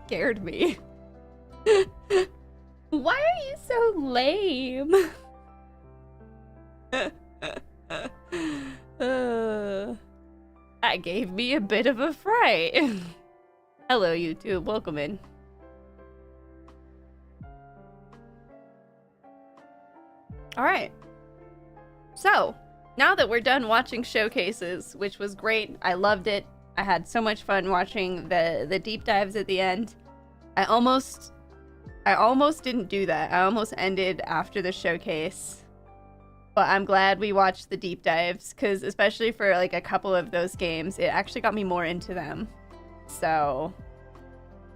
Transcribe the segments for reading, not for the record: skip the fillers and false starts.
scared me. Why are you so lame? That gave me a bit of a fright. Hello, YouTube. Welcome in. Alright. So, now that we're done watching showcases, which was great, I loved it. I had so much fun watching the deep dives at the end. I almost didn't do that. I almost ended after the showcase. But I'm glad we watched the deep dives, because especially for like a couple of those games, it actually got me more into them. So,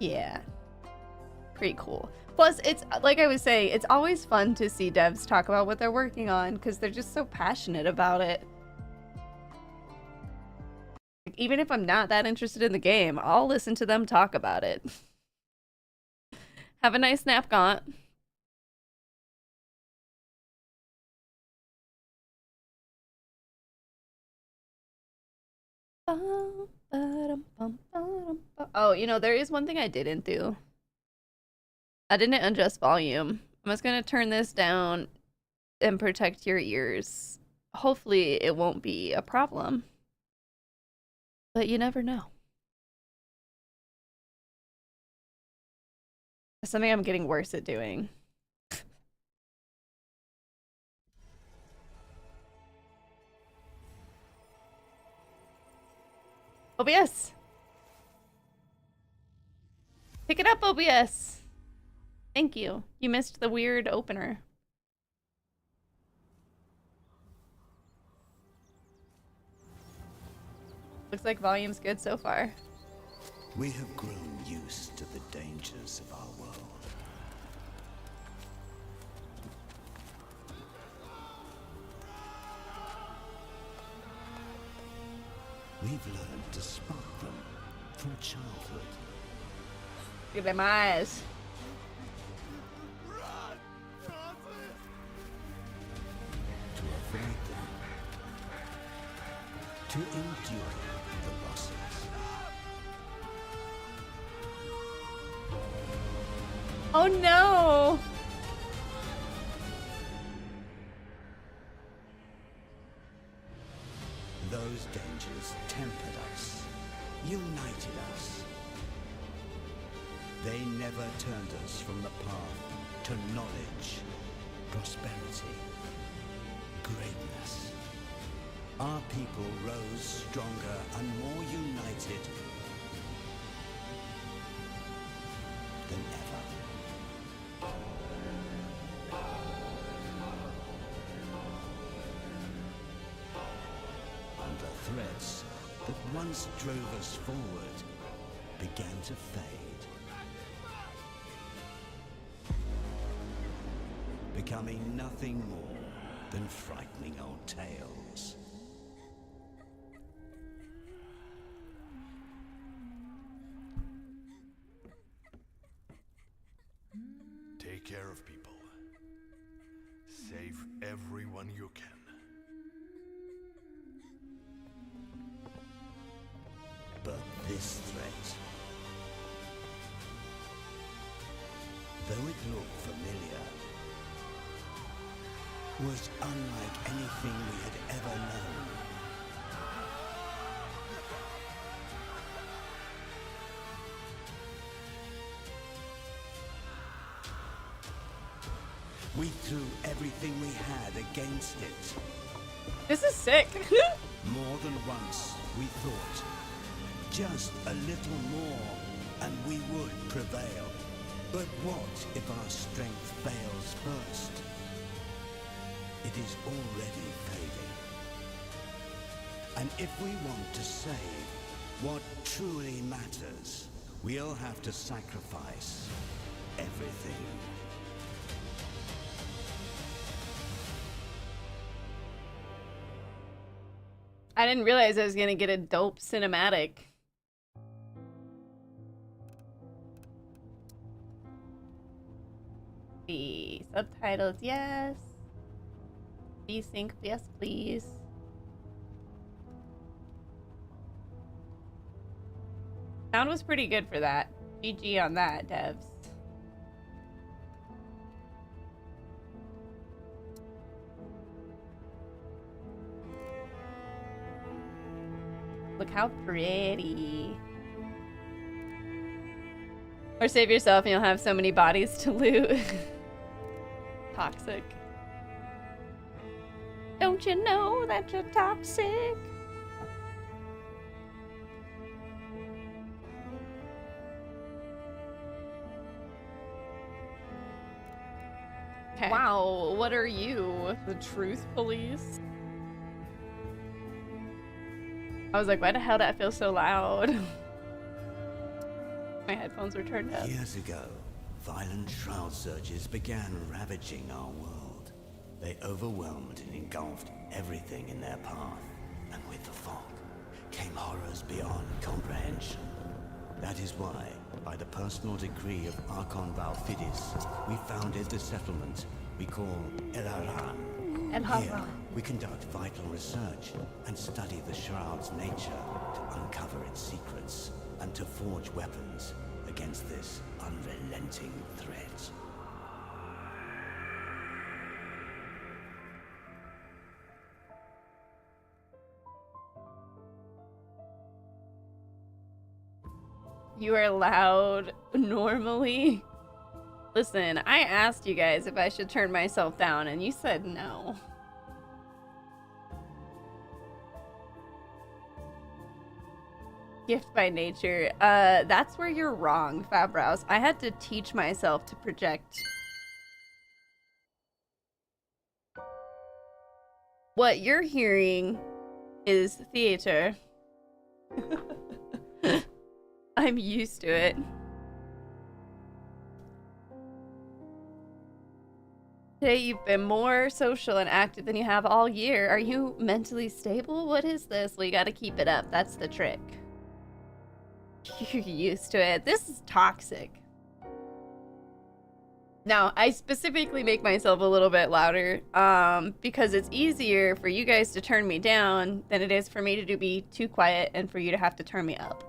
yeah. Pretty cool. Plus, it's, like I was saying, it's always fun to see devs talk about what they're working on, because they're just so passionate about it. Even if I'm not that interested in the game, I'll listen to them talk about it. Have a nice nap, Gaunt. Oh, you know, there is one thing I didn't do. I didn't adjust volume. I'm just gonna turn this down and protect your ears. Hopefully it won't be a problem. But you never know. That's something I'm getting worse at doing. OBS! Pick it up, OBS! Thank you. You missed the weird opener. Looks like volume's good so far. We have grown used to the dangers of our world. We've learned to spot them from childhood. Look at my eyes. To avoid them. To endure the losses. Oh no! Those dangers tempered us, united us. They never turned us from the path to knowledge, prosperity, greatness. Our people rose stronger and more united than ever. And the threats that once drove us forward began to fade, becoming nothing more than frightening old tales. Take care of people. Save everyone you can. But this threat, though it looked familiar, was unlike anything we had ever known. We threw everything we had against it. This is sick. More than once, we thought, just a little more, and we would prevail. But what if our strength fails first? It is already fading. And if we want to save what truly matters, we'll have to sacrifice everything. I didn't realize I was gonna get a dope cinematic. The subtitles, yes. Desync, yes, please. Sound was pretty good for that. GG on that, devs. Look how pretty. Or save yourself and you'll have so many bodies to loot. Toxic. Don't you know that you're toxic? Okay. Wow, what are you? The truth police? I was like, why the hell did I feel so loud? My headphones were turned up. Years ago, violent shroud surges began ravaging our world. They overwhelmed and engulfed everything in their path. And with the fog came horrors beyond comprehension. That is why, by the personal decree of Archon Valfidis, we founded the settlement we call El Aran. Here, we conduct vital research and study the shroud's nature to uncover its secrets and to forge weapons against this unrelenting threat. You are loud normally. Listen, I asked you guys if I should turn myself down and you said no. Gift by nature. That's where you're wrong, Fabrouse. I had to teach myself to project. What you're hearing is theater. I'm used to it. Today you've been more social and active than you have all year. Are you mentally stable? What is this? Well, you gotta keep it up. That's the trick. You're used to it. This is toxic. Now, I specifically make myself a little bit louder because it's easier for you guys to turn me down than it is for me to be too quiet and for you to have to turn me up.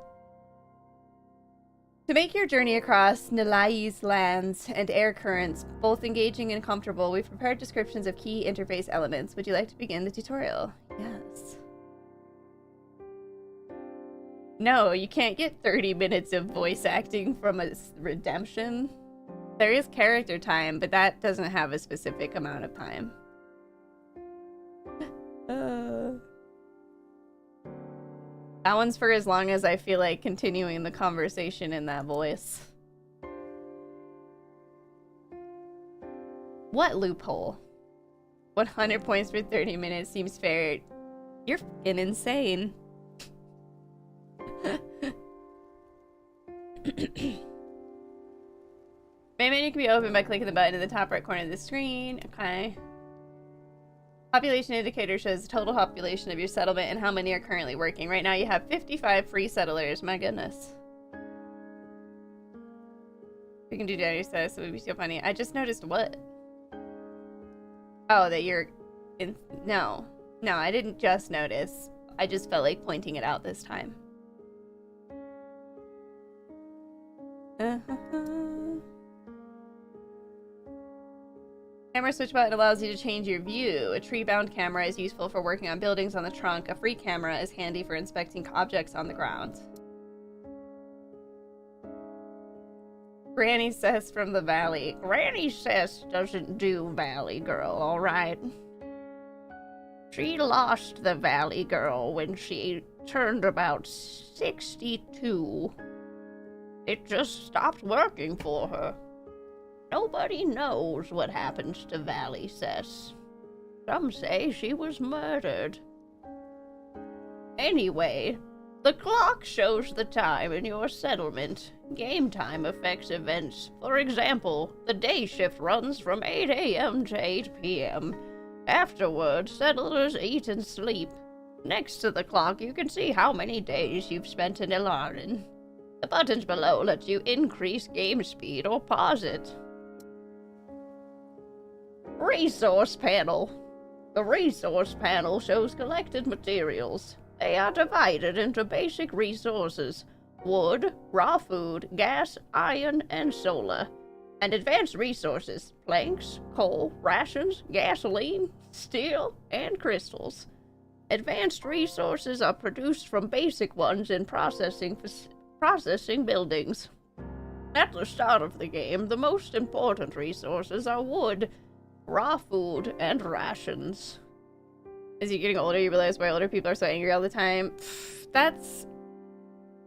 To make your journey across Nilai's lands and air currents both engaging and comfortable, we've prepared descriptions of key interface elements. Would you like to begin the tutorial? Yes. No, you can't get 30 minutes of voice acting from a redemption. There is character time, but that doesn't have a specific amount of time. That one's for as long as I feel like continuing the conversation in that voice. What loophole? 100 points for 30 minutes seems fair. You're fucking insane. Main menu can be opened by clicking the button in the top right corner of the screen. Okay. Population indicator shows the total population of your settlement and how many are currently working. Right now you have 55 free settlers. My goodness. We can do daddy status. It would be so funny. I just noticed what? Oh, that you're in. No. No, I didn't just notice. I just felt like pointing it out this time. Camera switch button allows you to change your view. A tree-bound camera is useful for working on buildings on the trunk. A free camera is handy for inspecting objects on the ground. Granny Sis from the Valley. Granny Sis doesn't do Valley Girl, alright? She lost the Valley Girl when she turned about 62. It just stopped working for her. Nobody knows what happens to Valley Sis. Some say she was murdered. Anyway, the clock shows the time in your settlement. Game time affects events. For example, the day shift runs from 8 a.m. to 8 p.m. Afterwards, settlers eat and sleep. Next to the clock, you can see how many days you've spent in Ilaran. The buttons below let you increase game speed or pause it. Resource panel. The resource panel shows collected materials. They are divided into basic resources, wood, raw food, gas, iron, and solar. And advanced resources, planks, coal, rations, gasoline, steel, and crystals. Advanced resources are produced from basic ones in processing buildings. At the start of the game, the most important resources are wood, raw food, and rations. As you're getting older, you realize why older people are so angry all the time. That's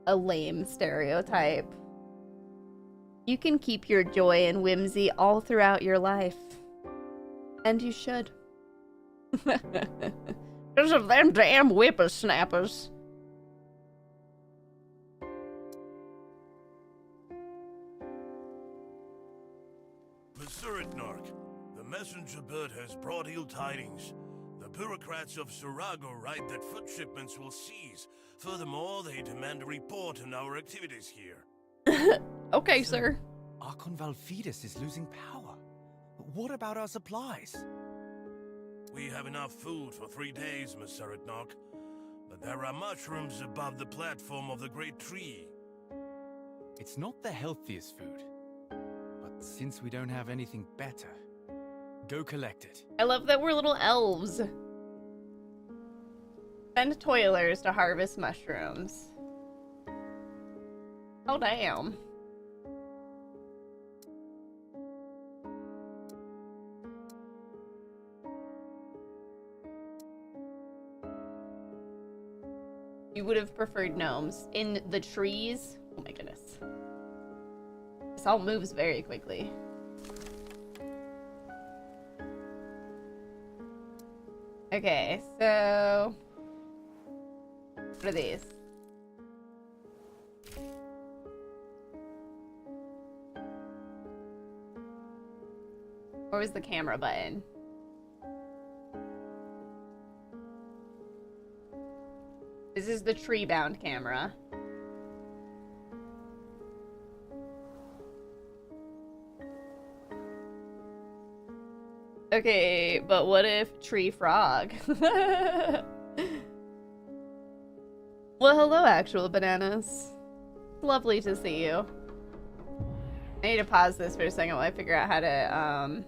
a lame stereotype. You can keep your joy and whimsy all throughout your life. And you should. Because of them damn whippersnappers. Monsieur Nark, the messenger bird has brought ill tidings. The bureaucrats of Sarago write that food shipments will cease. Furthermore, they demand a report on our activities here. Okay, sir. Archon Valfidus is losing power. What about our supplies? We have enough food for 3 days, Monsieur Nark. But there are mushrooms above the platform of the great tree. It's not the healthiest food. But since we don't have anything better, go collect it. I love that we're little elves. Send toilers to harvest mushrooms. Oh, damn. You would have preferred gnomes. In the trees? Oh my goodness. This all moves very quickly. Okay, so... what are these? Where was the camera button? This is the tree-bound camera. Okay, but what if tree frog? Well, hello, actual bananas. Lovely to see you. I need to pause this for a second while I figure out how to,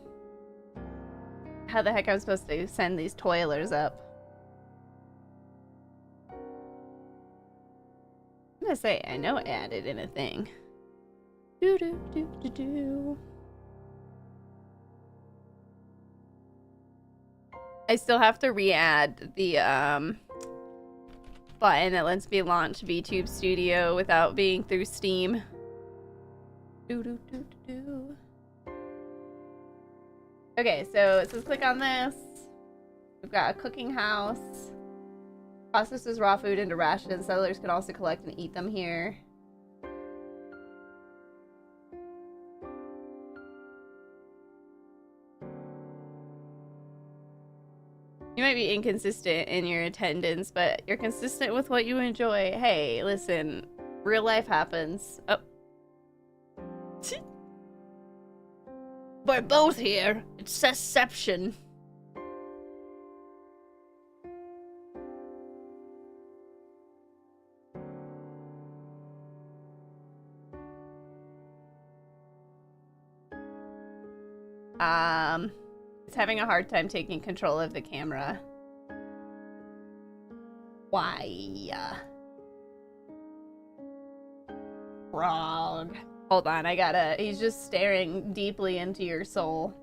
how the heck I'm supposed to send these toilers up. I'm gonna say, I know I added in a thing. Do do do do do. I still have to re-add the button that lets me launch VTube Studio without being through Steam. Do do do do do. Okay, so it says click on this. We've got a cooking house. Processes raw food into rations. Settlers can also collect and eat them here. You might be inconsistent in your attendance, but you're consistent with what you enjoy. Hey, listen, real life happens. Oh. We're both here. It's deception. It's having a hard time taking control of the camera. Why? Wrong. Hold on, I gotta... He's just staring deeply into your soul.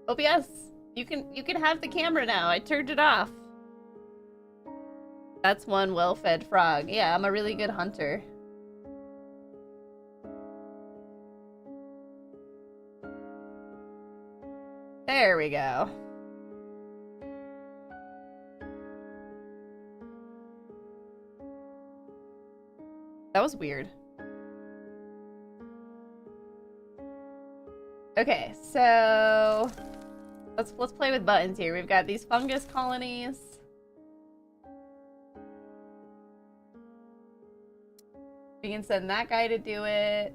OBS, you can have the camera now. I turned it off. That's one well-fed frog. Yeah, I'm a really good hunter. There we go. That was weird. Okay, so let's play with buttons here. We've got these fungus colonies. We can send that guy to do it.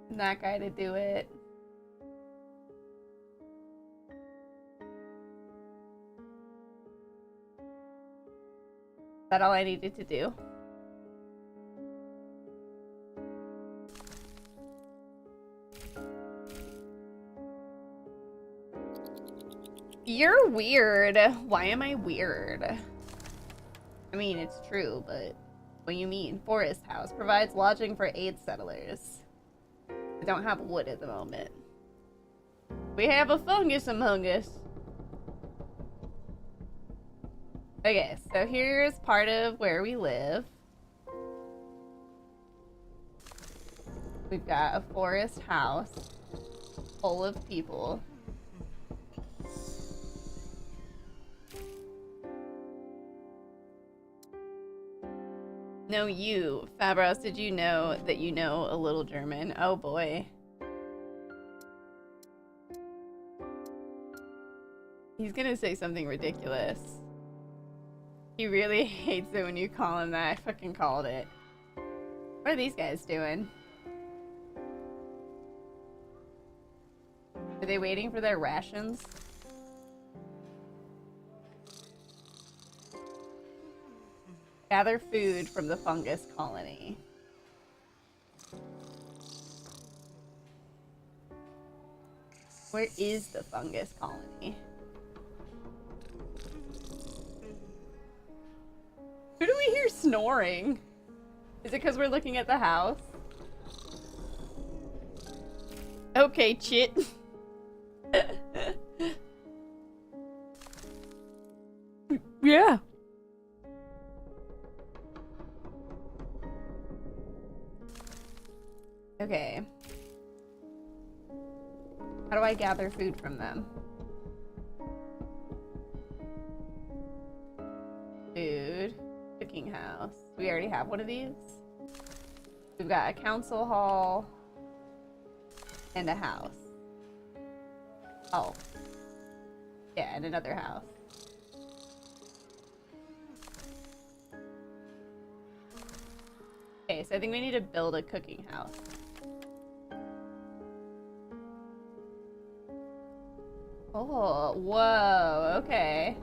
And that guy to do it. that all I needed to do? You're weird. Why am I weird? I mean, it's true, but what do you mean? Forest house provides lodging for 8 settlers. I don't have wood at the moment. We have a fungus among us. Okay, so here's part of where we live. We've got a forest house full of people. No, you. Fabros, did you know that you know a little German? Oh boy. He's gonna say something ridiculous. He really hates it when you call him that. I fucking called it. What are these guys doing? Are they waiting for their rations? Gather food from the fungus colony. Where is the fungus colony? Who do we hear snoring? Is it because we're looking at the house? Okay, chit. Yeah. Okay. How do I gather food from them? Food. Cooking house. We already have one of these. We've got a council hall. And a house. Oh. Yeah, and another house. Okay, so I think we need to build a cooking house. Oh, whoa, okay.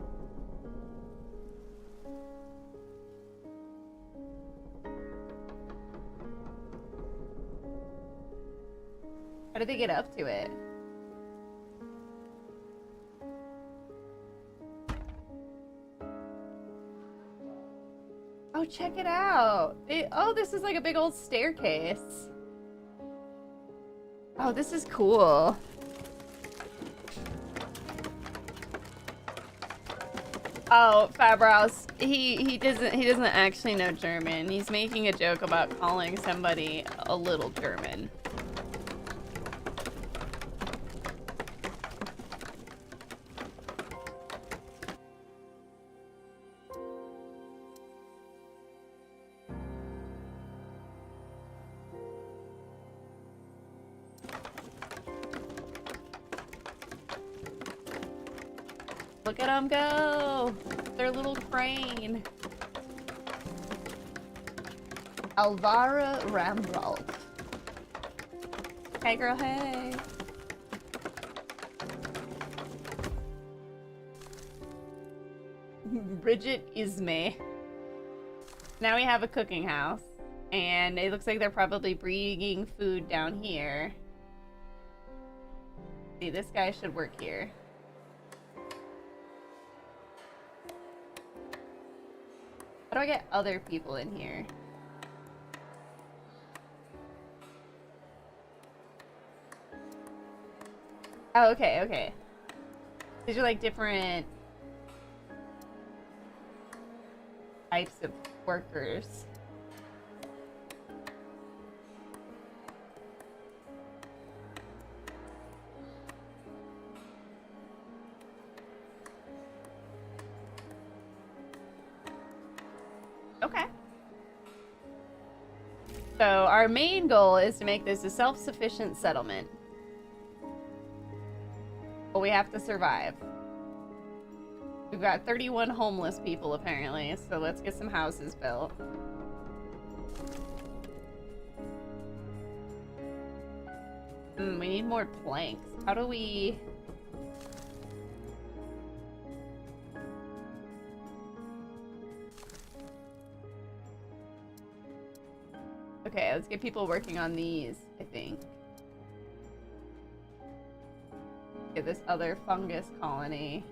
How did they get up to it? Oh, check it out. Oh, this is like a big old staircase. Oh, this is cool. Oh, Fabros, he doesn't actually know German. He's making a joke about calling somebody a little German. Look at them go! Their little crane. Alvara Rambralt. Hey girl, hey! Bridget Ismay. Now we have a cooking house. And it looks like they're probably bringing food down here. See, this guy should work here. How do I get other people in here? Oh, okay, okay. These are like different types of workers. Okay. So our main goal is to make this a self-sufficient settlement. But we have to survive. We've got 31 homeless people apparently, so let's get some houses built. We need more planks. How do we... Okay, let's get people working on these, I think. Get this other fungus colony.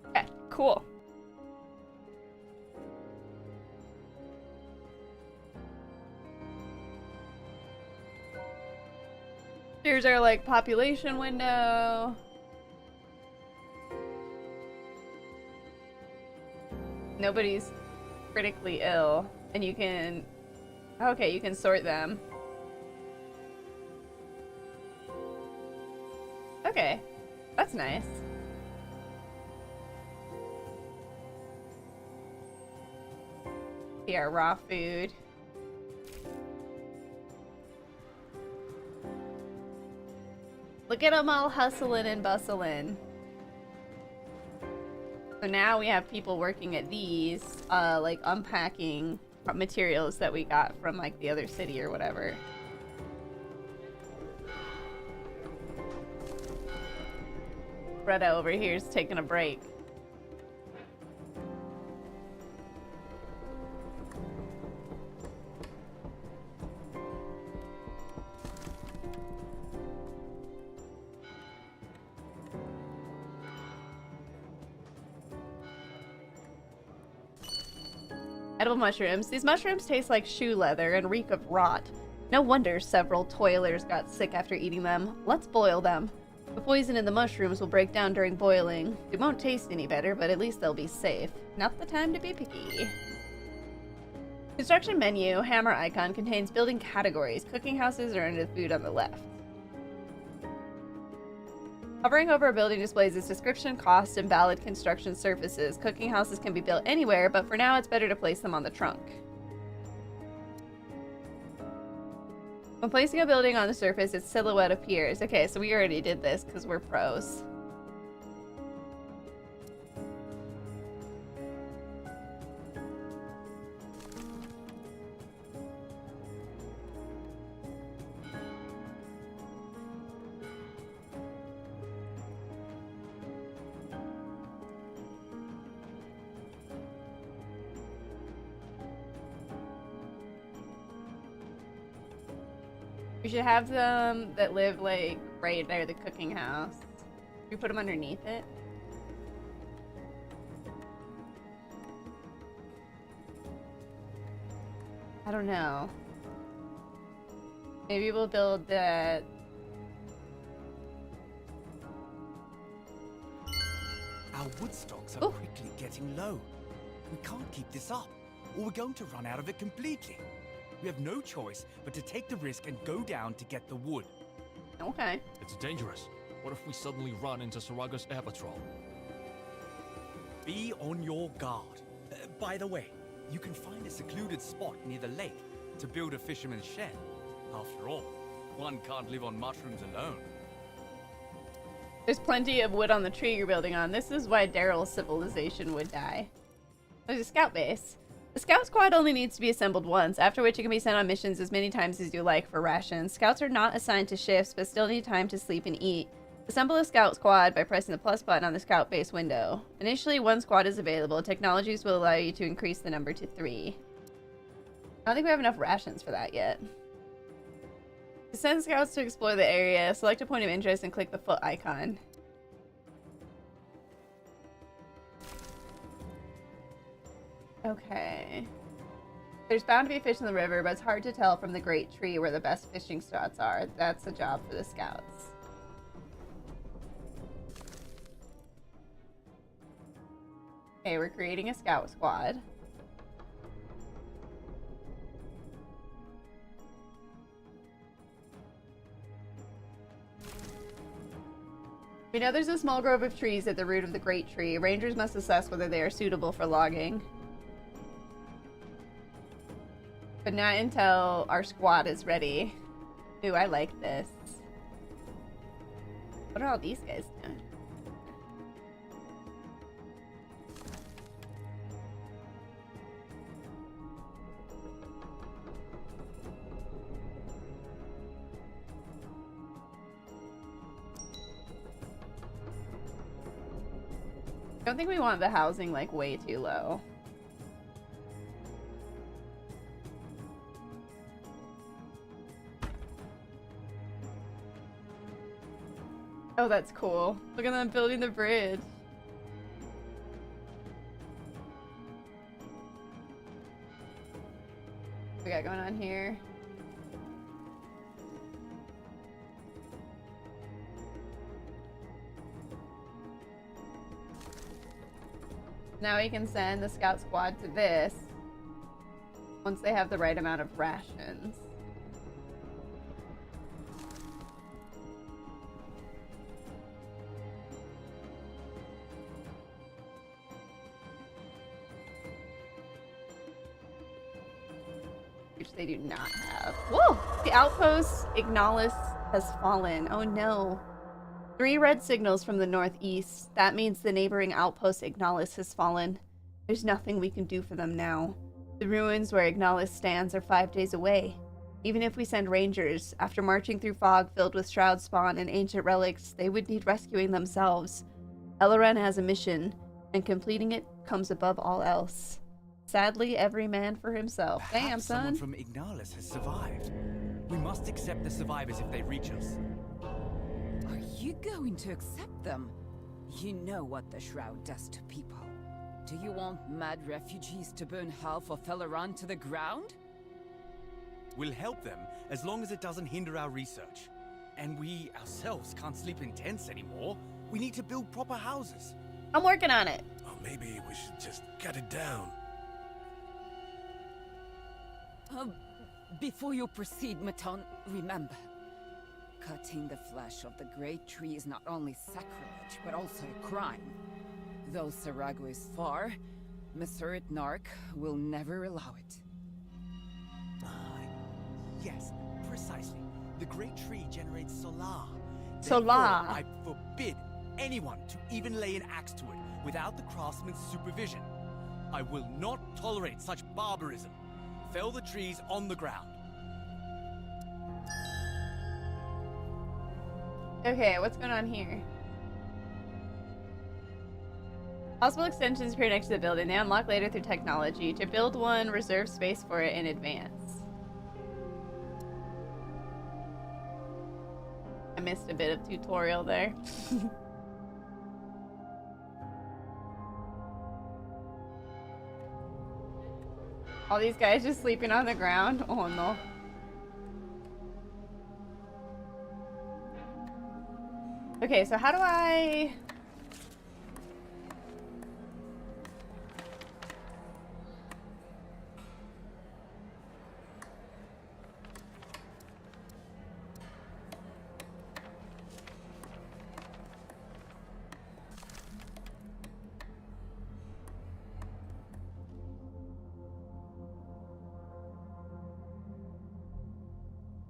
Okay, cool. Here's our, like, population window. Nobody's critically ill. And you can... Okay, you can sort them. Okay. That's nice. Here, raw food. Look at them all hustling and bustling. So now we have people working at these, like unpacking materials that we got from like the other city or whatever. Greta over here is taking a break. Edible mushrooms. These mushrooms taste like shoe leather and reek of rot. No wonder several toilers got sick after eating them. Let's boil them. The poison in the mushrooms will break down during boiling. It won't taste any better, but at least they'll be safe. Not the time to be picky. Construction menu, hammer icon, contains building categories. Cooking houses are under the food on the left. Hovering over a building displays its description, cost, and valid construction surfaces. Cooking houses can be built anywhere, but for now it's better to place them on the trunk. When placing a building on the surface, its silhouette appears. Okay, so we already did this because we're pros. We should have them that live, like, right near the cooking house. Should we put them underneath it? I don't know. Maybe we'll build that. Our wood stocks are quickly getting low. We can't keep this up, or we're going to run out of it completely. We have no choice but to take the risk and go down to get the wood. Okay. It's dangerous. What if we suddenly run into Saraga's air patrol? Be on your guard. By the way, you can find a secluded spot near the lake to build a fisherman's shed. After all, one can't live on mushrooms alone. There's plenty of wood on the tree you're building on. This is why Daryl's civilization would die. There's a scout base. The scout squad only needs to be assembled once, after which it can be sent on missions as many times as you like for rations. Scouts are not assigned to shifts, but still need time to sleep and eat. Assemble a scout squad by pressing the plus button on the scout base window. Initially, one squad is available. Technologies will allow you to increase the number to 3. I don't think we have enough rations for that yet. To send scouts to explore the area, select a point of interest and click the foot icon. Okay. There's bound to be fish in the river, but it's hard to tell from the great tree where the best fishing spots are. That's a job for the scouts. Okay, we're creating a scout squad. We know there's a small grove of trees at the root of the great tree. Rangers must assess whether they are suitable for logging. But not until our squad is ready. Ooh, I like this. What are all these guys doing? I don't think we want the housing like way too low. Oh, that's cool. Look at them building the bridge. What we got going on here? Now we can send the scout squad to this once they have the right amount of rations. Which they do not have. Whoa! The outpost Ignalis has fallen. Oh no. 3 red signals from the northeast. That means the neighboring outpost Ignalis has fallen. There's nothing we can do for them now. The ruins where Ignalis stands are 5 days away. Even if we send rangers, after marching through fog filled with shroud spawn and ancient relics, they would need rescuing themselves. Elloren has a mission, and completing it comes above all else. Sadly, every man for himself. Perhaps Damn, someone son. from Ignalis has survived. We must accept the survivors if they reach us. Are you going to accept them? You know what the Shroud does to people. Do you want mad refugees to burn half of Elloren to the ground? We'll help them as long as it doesn't hinder our research. And we ourselves can't sleep in tents anymore. We need to build proper houses. I'm working on it. Or maybe we should just cut it down. Before you proceed, Maton, remember, cutting the flesh of the great tree is not only sacrilege, but also a crime. Though Sarago is far, Meseret Nark will never allow it. Yes, precisely. The great tree generates solar. Solar. Therefore, I forbid anyone to even lay an axe to it without the craftsman's supervision. I will not tolerate such barbarism. Fell the trees on the ground. Okay, what's going on here? Possible extensions appear next to the building. They unlock later through technology. To build one, reserve space for it in advance. I missed a bit of tutorial there. All these guys just sleeping on the ground? Oh no. Okay, so how do I...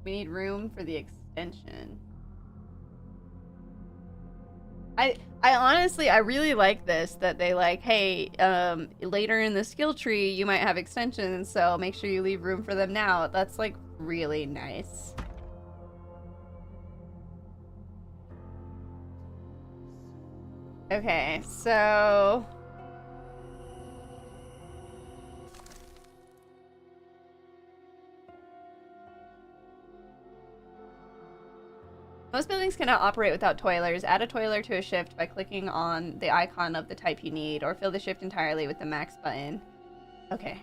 We need room for the extension. I honestly, I really like this, that they like, hey, later in the skill tree, you might have extensions, so make sure you leave room for them now. That's like really nice. Okay, so... most buildings cannot operate without toilers. Add a toiler to a shift by clicking on the icon of the type you need, or fill the shift entirely with the max button. Okay.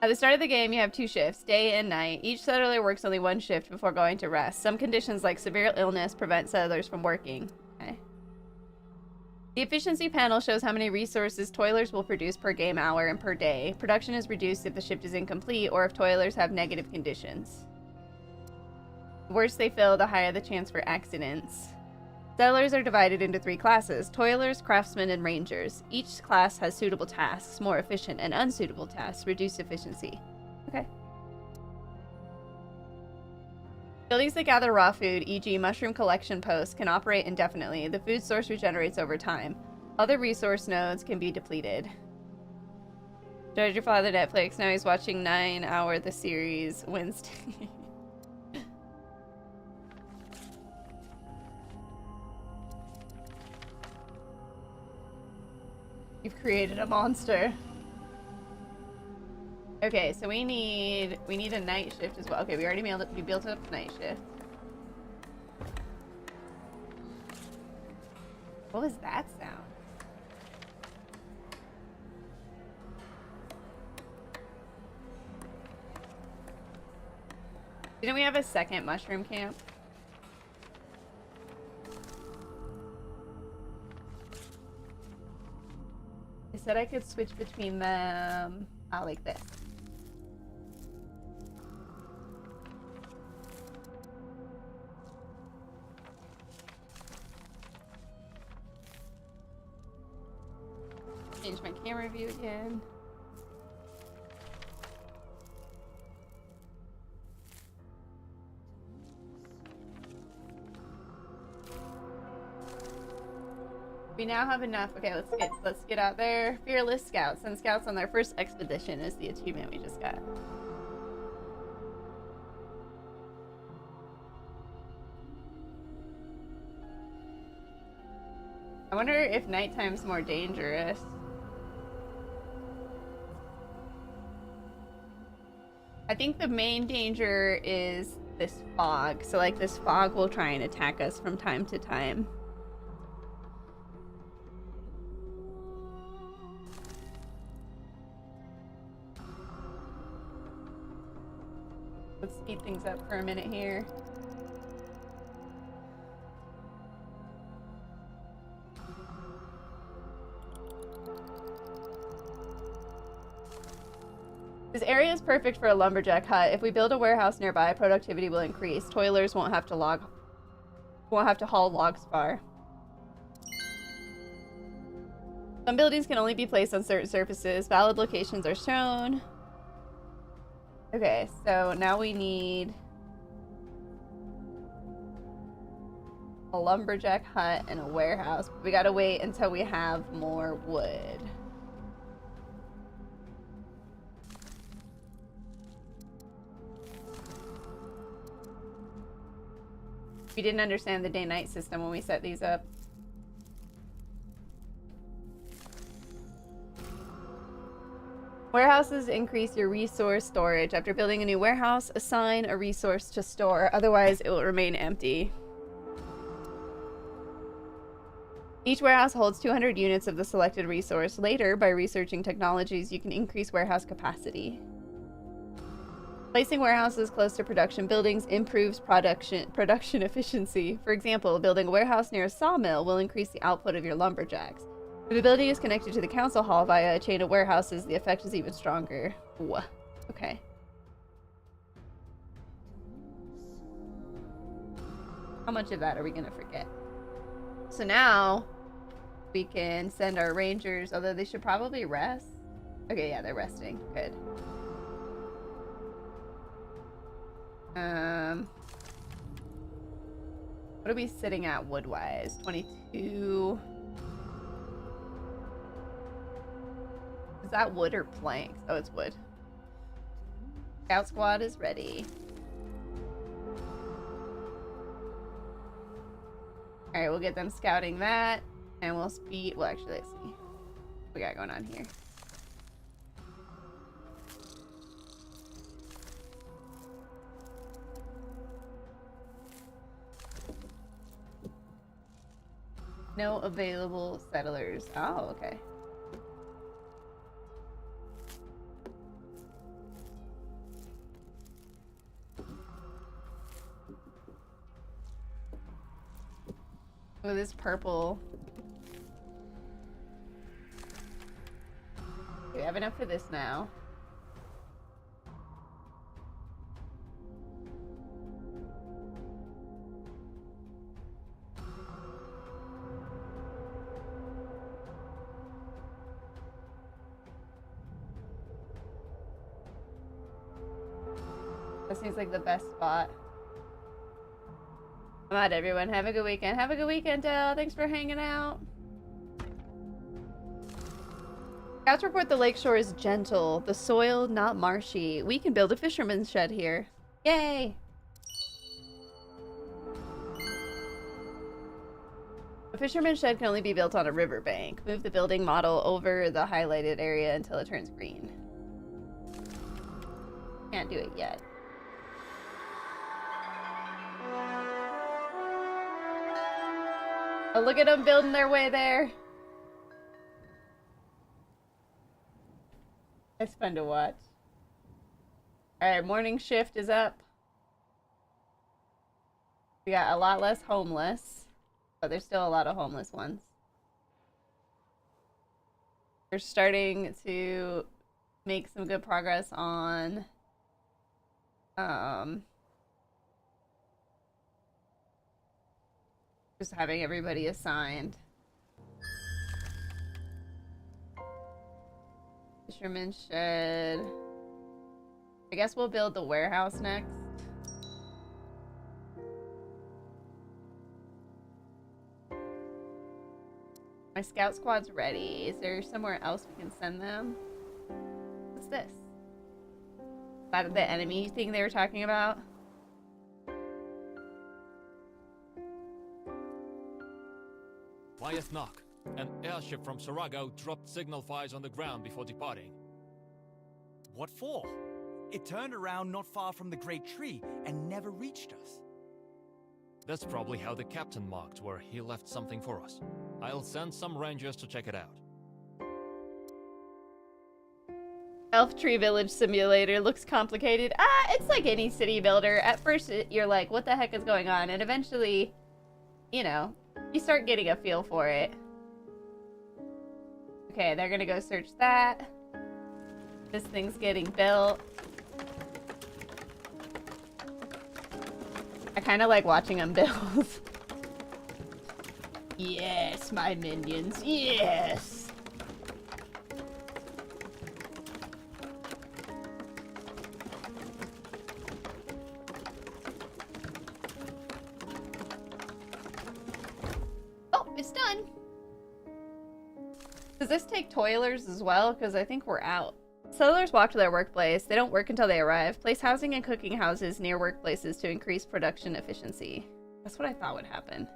At the start of the game, you have 2 shifts, day and night. Each settler works only 1 shift before going to rest. Some conditions like severe illness prevent settlers from working. Okay. The efficiency panel shows how many resources toilers will produce per game hour and per day. Production is reduced if the shift is incomplete or if toilers have negative conditions. The worse they fill, the higher the chance for accidents. Settlers are divided into 3 classes: toilers, craftsmen, and rangers. Each class has suitable tasks. More efficient and unsuitable tasks reduce efficiency. Okay. Buildings that gather raw food, e.g. mushroom collection posts, can operate indefinitely. The food source regenerates over time. Other resource nodes can be depleted. Judge your father Netflix. Now he's watching 9-hour the series Wednesday. You've created a monster. Okay, so we need a night shift as well. Okay, we already built up night shift. What was that sound? Didn't we have a second mushroom camp? I said I could switch between them. Like this. Change my camera view again. We now have enough. Okay, let's get out there. Fearless Scouts. Send scouts on their first expedition is the achievement we just got. I wonder if nighttime's more dangerous. I think the main danger is this fog. So like this fog will try and attack us from time to time. Let's speed things up for a minute here. This area is perfect for a lumberjack hut. If we build a warehouse nearby, productivity will increase. Toilers won't have to haul logs far. Some buildings can only be placed on certain surfaces. Valid locations are shown. Okay, so now we need a lumberjack hut and a warehouse. We gotta wait until we have more wood. We didn't understand the day-night system when we set these up. Warehouses increase your resource storage. After building a new warehouse, assign a resource to store. Otherwise, it will remain empty. Each warehouse holds 200 units of the selected resource. Later, by researching technologies, you can increase warehouse capacity. Placing warehouses close to production buildings improves production efficiency. For example, building a warehouse near a sawmill will increase the output of your lumberjacks. If the building is connected to the council hall via a chain of warehouses, the effect is even stronger. Ooh. Okay. How much of that are we gonna forget? So now we can send our rangers, although they should probably rest. Okay, yeah, they're resting. Good. What are we sitting at wood-wise? 22. Is that wood or planks? Oh, it's wood. Scout squad is ready. Alright, we'll get them scouting that. And we'll speed... Well, actually, let's see. What we got going on here? No available settlers. Oh, okay. Oh, this purple. We have enough for this now. That seems like the best spot. I'm out, everyone. Have a good weekend. Have a good weekend, Del. Thanks for hanging out. Scouts report the lakeshore is gentle. The soil not marshy. We can build a fisherman's shed here. Yay! A fisherman's shed can only be built on a riverbank. Move the building model over the highlighted area until it turns green. Can't do it yet. Oh, look at them building their way there. It's fun to watch. Alright, morning shift is up. We got a lot less homeless, but there's still a lot of homeless ones. We're starting to make some good progress on just having everybody assigned. Fisherman's shed. I guess we'll build the warehouse next. My scout squad's ready. Is there somewhere else we can send them? What's this? Is that the enemy thing they were talking about? Wyeth-Nok, an airship from Sarago dropped signal fires on the ground before departing. What for? It turned around not far from the Great Tree and never reached us. That's probably how the captain marked where he left something for us. I'll send some rangers to check it out. Elf Tree Village Simulator looks complicated. It's like any city builder. At first, you're like, what the heck is going on? And eventually, you know, you start getting a feel for it. Okay, they're gonna go search that. This thing's getting built. I kind of like watching them build. Yes, my minions, yes! Oh, it's done! Does this take toilers as well? Because I think we're out. Settlers walk to their workplace. They don't work until they arrive. Place housing and cooking houses near workplaces to increase production efficiency. That's what I thought would happen.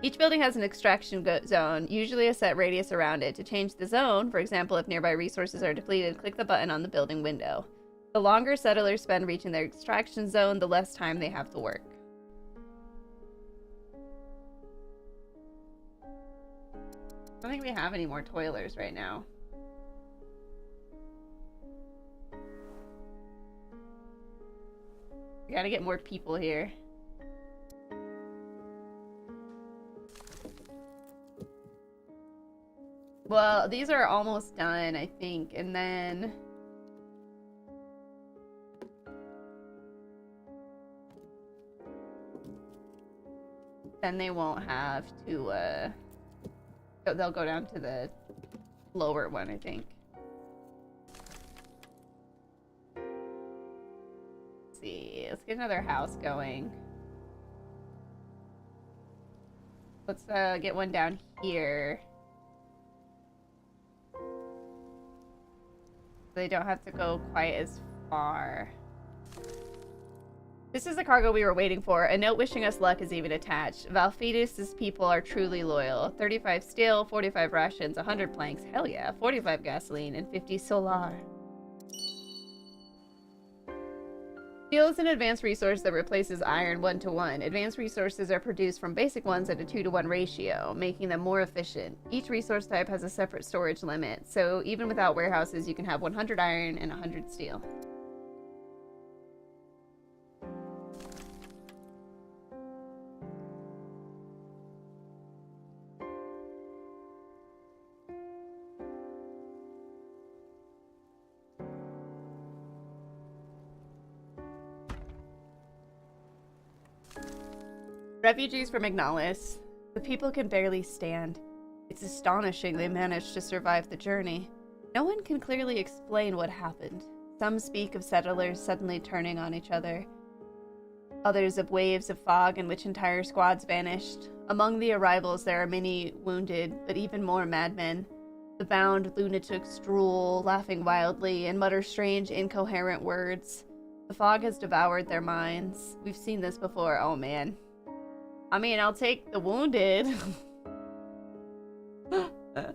Each building has an extraction zone, usually a set radius around it. To change the zone, for example, if nearby resources are depleted, click the button on the building window. The longer settlers spend reaching their extraction zone, the less time they have to work. I don't think we have any more toilers right now. We gotta get more people here. Well, these are almost done, I think, and then... then they won't have to, they'll go down to the lower one, I think. Let's see, let's get another house going. Let's, get one down here. They don't have to go quite as far. This is the cargo we were waiting for. A note wishing us luck is even attached. Valfidus' people are truly loyal. 35 steel, 45 rations, 100 planks, hell yeah, 45 gasoline, and 50 solar. Steel is an advanced resource that replaces iron 1-to-1. Advanced resources are produced from basic ones at a 2-to-1 ratio, making them more efficient. Each resource type has a separate storage limit, so even without warehouses, you can have 100 iron and 100 steel. Refugees from Ignalis. The people can barely stand. It's astonishing they managed to survive the journey. No one can clearly explain what happened. Some speak of settlers suddenly turning on each other. Others of waves of fog in which entire squads vanished. Among the arrivals there are many wounded, but even more madmen. The bound lunatics drool, laughing wildly, and mutter strange, incoherent words. The fog has devoured their minds. We've seen this before. Oh man. I mean, I'll take the wounded. I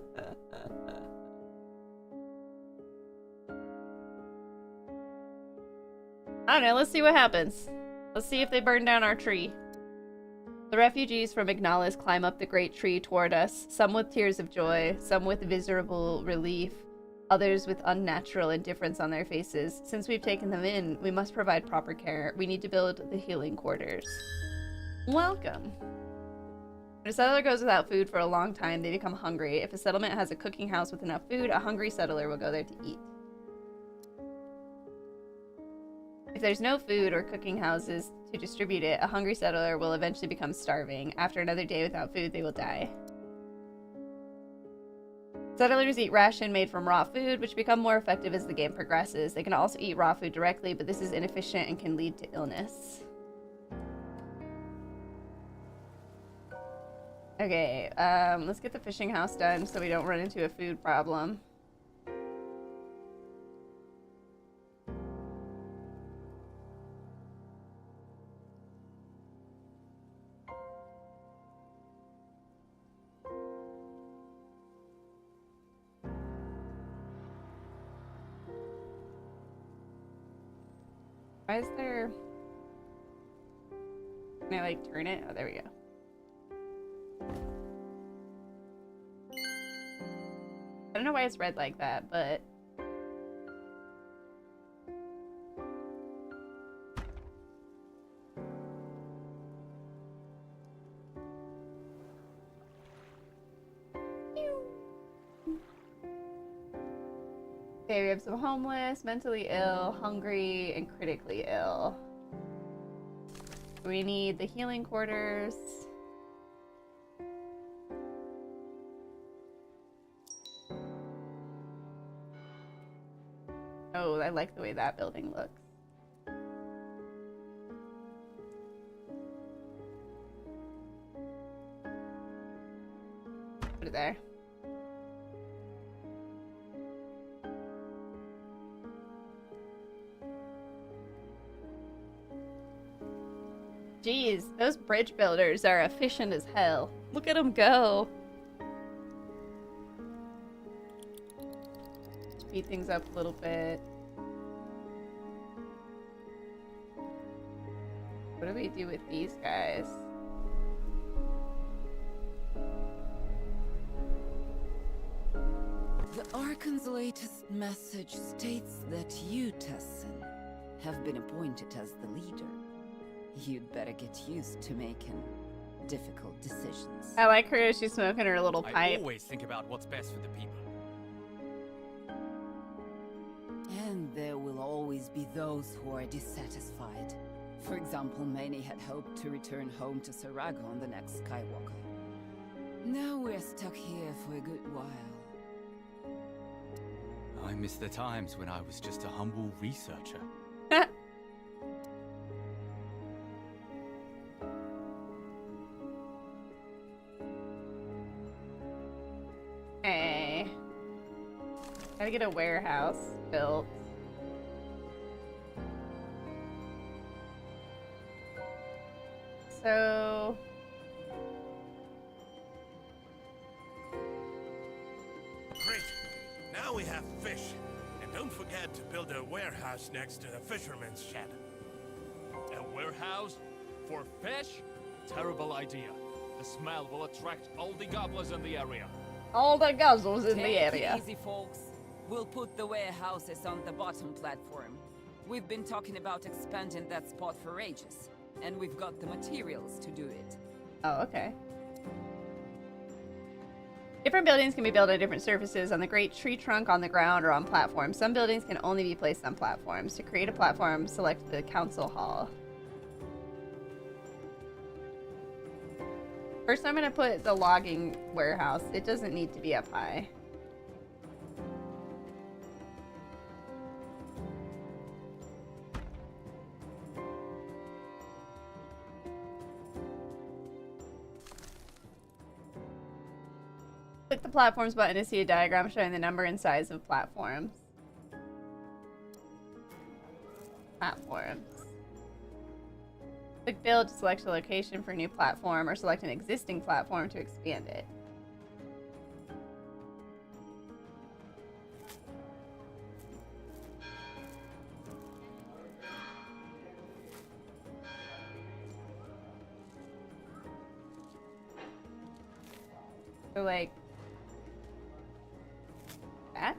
don't know, let's see what happens. Let's see if they burn down our tree. The refugees from Ignalis climb up the great tree toward us, some with tears of joy, some with visible relief, others with unnatural indifference on their faces. Since we've taken them in, we must provide proper care. We need to build the healing quarters. Welcome. When a settler goes without food for a long time, they become hungry. If a settlement has a cooking house with enough food, a hungry settler will go there to eat. If there's no food or cooking houses to distribute it, a hungry settler will eventually become starving. After another day without food, they will die. Settlers eat ration made from raw food, which become more effective as the game progresses. They can also eat raw food directly, but this is inefficient and can lead to illness. Okay, let's get the fishing house done so we don't run into a food problem. Why is there... Can I, like, turn it? Oh, there we go. I don't know why it's red like that, but... Okay, we have some homeless, mentally ill, hungry, and critically ill. We need the healing quarters. Oh, I like the way that building looks. Put it there. Jeez, those bridge builders are efficient as hell. Look at them go. Speed things up a little bit. What do we do with these guys? The Archon's latest message states that you, Tessin, have been appointed as the leader. You'd better get used to making difficult decisions. I like her as she's smoking her little pipe. I always think about what's best for the people. And there will always be those who are dissatisfied. For example, many had hoped to return home to Sarago on the next Skywalker. Now we're stuck here for a good while. I miss the times when I was just a humble researcher. Hey. Gotta get a warehouse built. So... Great! Now we have fish. And don't forget to build a warehouse next to the fisherman's shed. A warehouse? For fish? Terrible idea. The smell will attract all the gobblers in the area. All the guzzles in the Take area. it easy, folks. We'll put the warehouses on the bottom platform. We've been talking about expanding that spot for ages, and we've got the materials to do it. Oh, okay. Different buildings can be built at different surfaces, on the great tree trunk, on the ground, or on platforms. Some buildings can only be placed on platforms. To create a platform, select the council hall. First, I'm gonna put the logging warehouse. It doesn't need to be up high. Click the platforms button to see a diagram showing the number and size of platforms. Platforms. Click build to select a location for a new platform, or select an existing platform to expand it. So, like... that?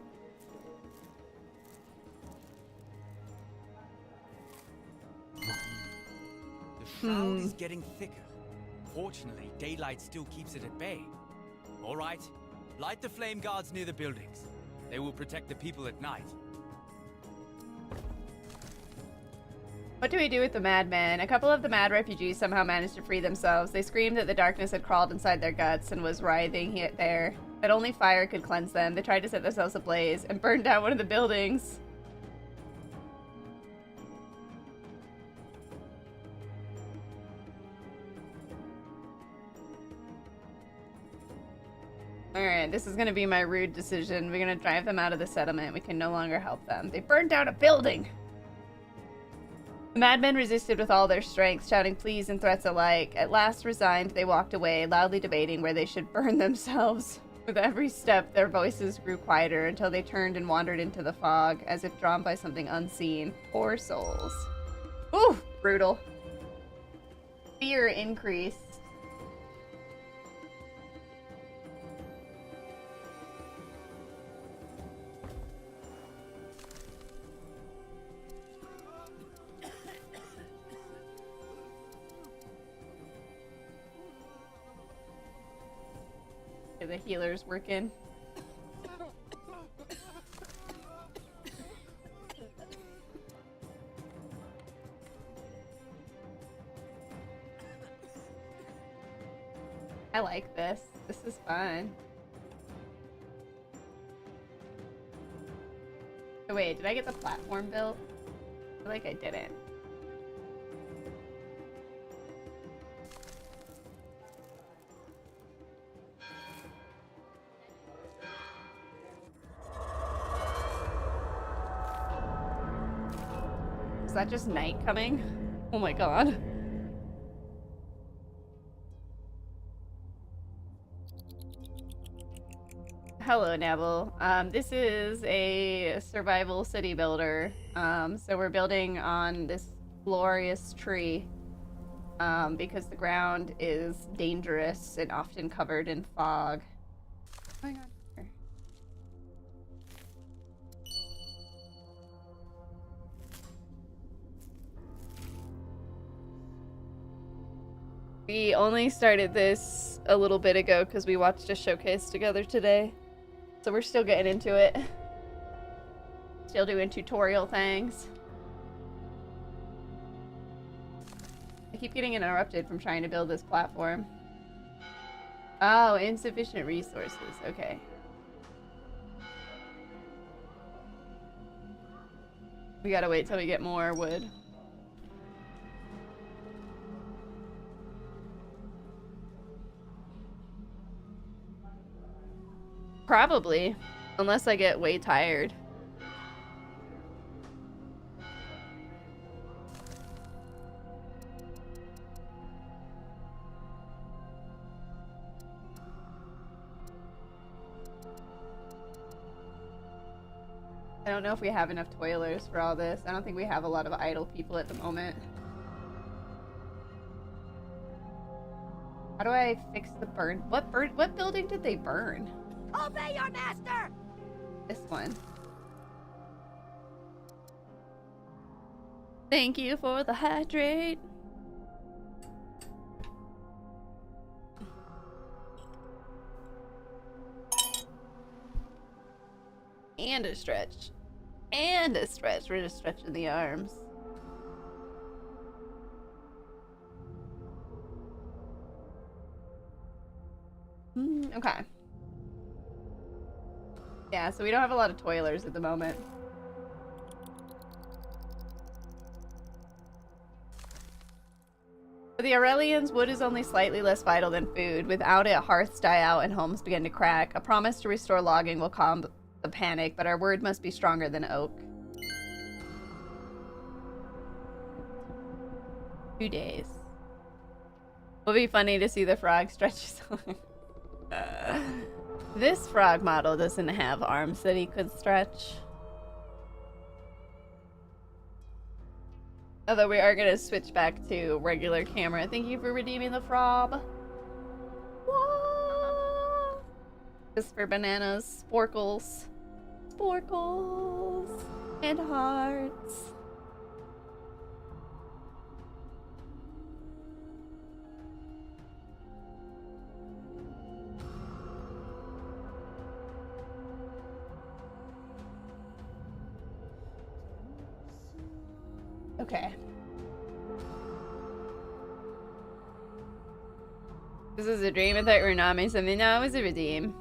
The shroud is getting thicker. Fortunately, daylight still keeps it at bay. All right, light the flame guards near the buildings. They will protect the people at night. What do we do with the madmen? A couple of the mad refugees somehow managed to free themselves. They screamed that the darkness had crawled inside their guts and was writhing there, that only fire could cleanse them. They tried to set themselves ablaze and burned down one of the buildings. Alright, this is gonna be my rude decision. We're gonna drive them out of the settlement. We can no longer help them. They burned down a building! The madmen resisted with all their strength, shouting pleas and threats alike. At last resigned, they walked away, loudly debating where they should burn themselves. With every step, their voices grew quieter until they turned and wandered into the fog, as if drawn by something unseen. Poor souls. Ooh, brutal. Fear increased. The healer's working. I like this. This is fun. Oh, wait, did I get the platform built? I feel like I didn't. Is that just night coming? Oh my god. Hello, Neville. This is a survival city builder. So we're building on this glorious tree because the ground is dangerous and often covered in fog. What's going on here? We only started this a little bit ago because we watched a showcase together today. So we're still getting into it. Still doing tutorial things. I keep getting interrupted from trying to build this platform. Oh, insufficient resources. Okay. We gotta wait till we get more wood. Probably. Unless I get way tired. I don't know if we have enough toilers for all this. I don't think we have a lot of idle people at the moment. How do I fix the burn? What building did they burn? Obey your master! This one. Thank you for the hydrate. And a stretch. And a stretch. We're just stretching the arms. Okay. Yeah, so we don't have a lot of toilers at the moment. For the Aurelians, wood is only slightly less vital than food. Without it, hearths die out and homes begin to crack. A promise to restore logging will calm the panic, but our word must be stronger than oak. 2 days. It'll be funny to see the frog stretch his arm. This frog model doesn't have arms that he could stretch. Although we are going to switch back to regular camera. Thank you for redeeming the frog. Whoa! Just for bananas, sporkles. Sporkles and hearts. Okay. This is a dream. I thought you were nominating something. No, it was a redeem.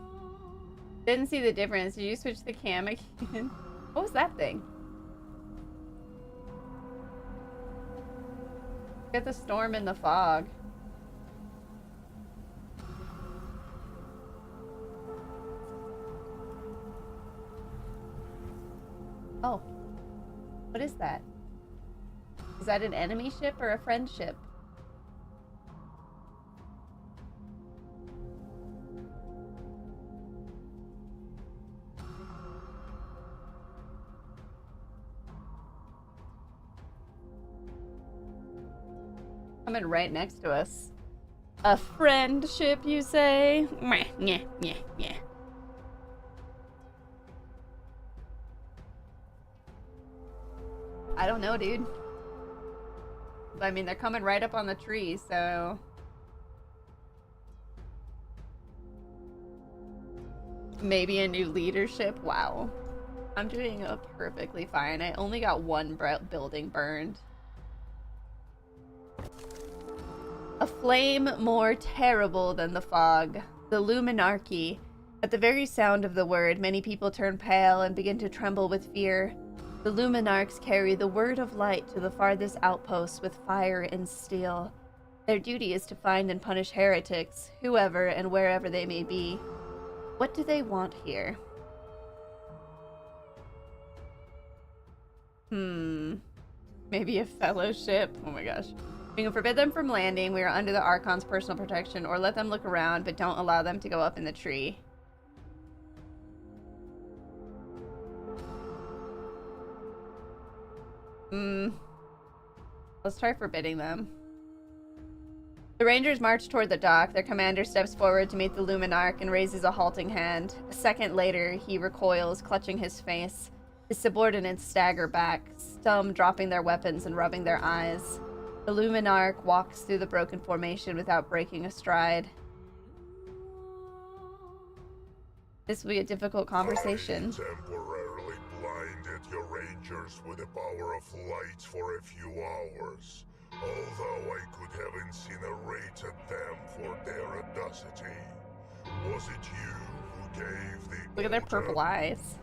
Didn't see the difference. Did you switch the cam again? What was that thing? Get the storm in the fog. Oh. What is that? Is that an enemy ship or a friend ship? Coming right next to us. A friend ship, you say? Meh, yeah, yeah, yeah. I don't know, dude. I mean, they're coming right up on the tree, so... Maybe a new leadership? Wow. I'm doing perfectly fine. I only got one building burned. A flame more terrible than the fog. The Luminarchy. At the very sound of the word, many people turn pale and begin to tremble with fear. The Luminarchs carry the word of light to the farthest outposts with fire and steel. Their duty is to find and punish heretics, whoever and wherever they may be. What do they want here? Maybe a fellowship? Oh my gosh. We can forbid them from landing. We are under the Archon's personal protection, or let them look around, but don't allow them to go up in the tree. Let's try forbidding them. The Rangers march toward the dock. Their commander steps forward to meet the Luminarch and raises a halting hand. A second later, he recoils, clutching his face. His subordinates stagger back, some dropping their weapons and rubbing their eyes. The Luminarch walks through the broken formation without breaking a stride. This will be a difficult conversation. I temporarily blinded your rangers with the power of light for a few hours. Although I could have incinerated them for their audacity. Was it you who gave the Look at their purple eyes.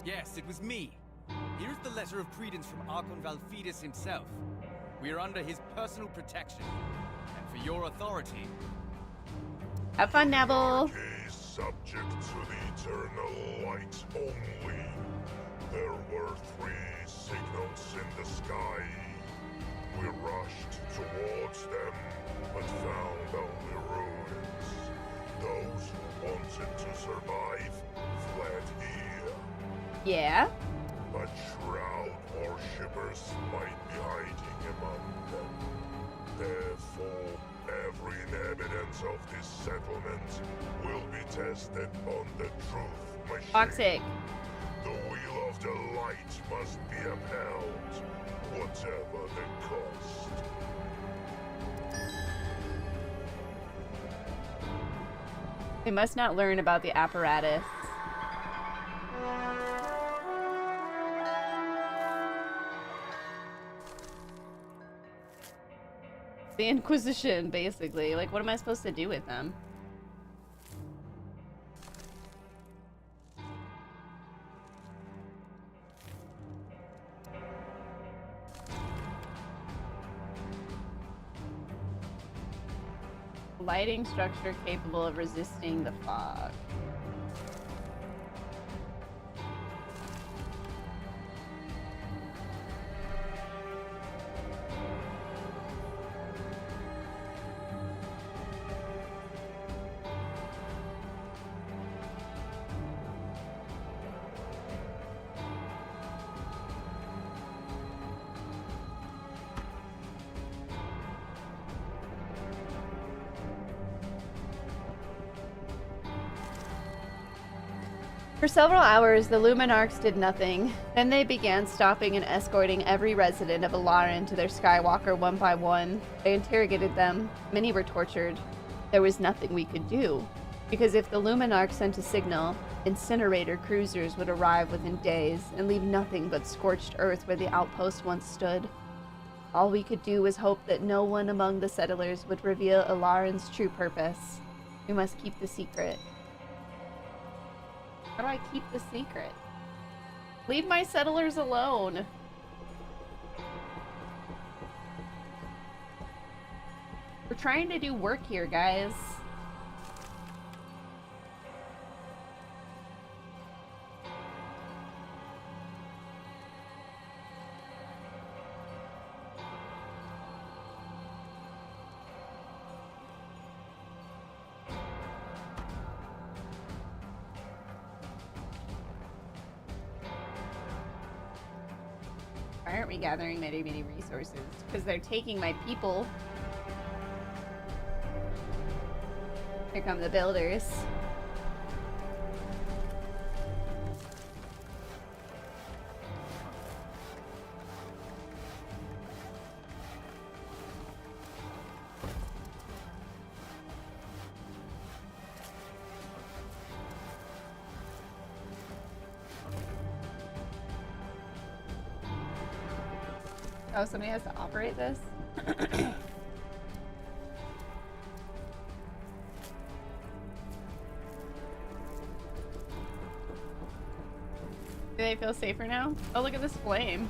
Yes, it was me. Here's the letter of credence from Archon Valfidus himself. We are under his personal protection. And for your authority... Have fun, Neville. Is subject to the eternal light only. There were 3 signals in the sky. We rushed towards them, but found only ruins. Those who wanted to survive fled here. Yeah? But Shroud worshippers might be hiding among them. Therefore, every inhabitant of this settlement will be tested on the truth machine. Toxic. The wheel of the light must be upheld, whatever the cost. We must not learn about the apparatus. The Inquisition, basically. Like, what am I supposed to do with them? Lighting structure capable of resisting the fog. For several hours, the Luminarchs did nothing. Then they began stopping and escorting every resident of Alarin to their Skywalker one by one. They interrogated them. Many were tortured. There was nothing we could do, because if the Luminarch sent a signal, incinerator cruisers would arrive within days and leave nothing but scorched earth where the outpost once stood. All we could do was hope that no one among the settlers would reveal Alarin's true purpose. We must keep the secret. How do I keep the secret? Leave my settlers alone. We're trying to do work here, guys. Why aren't we gathering many resources? Because they're taking my people. Here come the builders. Oh, somebody has to operate this? Do they feel safer now? Oh, look at this flame.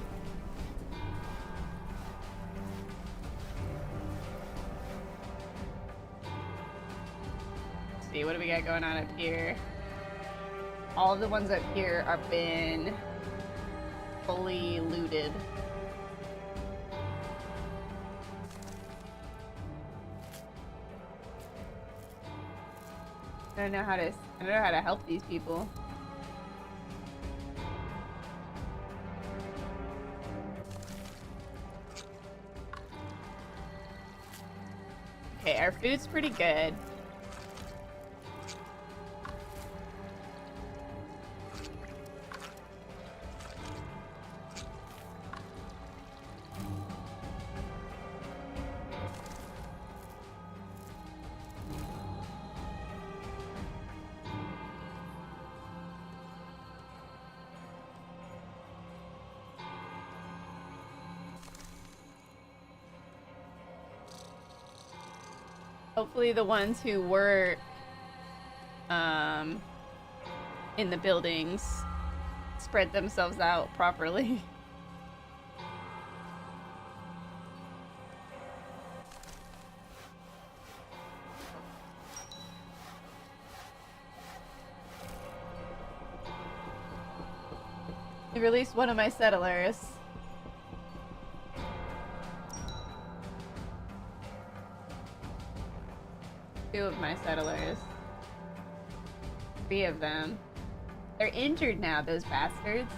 Let's see, what do we got going on up here? All of the ones up here have been fully looted. I don't know how to help these people. Okay, our food's pretty good. Hopefully the ones who work in the buildings spread themselves out properly. They released one of my settlers. Two of my settlers. 3 of them. They're injured now, those bastards.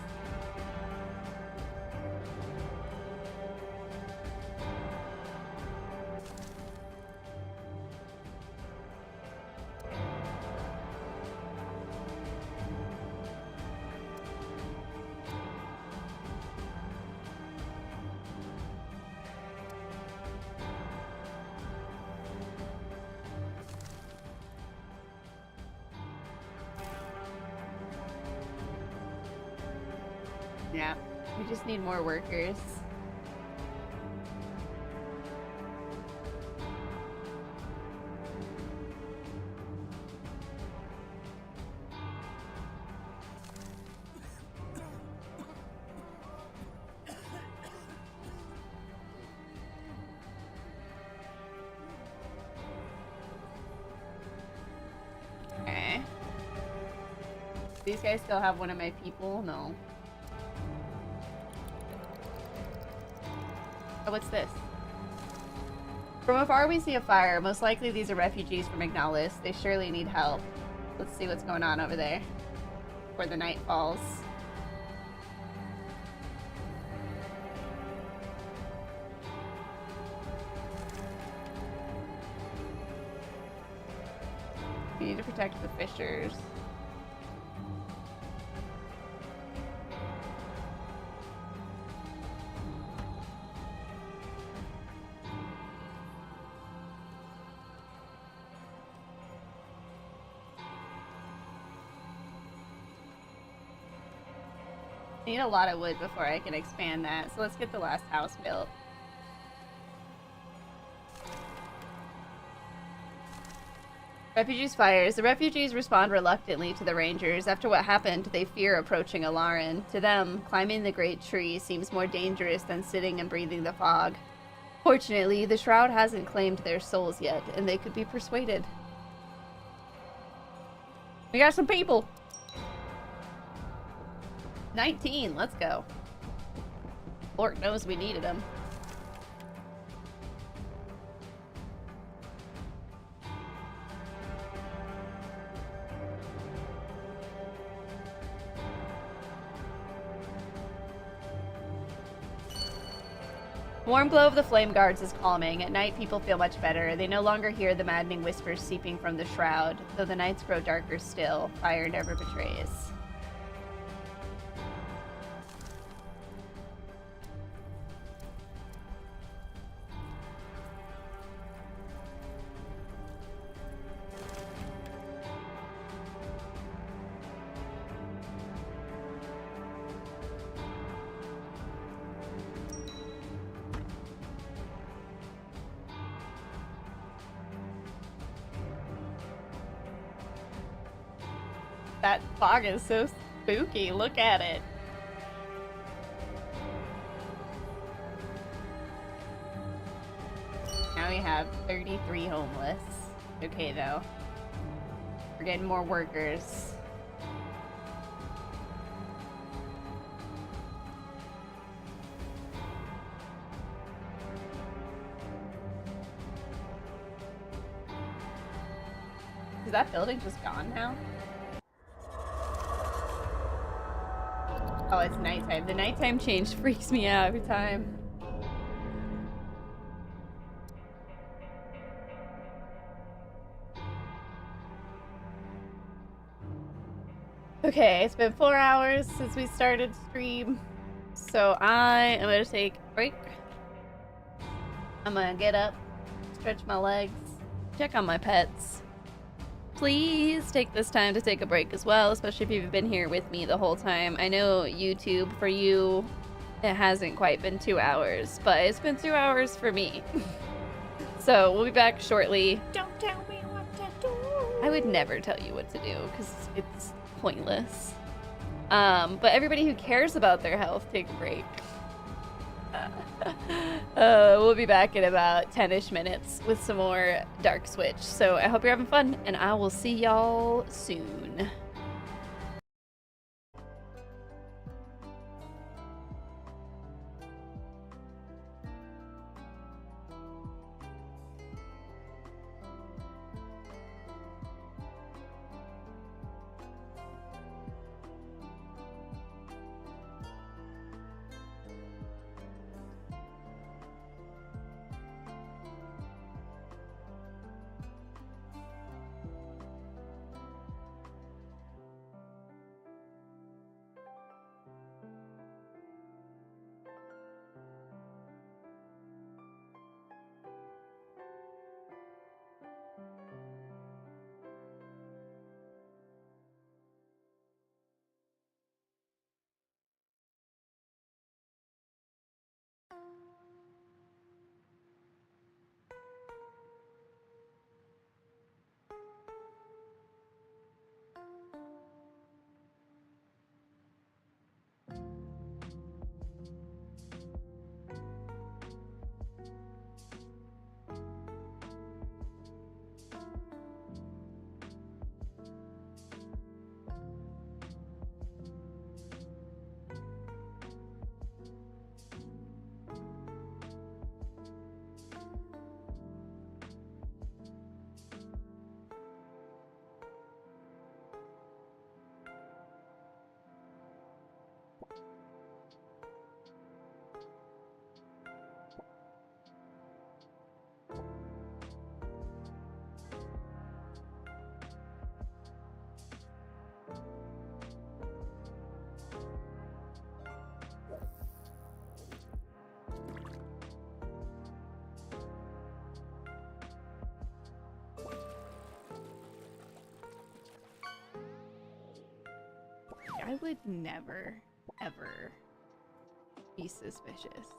Yeah, we just need more workers. Okay. These guys still have one of my people? No. Oh, what's this? From afar we see a fire. Most likely these are refugees from Ignalis. They surely need help. Let's see what's going on over there before the night falls. We need to protect the fishers. I need a lot of wood before I can expand that, so let's get the last house built. Refugees fires. The refugees respond reluctantly to the rangers. After what happened, they fear approaching Alarin. To them, climbing the great tree seems more dangerous than sitting and breathing the fog. Fortunately, the Shroud hasn't claimed their souls yet, and they could be persuaded. We got some people! 19, let's go. Lord knows we needed them. Warm glow of the flame guards is calming. At night, people feel much better. They no longer hear the maddening whispers seeping from the shroud. Though the nights grow darker still, fire never betrays. That fog is so spooky. Look at it. Now we have 33 homeless. Okay, though. We're getting more workers. Is that building just gone now? Oh, it's nighttime. The nighttime change freaks me out every time. Okay, it's been 4 hours since we started stream, so I am gonna take a break. I'm gonna get up, stretch my legs, check on my pets. Please take this time to take a break as well, especially if you've been here with me the whole time. I know YouTube, for you, it hasn't quite been 2 hours, but it's been 2 hours for me. So we'll be back shortly. Don't tell me what to do. I would never tell you what to do, because it's pointless. But everybody who cares about their health, take a break. We'll be back in about 10-ish minutes with some more Darkswitch. So I hope you're having fun, and I will see y'all soon. I would never ever be suspicious.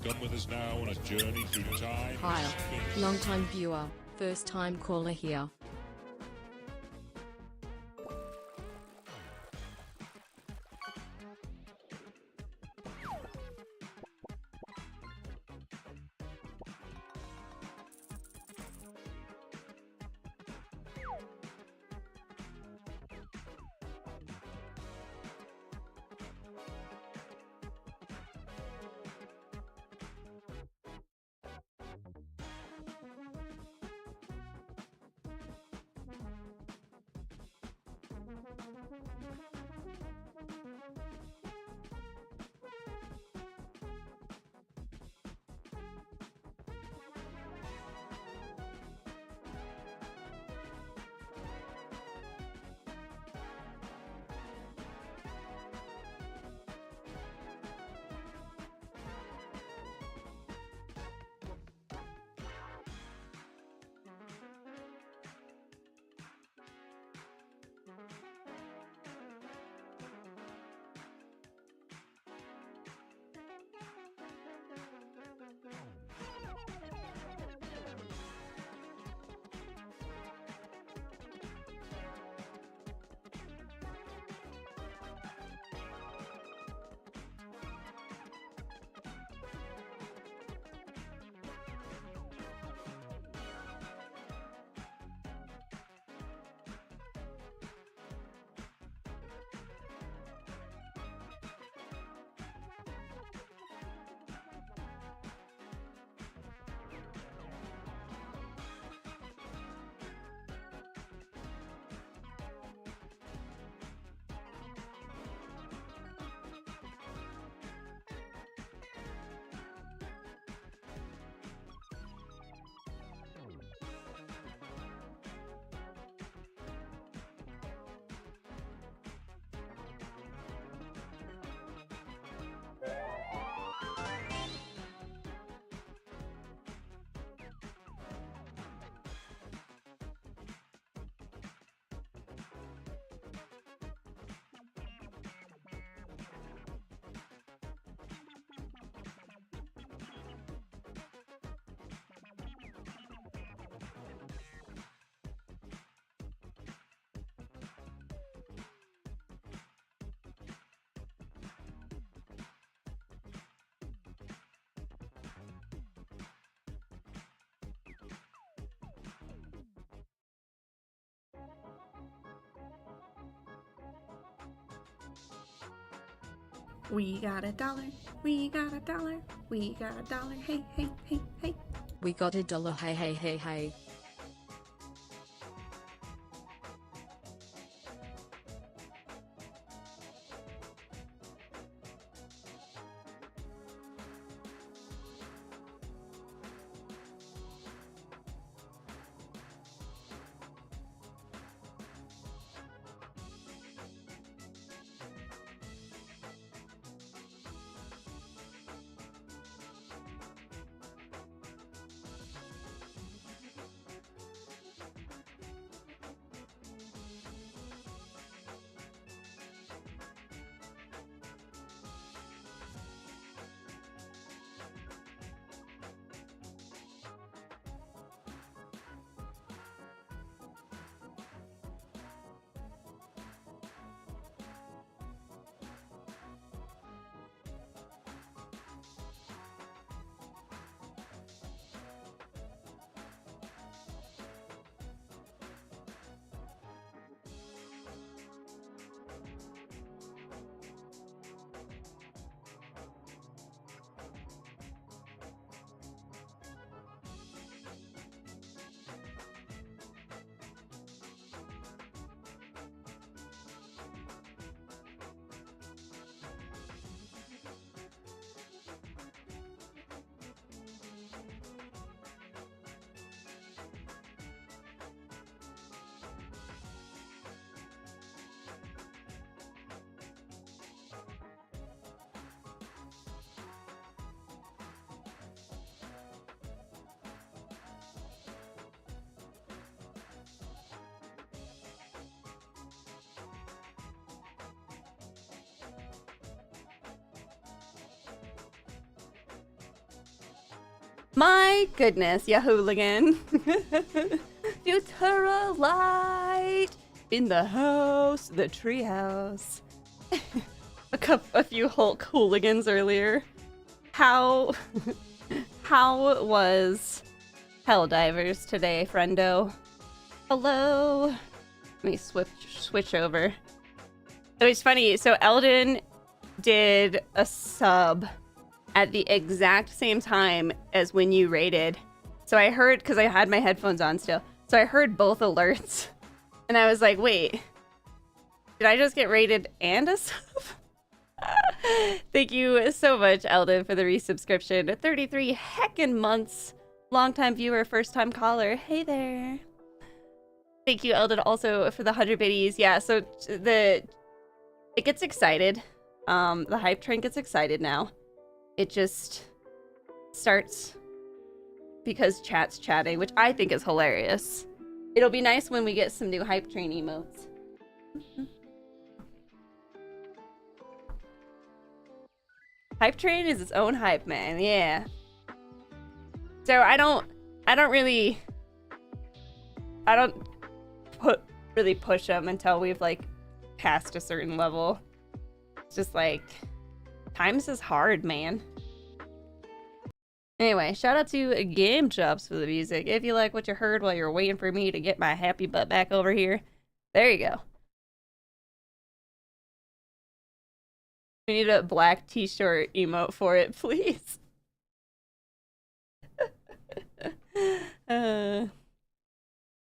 Gone with us now on a journey through time. Hi, space. long-time viewer, first-time caller here. We got $1. We got $1. We got $1. Hey, hey, hey, hey. We got $1. Hey, hey, hey, hey. My goodness, ya hooligan. Futura light in the house, the treehouse. A few Hulk hooligans earlier. How was Helldivers today, friendo? Hello. Let me switch over. So it's funny. So Eldon did a sub at the exact same time as when you raided. So I heard, because I had my headphones on still, so I heard both alerts. And I was like, wait, did I just get raided and a sub? Thank you so much, Eldon, for the resubscription. 33 heckin' months. Longtime viewer, first time caller. Hey there. Thank you, Eldon, also for the 100 biddies. Yeah, so it gets excited. The hype train gets excited now. It just starts because chat's chatting, which I think is hilarious. It'll be nice when we get some new hype train emotes. Hype train is its own hype man, yeah. So I don't really push them until we've like passed a certain level. It's just like times is hard, man. Anyway, shout out to Game Chops for the music. If you like what you heard while you're waiting for me to get my happy butt back over here, there you go. We need a black t-shirt emote for it, please. You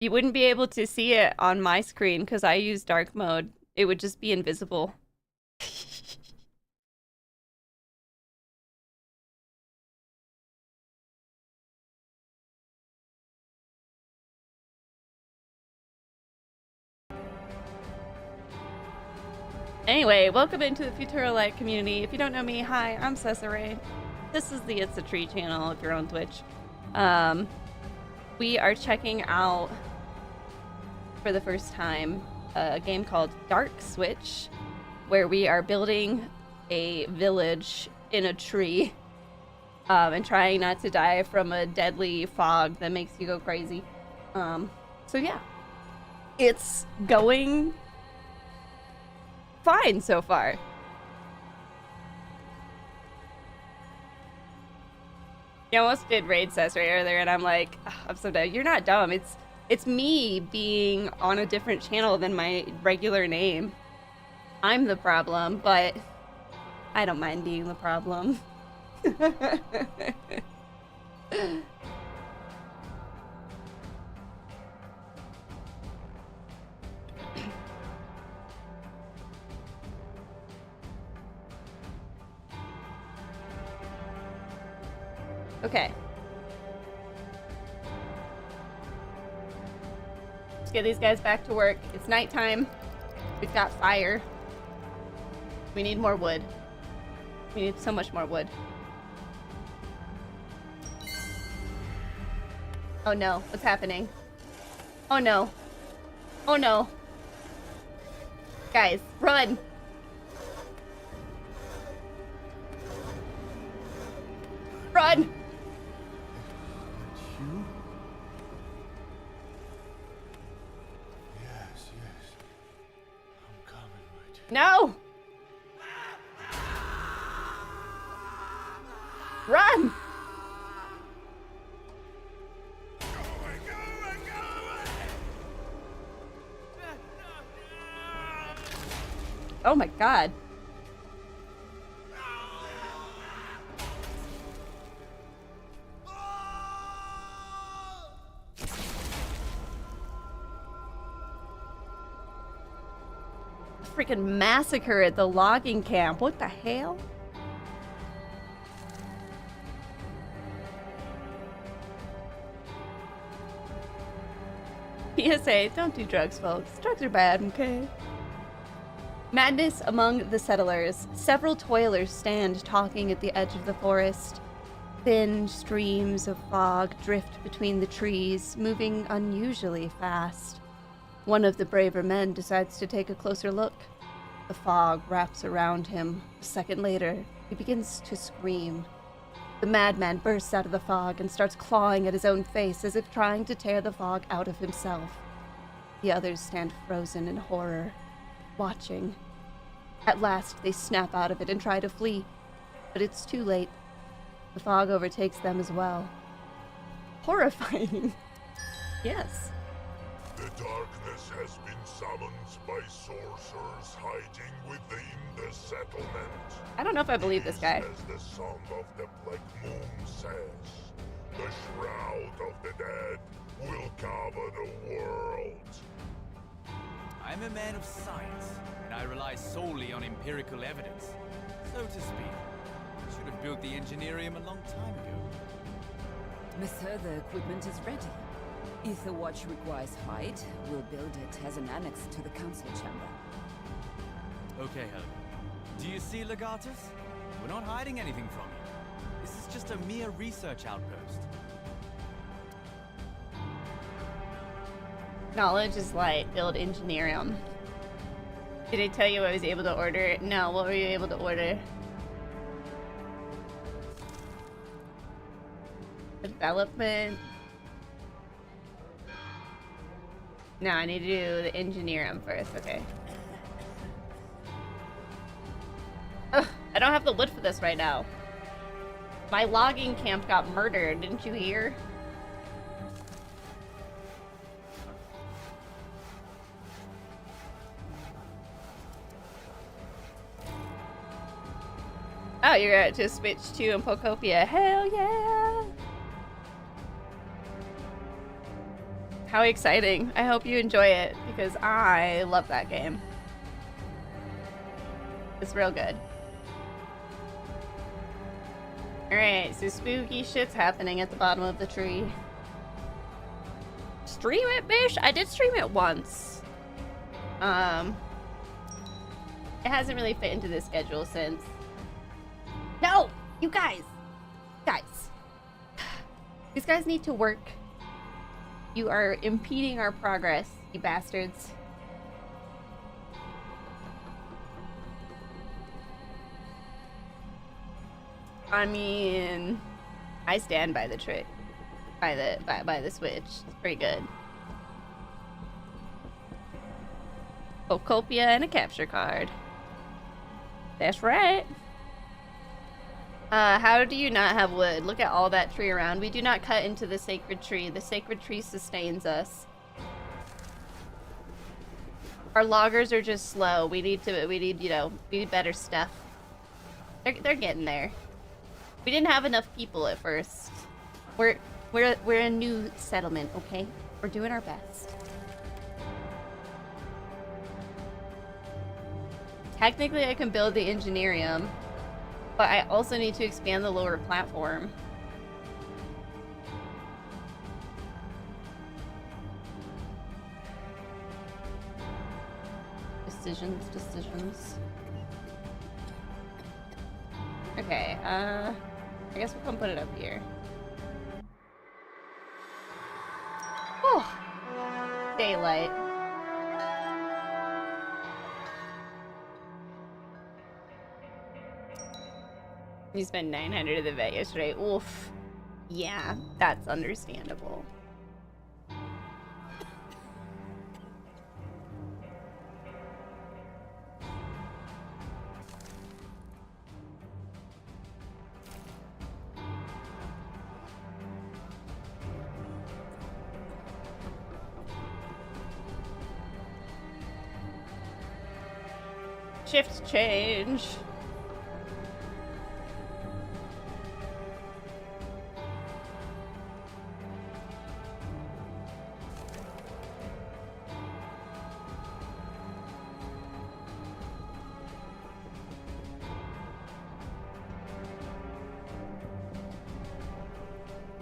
wouldn't be able to see it on my screen because I use dark mode. It would just be invisible. Anyway, welcome into the Futura Light community. If you don't know me, hi, I'm Cesare. This is the It's a Tree channel if you're on Twitch. We are checking out, for the first time, a game called Darkswitch, where we are building a village in a tree, and trying not to die from a deadly fog that makes you go crazy. So yeah, it's going fine so far. You almost did raid Cesare earlier, and I'm like, oh, I'm so dumb. You're not dumb. It's me being on a different channel than my regular name. I'm the problem, but I don't mind being the problem. Okay. Let's get these guys back to work. It's nighttime. We've got fire. We need more wood. We need so much more wood. Oh no, what's happening? Oh no. Oh no. Guys, run! Run! You? Yes, yes. I'm coming, my dear. No! Run! Oh my god. Freaking massacre at the logging camp. What the hell? PSA, don't do drugs, folks. Drugs are bad, okay? Madness among the settlers. Several toilers stand talking at the edge of the forest. Thin streams of fog drift between the trees, moving unusually fast. One of the braver men decides to take a closer look. The fog wraps around him. A second later, he begins to scream. The madman bursts out of the fog and starts clawing at his own face as if trying to tear the fog out of himself. The others stand frozen in horror, watching. At last, they snap out of it and try to flee, but it's too late. The fog overtakes them as well. Horrifying. Yes. The darkness has been summoned by sorcerers hiding within the settlement. I don't know if I believe this guy. As the song of the Black Moon says, the shroud of the dead will cover the world. I'm a man of science, and I rely solely on empirical evidence, so to speak. Should have built the engineerium a long time ago. Monsieur, the equipment is ready. If the watch requires height, we'll build it as an annex to the council chamber. Okay, Helga. Do you see, Legatus? We're not hiding anything from you. This is just a mere research outpost. Knowledge is light. Build engineerium. Did I tell you I was able to order? No, what were you able to order? Development. No, I need to do the engineerium first. Okay. Ugh, I don't have the wood for this right now. My logging camp got murdered. Didn't you hear? Oh, you're at to switch to in Pocopia. Hell yeah! How exciting. I hope you enjoy it because I love that game. It's real good. Alright, so spooky shit's happening at the bottom of the tree. Stream it, bish? I did stream it once. It hasn't really fit into the schedule since. No! You guys! Guys. These guys need to work. You are impeding our progress, you bastards. I mean, I stand by the trick. By the switch. It's pretty good. Pocopia and a capture card. That's right. How do you not have wood? Look at all that tree around. We do not cut into the sacred tree. The sacred tree sustains us. Our loggers are just slow. We need, you know, we need better stuff. They're getting there. We didn't have enough people at first. We're a new settlement, okay? We're doing our best. Technically, I can build the engineerium, but I also need to expand the lower platform. Decisions. Okay, I guess we'll come put it up here. Oh, daylight. You spent 900 at the vet yesterday. Oof. Yeah, that's understandable. Shift change.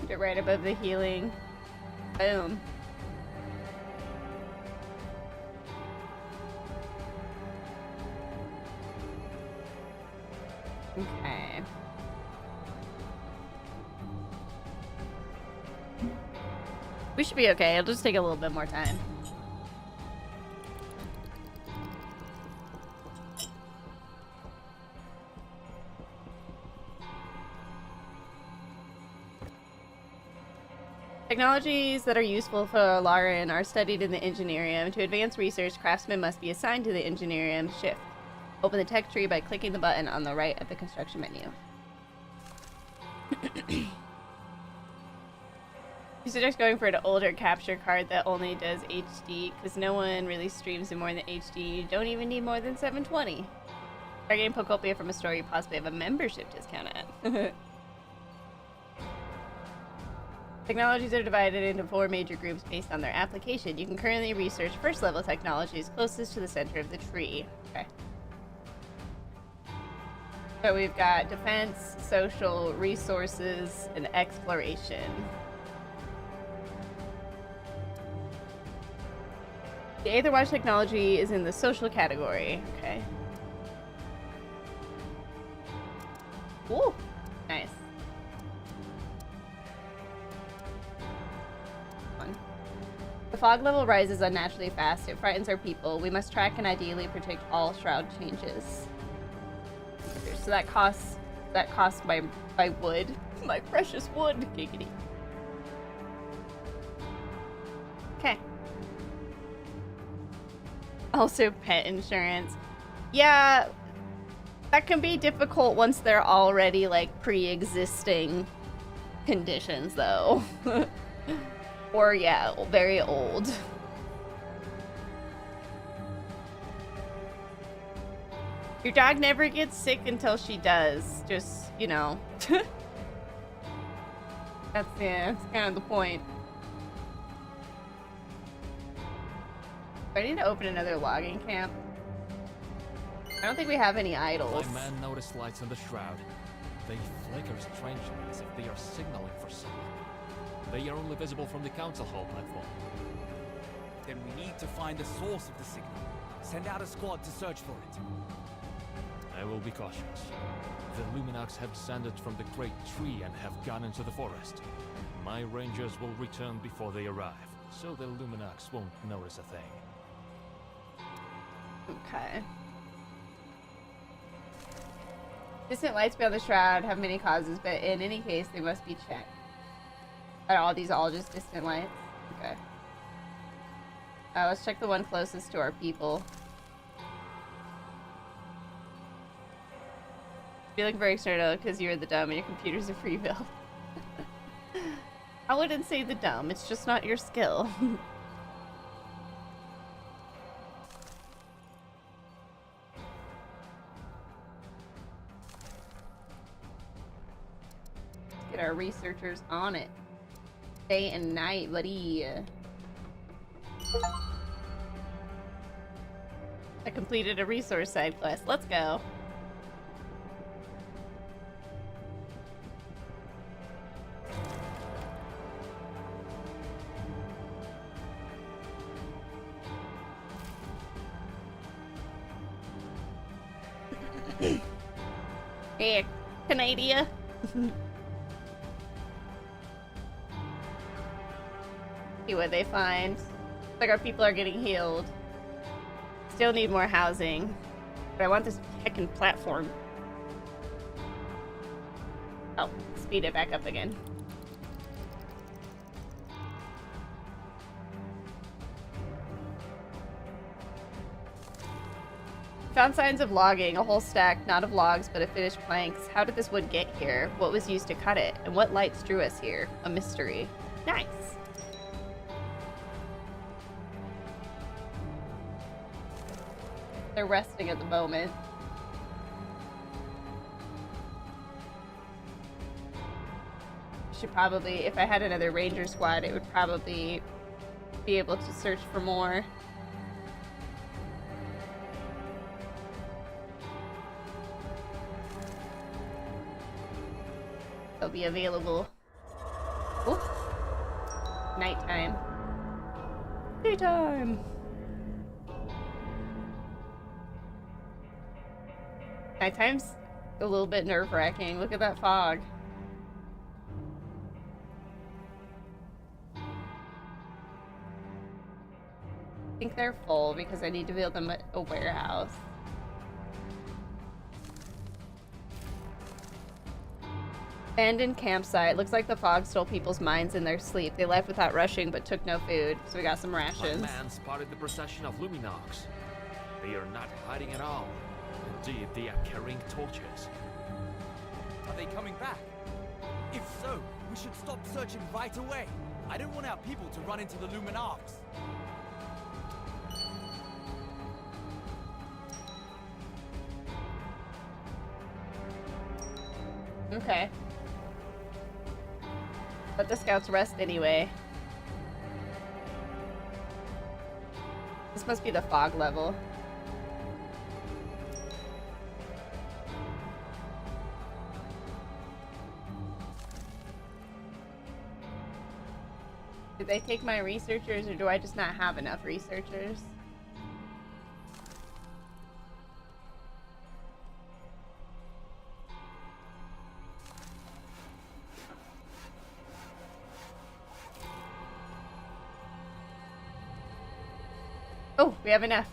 Put it right above the healing. Boom. Okay. We should be okay. It'll just take a little bit more time. Technologies that are useful for Lauren are studied in the engineerium. To advance research, craftsmen must be assigned to the engineerium shift. Open the tech tree by clicking the button on the right of the construction menu. You suggest going for an older capture card that only does HD, because no one really streams in more than HD. You don't even need more than 720. Try getting Pokopia from a store you possibly have a membership discount at. Technologies are divided into 4 major groups based on their application. You can currently research first level technologies closest to the center of the tree. Okay. So we've got defense, social, resources, and exploration. The Aetherwatch technology is in the social category. Okay. Ooh, nice. The fog level rises unnaturally fast. It frightens our people. We must track and ideally predict all shroud changes. So that costs my wood. My precious wood. Giggity. Okay. Also pet insurance. Yeah, that can be difficult once they're already like pre-existing conditions though. Or yeah, very old. Your dog never gets sick until she does. Just, you know. That's kind of the point. I need to open another logging camp. I don't think we have any idols. My man noticed lights in the shroud. They flicker strangely as if they are signaling for someone. They are only visible from the council hall platform. Then we need to find the source of the signal. Send out a squad to search for it. I will be cautious. The Luminox have descended from the great tree and have gone into the forest. My rangers will return before they arrive, so the Luminox won't notice a thing. Okay. Distant lights beyond the shroud have many causes, but in any case, they must be checked. Are all these all just distant lights? Okay. Let's check the one closest to our people. Feeling very external because you're the dumb and your computer's a free build. I wouldn't say the dumb, it's just not your skill. our researchers on it. Day and night, buddy. I completed a resource side quest. Let's go. Here, Canada. See what they find. Looks like our people are getting healed. Still need more housing. But I want this heckin' platform. Oh, speed it back up again. Found signs of logging, a whole stack, not of logs, but of finished planks. How did this wood get here? What was used to cut it? And what lights drew us here? A mystery. Nice. They're resting at the moment. Should probably, if I had another ranger squad, it would probably be able to search for more. They'll be available. Ooh. Nighttime. Daytime. Nighttime's a little bit nerve-wracking. Look at that fog. I think they're full because I need to build them a warehouse. Abandoned campsite. Looks like the fog stole people's minds in their sleep. They left without rushing but took no food, so we got some rations. My man spotted the procession of Luminox. They are not hiding at all. Indeed, they are carrying torches. Are they coming back? If so, we should stop searching right away. I don't want our people to run into the Luminarchs. Okay. Let the scouts rest anyway. This must be the fog level. Did they take my researchers, or do I just not have enough researchers? Oh, we have enough.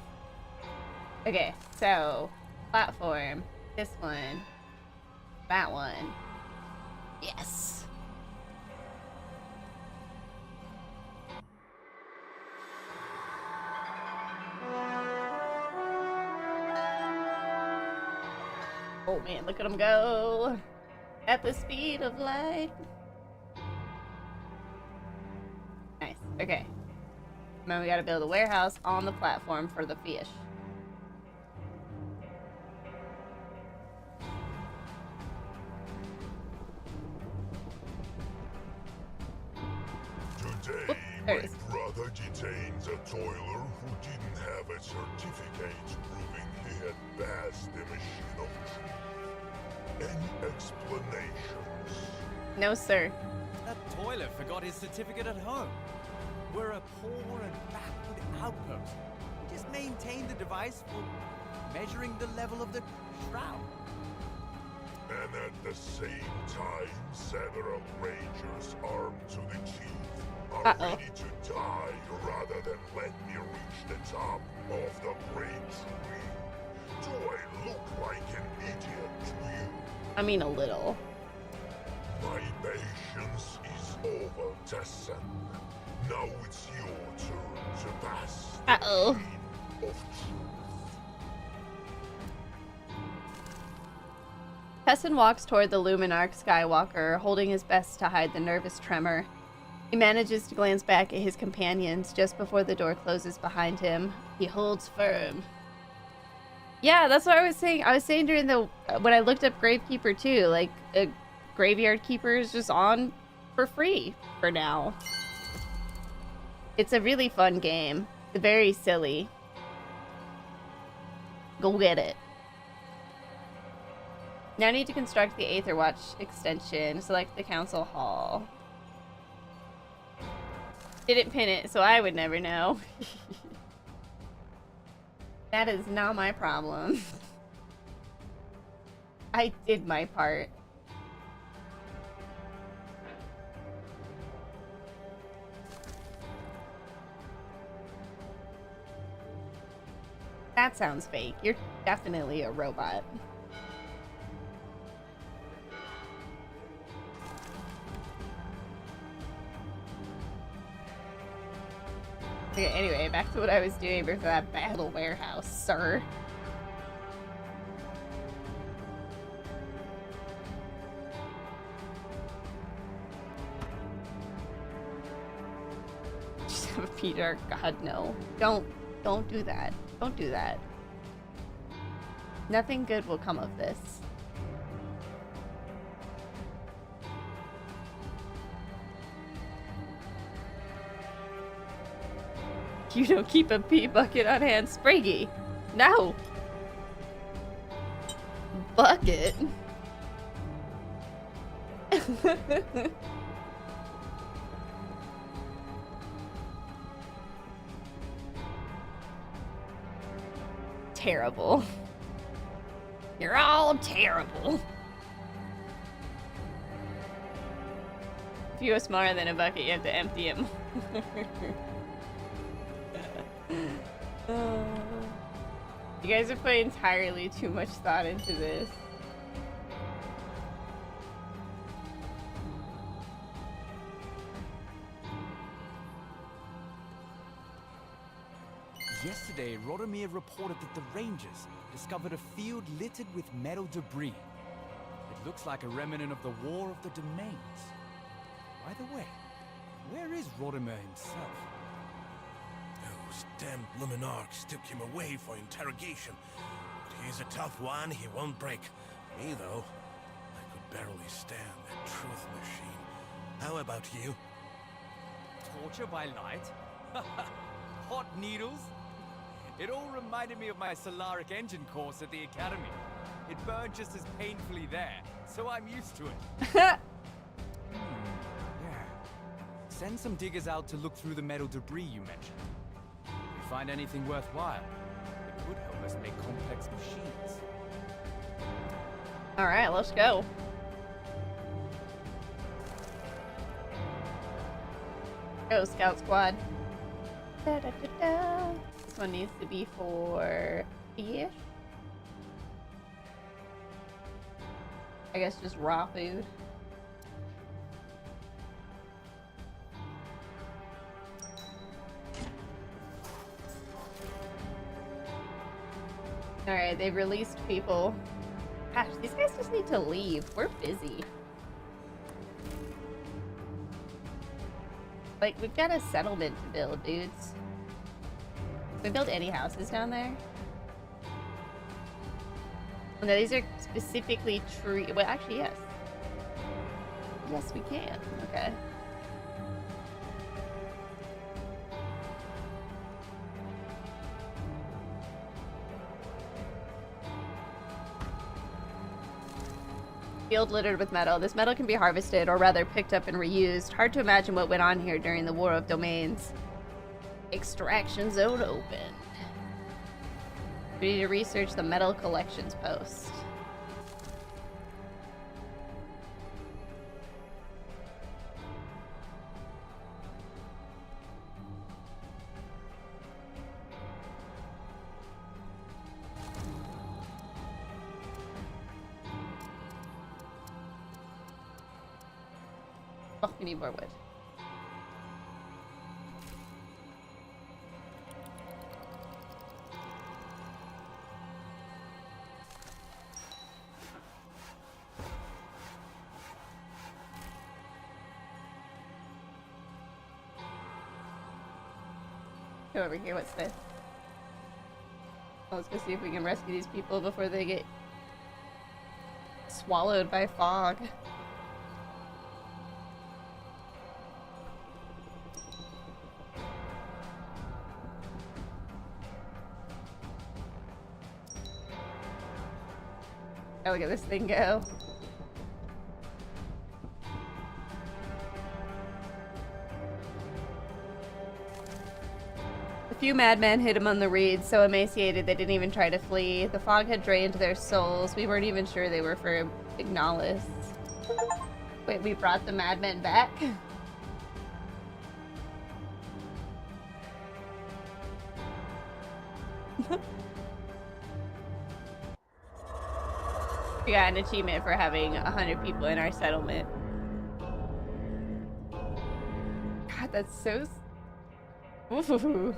Okay, so platform, this one, that one. Yes. Oh man, look at them go at the speed of light. Nice. Okay. Now we gotta build a warehouse on the platform for the fish. Today, there it my is. brother detains a toiler who didn't have a certificate proving he had passed the machine of truth. Any explanations? No, sir. That toiler forgot his certificate at home. We're a poor and backward outpost. We just maintain the device for measuring the level of the shroud. And at the same time, several rangers armed to the teeth are ready to die rather than let me reach the top of the great tree. Do I look like an idiot to you? I mean, a little. My patience is over, Tessan. Now it's your turn to pass the machine of truth. Tessin walks toward the Luminarch Skywalker, holding his best to hide the nervous tremor. He manages to glance back at his companions just before the door closes behind him. He holds firm. Yeah, that's what I was saying. I was saying during the when I looked up Gravekeeper too, like Graveyard Keeper is just on for free for now. It's a really fun game. It's very silly. Go get it. Now I need to construct the Aetherwatch extension. Select the council hall. Didn't pin it, so I would never know. That is not my problem. I did my part. That sounds fake. You're definitely a robot. Okay, anyway, back to what I was doing before that battle warehouse, sir. Just have a Peter. God, no. Don't do that. Don't do that. Nothing good will come of this. You don't keep a pee bucket on hand, Spriggy. No. Bucket. Terrible. You're all terrible. If you go smaller than a bucket, you have to empty him. You guys are putting entirely too much thought into this. Yesterday, Rodomir reported that the Rangers discovered a field littered with metal debris. It looks like a remnant of the War of the Domains. By the way, where is Rodomir himself? Those damn Luminarchs took him away for interrogation. But he's a tough one, he won't break. Me, though, I could barely stand that truth machine. How about you? Torture by light? Hot needles? It all reminded me of my Solaric engine course at the Academy. It burned just as painfully there, so I'm used to it. Yeah. Send some diggers out to look through the metal debris you mentioned. If we find anything worthwhile, it could help us make complex machines. Alright, let's go. Go, Scout Squad. Da, da, da, da. This one needs to be for fish. I guess just raw food. Alright, they've released people. Gosh, these guys just need to leave. We're busy. Like, we've got a settlement to build, dudes. Can we build any houses down there? Oh, no, these are specifically tree. Well, actually, yes. Yes, we can. Okay. Field littered with metal. This metal can be harvested, or rather picked up and reused. Hard to imagine what went on here during the War of Domains. Extraction zone opened. We need to research the metal collections post. Oh, we need more wood. Go over here, what's this? Oh, let's go see if we can rescue these people before they get swallowed by fog. Oh, look at this thing go. A few madmen hid among the reeds, so emaciated they didn't even try to flee. The fog had drained their souls. We weren't even sure they were for Ignalis. Wait, we brought the madmen back? We got an achievement for having 100 people in our settlement. God, that's so... Ooh.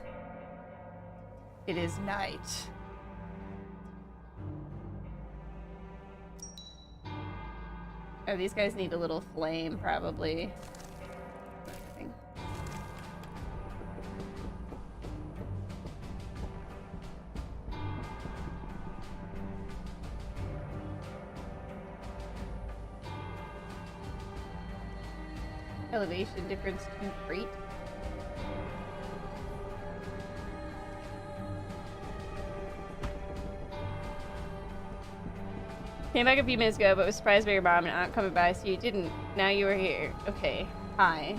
It is night. Oh, these guys need a little flame, probably. Elevation difference too great. Came back a few minutes ago, but was surprised by your mom not coming by, so you didn't. Now you are here. Okay. Hi.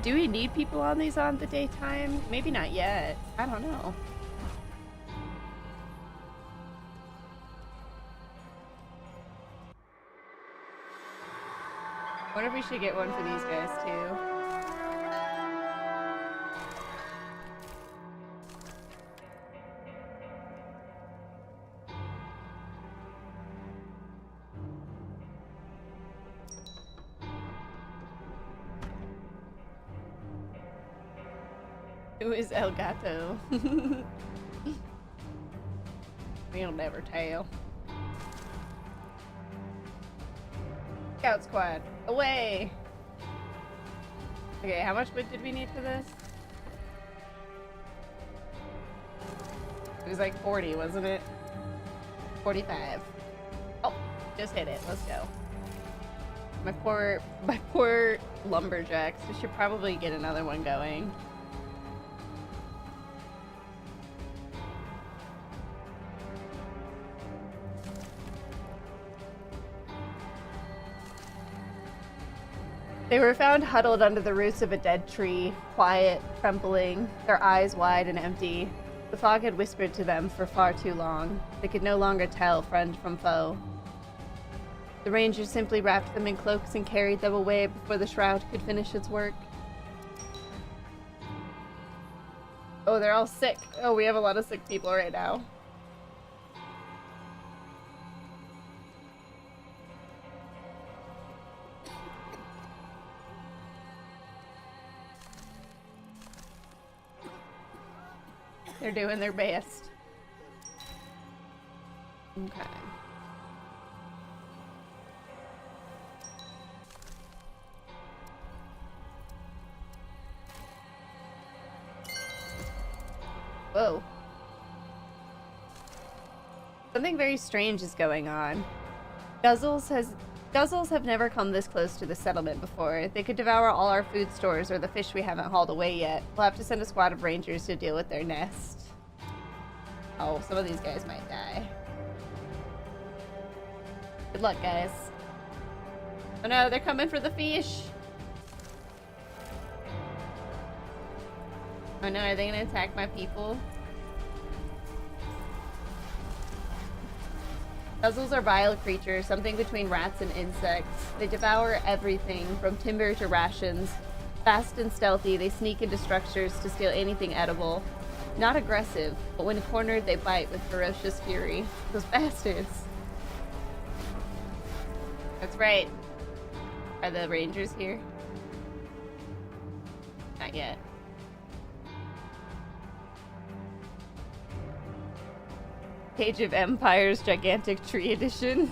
Do we need people on these on the daytime? Maybe not yet. I don't know. I wonder if we should get one for these guys too. Who is El Gato? We'll never tell. Scout squad, away! Okay, how much wood did we need for this? It was like 40, wasn't it? 45. Oh, just hit it. Let's go. My poor lumberjacks. We should probably get another one going. They were found huddled under the roots of a dead tree, quiet, trembling, their eyes wide and empty. The fog had whispered to them for far too long. They could no longer tell friend from foe. The rangers simply wrapped them in cloaks and carried them away before the shroud could finish its work. Oh, they're all sick. Oh, we have a lot of sick people right now. They're doing their best. Okay. Whoa. Something very strange is going on. Guzzles have never come this close to the settlement before. They could devour all our food stores or the fish we haven't hauled away yet. We'll have to send a squad of rangers to deal with their nest. Oh, some of these guys might die. Good luck, guys. Oh no, they're coming for the fish! Oh no, are they gonna attack my people? Guzzles are vile creatures, something between rats and insects. They devour everything, from timber to rations. Fast and stealthy, they sneak into structures to steal anything edible. Not aggressive, but when cornered, they bite with ferocious fury. Those bastards. That's right. Are the rangers here? Not yet. Age of Empires Gigantic Tree Edition.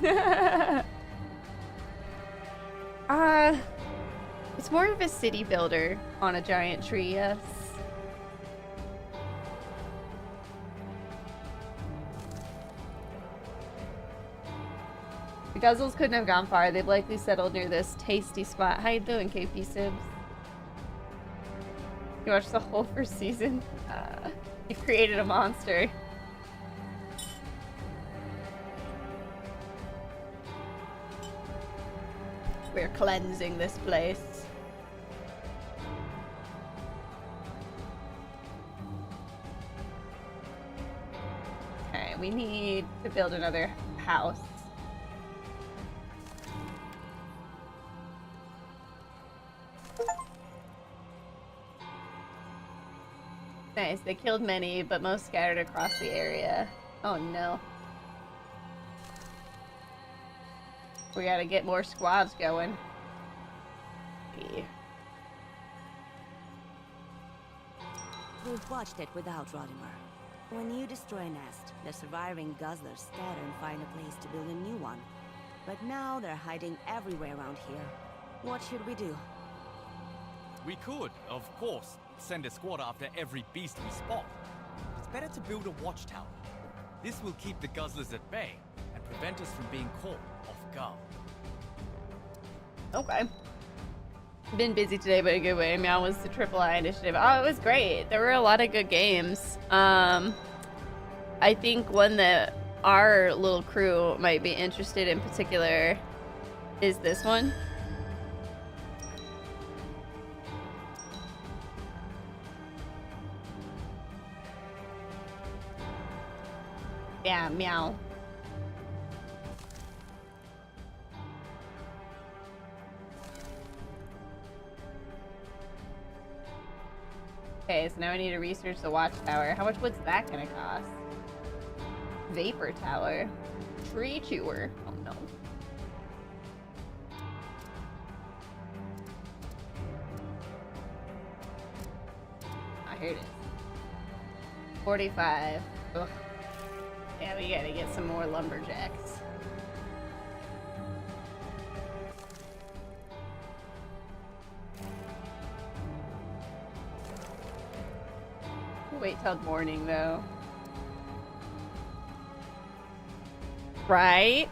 It's more of a city builder on a giant tree, yes. The Guzzles couldn't have gone far. They've likely settled near this tasty spot. How you doing, KP Sibs? You watched the whole first season? You created a monster. We're cleansing this place. Okay, we need to build another house. Nice, they killed many, but most scattered across the area. Oh no. We gotta get more squads going. Yeah. We've watched it without Rodimer. When you destroy a nest, the surviving guzzlers scatter and find a place to build a new one. But now they're hiding everywhere around here. What should we do? We could, of course, send a squad after every beast we spot. It's better to build a watchtower. This will keep the guzzlers at bay and prevent us from being caught off guard. Okay. Been busy today, but a good way. Meow was the Triple I initiative. Oh, it was great. There were a lot of good games. I think one that our little crew might be interested in particular is this one. Yeah, meow. Okay, so now I need to research the watchtower. How much wood's that gonna cost? Vapor tower. Tree chewer. Oh no. Ah, here it is. 45. Ugh. Yeah, we gotta get some more lumberjacks. Wait till morning though. Right?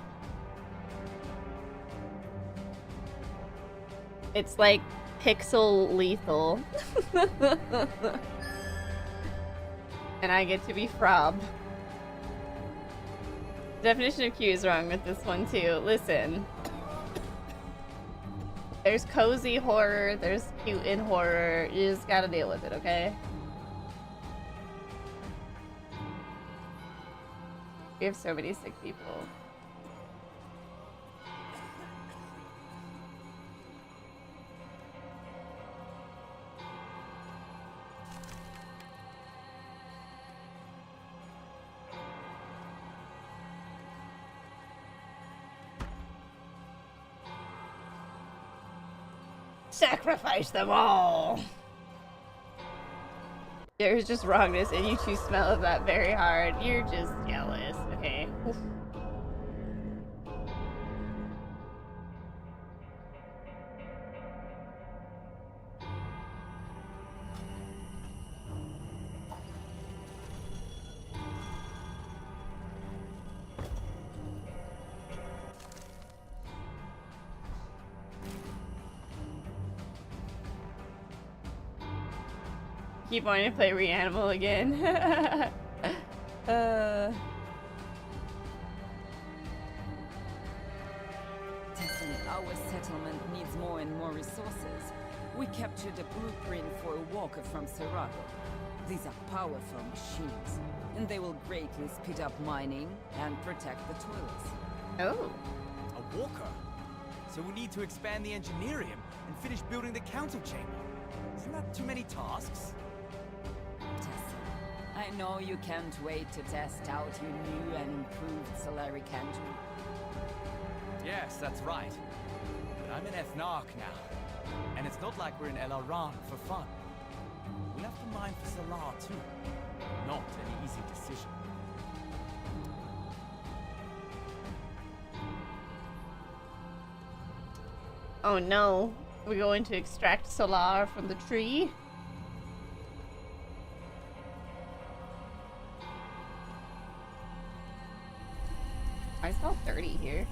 It's like pixel lethal. And I get to be Frob. Definition of cute is wrong with this one too. Listen. There's cozy horror, there's cute in horror. You just gotta deal with it, okay? We have so many sick people. Sacrifice them all! There's just wrongness and you two smell that very hard. You're just jealous, okay? Oof. Keep wanting to play Reanimal again. Tessin, our settlement needs more and more resources. We captured a blueprint for a walker from Serago. These are powerful machines, and they will greatly speed up mining and protect the toilets. Oh. A walker? So we need to expand the engineerium and finish building the council chamber. Isn't that too many tasks? I know you can't wait to test out your new and improved Solaric engine. Yes, that's right. But I'm in Ethnarch now, and it's not like we're in El Aran for fun. We'll have to mine for Salar too. Not an easy decision. Oh no. We're going to extract solar from the tree. Why is it all dirty here?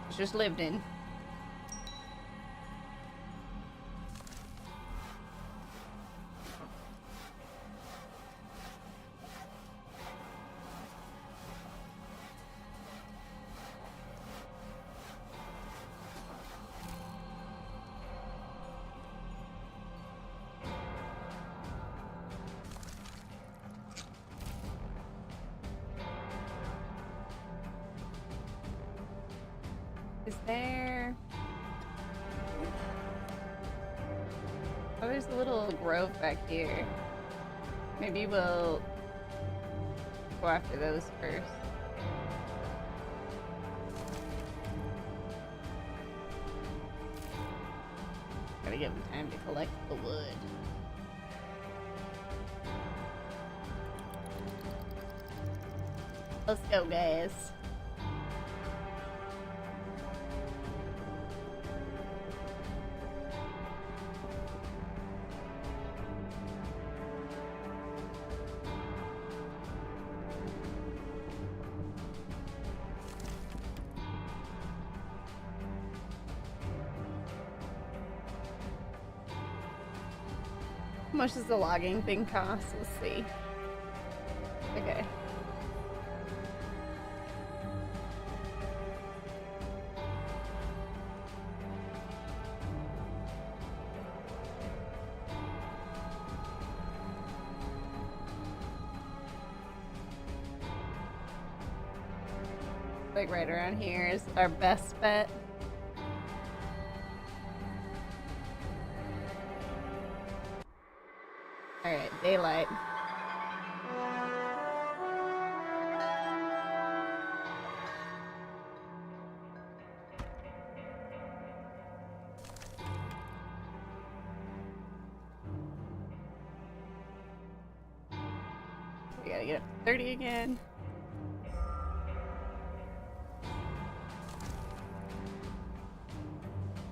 It's just lived in. Is there... Oh, there's a little grove back here. Maybe we'll go after those first. Gotta give them time to collect the wood. Let's go, guys. How much does the logging thing cost? Let's see. Okay. Like right around here is our best bet. Alright, daylight. We gotta get up to 30 again.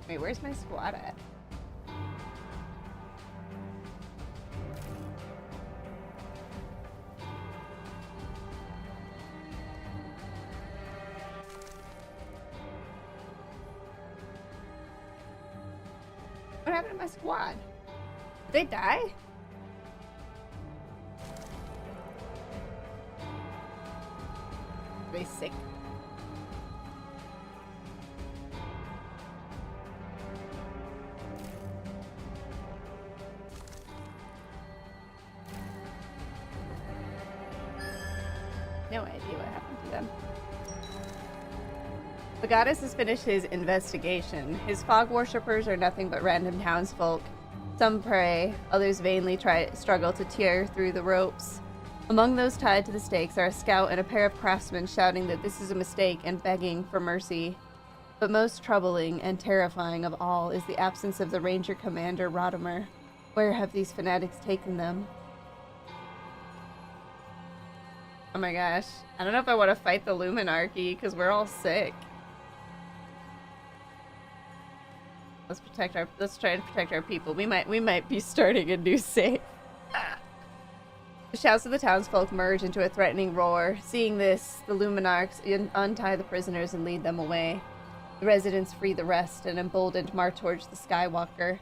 Wait, where's my squad at? What happened to my squad? Did they die? Are they sick? No idea what happened to them. The goddess has finished his investigation. His fog worshippers are nothing but random townsfolk. Some pray, others vainly struggle to tear through the ropes. Among those tied to the stakes are a scout and a pair of craftsmen shouting that this is a mistake and begging for mercy. But most troubling and terrifying of all is the absence of the ranger commander Rodimer. Where have these fanatics taken them? Oh my gosh. I don't know if I want to fight the Luminarchy because we're all sick. Let's try to protect our people. We might be starting a new save. The shouts of the townsfolk merge into a threatening roar. Seeing this, the Luminarchs untie the prisoners and lead them away. The residents free the rest and emboldened march towards the Skywalker.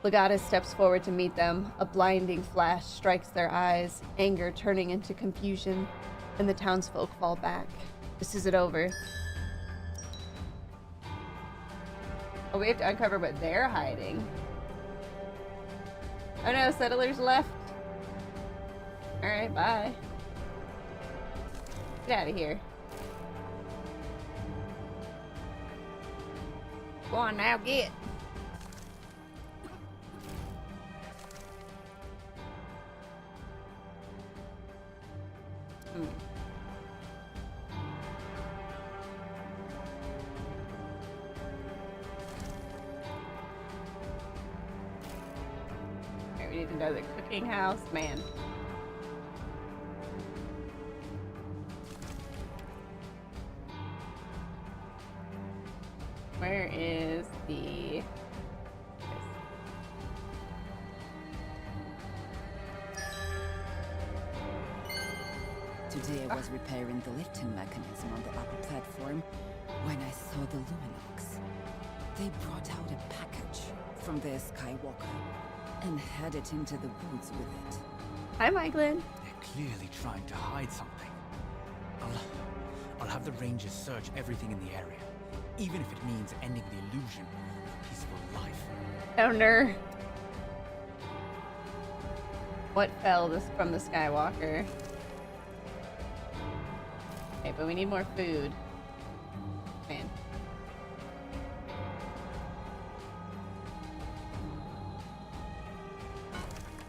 Legatus steps forward to meet them. A blinding flash strikes their eyes, anger turning into confusion, and the townsfolk fall back. This is it over. Oh, we have to uncover what they're hiding. Oh no, settlers left. Alright, bye. Get out of here. Go on now, get. Alright, we need another cooking house, man. Where is the day I was repairing the lifting mechanism on the upper platform when I saw the Luminox. They brought out a package from the Skywalker and headed into the woods with it. Hi, Michelin. They're clearly trying to hide something. I'll have the Rangers search everything in the area, even if it means ending the illusion of a peaceful life. Oh, no. What fell from the Skywalker? Okay, but we need more food. Man.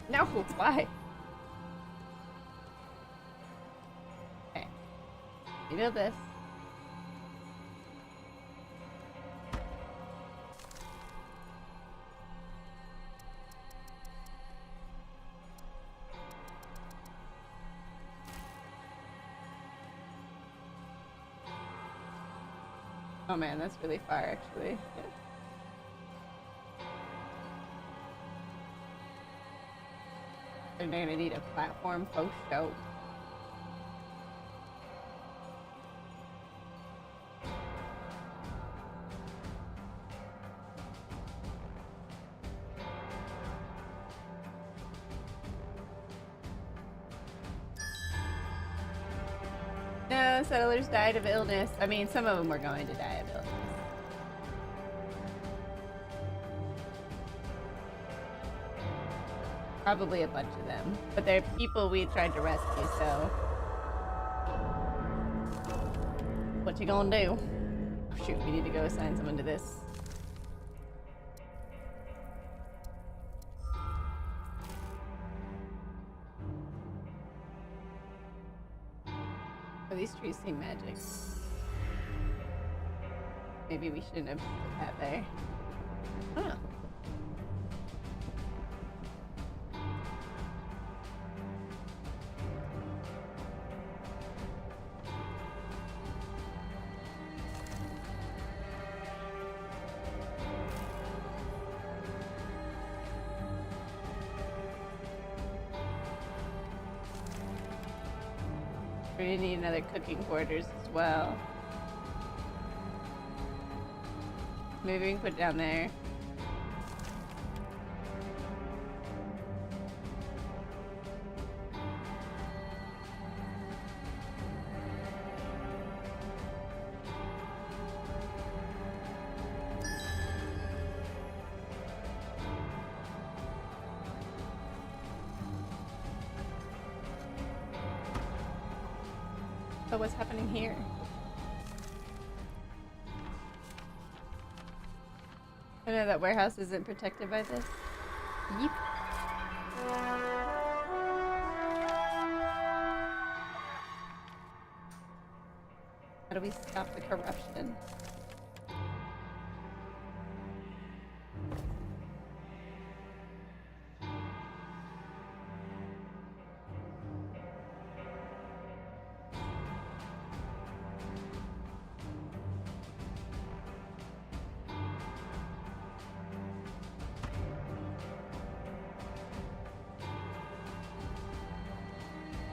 No, why? Okay. You know this. Oh man, that's really far actually. And they're gonna need a platform for show. No, settlers died of illness. I mean, some of them were going to die of illness. Probably a bunch of them. But they're people we tried to rescue, so... What you gonna do? Oh, shoot, we need to go assign someone to this. Oh, these trees seem magic. Maybe we shouldn't have put that there. Huh. We're gonna need another cooking quarters as well. Maybe we can put it down there. So what's happening here? I know that warehouse isn't protected by this. Yeep. How do we stop the corruption?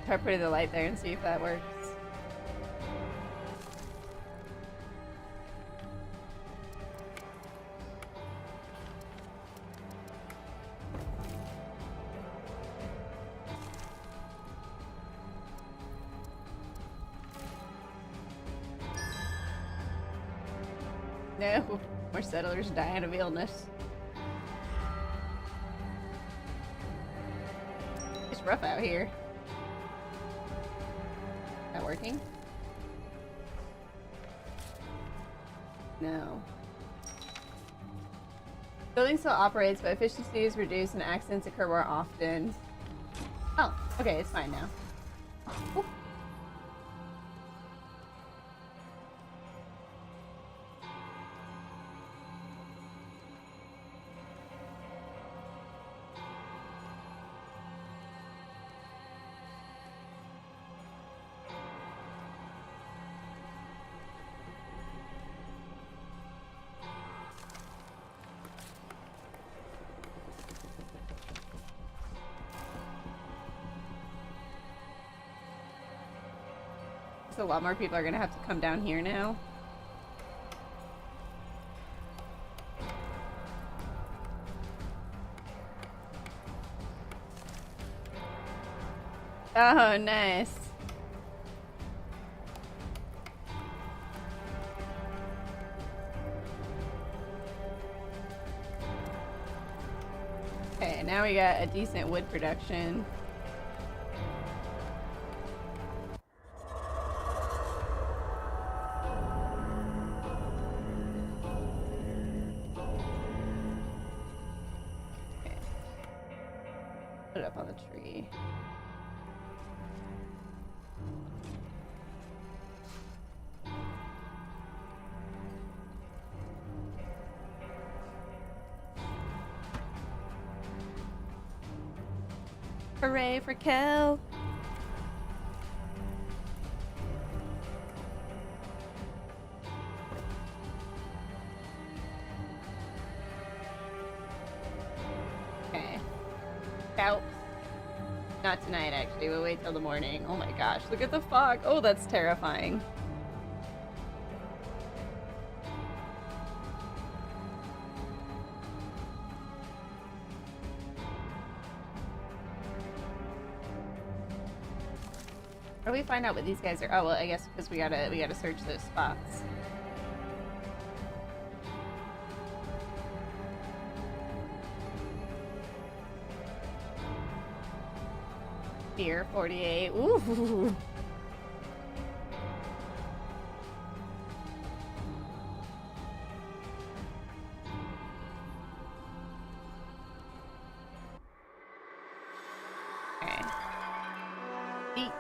Try putting the light there and see if that works. No, more settlers dying of illness. It's rough out here. Not working? No. Building still operates, but efficiency is reduced and accidents occur more often. Oh, okay, it's fine now. Ooh. So a lot more people are gonna have to come down here now. Oh, nice. Okay, now we got a decent wood production. Okay. Put it up on the tree. Hooray for Kel! Okay. Out. Not tonight, actually. We'll wait till the morning. Oh my gosh, look at the fog! Oh, that's terrifying. How do we find out what these guys are? Oh, well, I guess because we gotta search those spots. Fear 48. Ooh. Okay. Eek.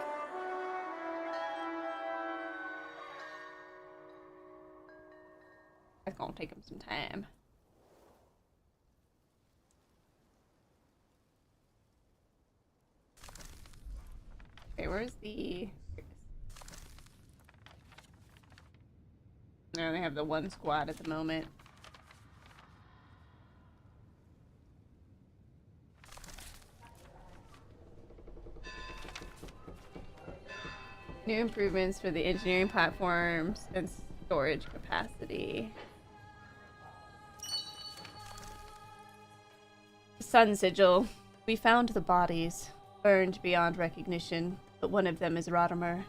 That's gonna take him some time. Okay, where's the... I only have the one squad at the moment. New improvements for the engineering platforms and storage capacity. Sun sigil. We found the bodies, burned beyond recognition, but one of them is Rodimer.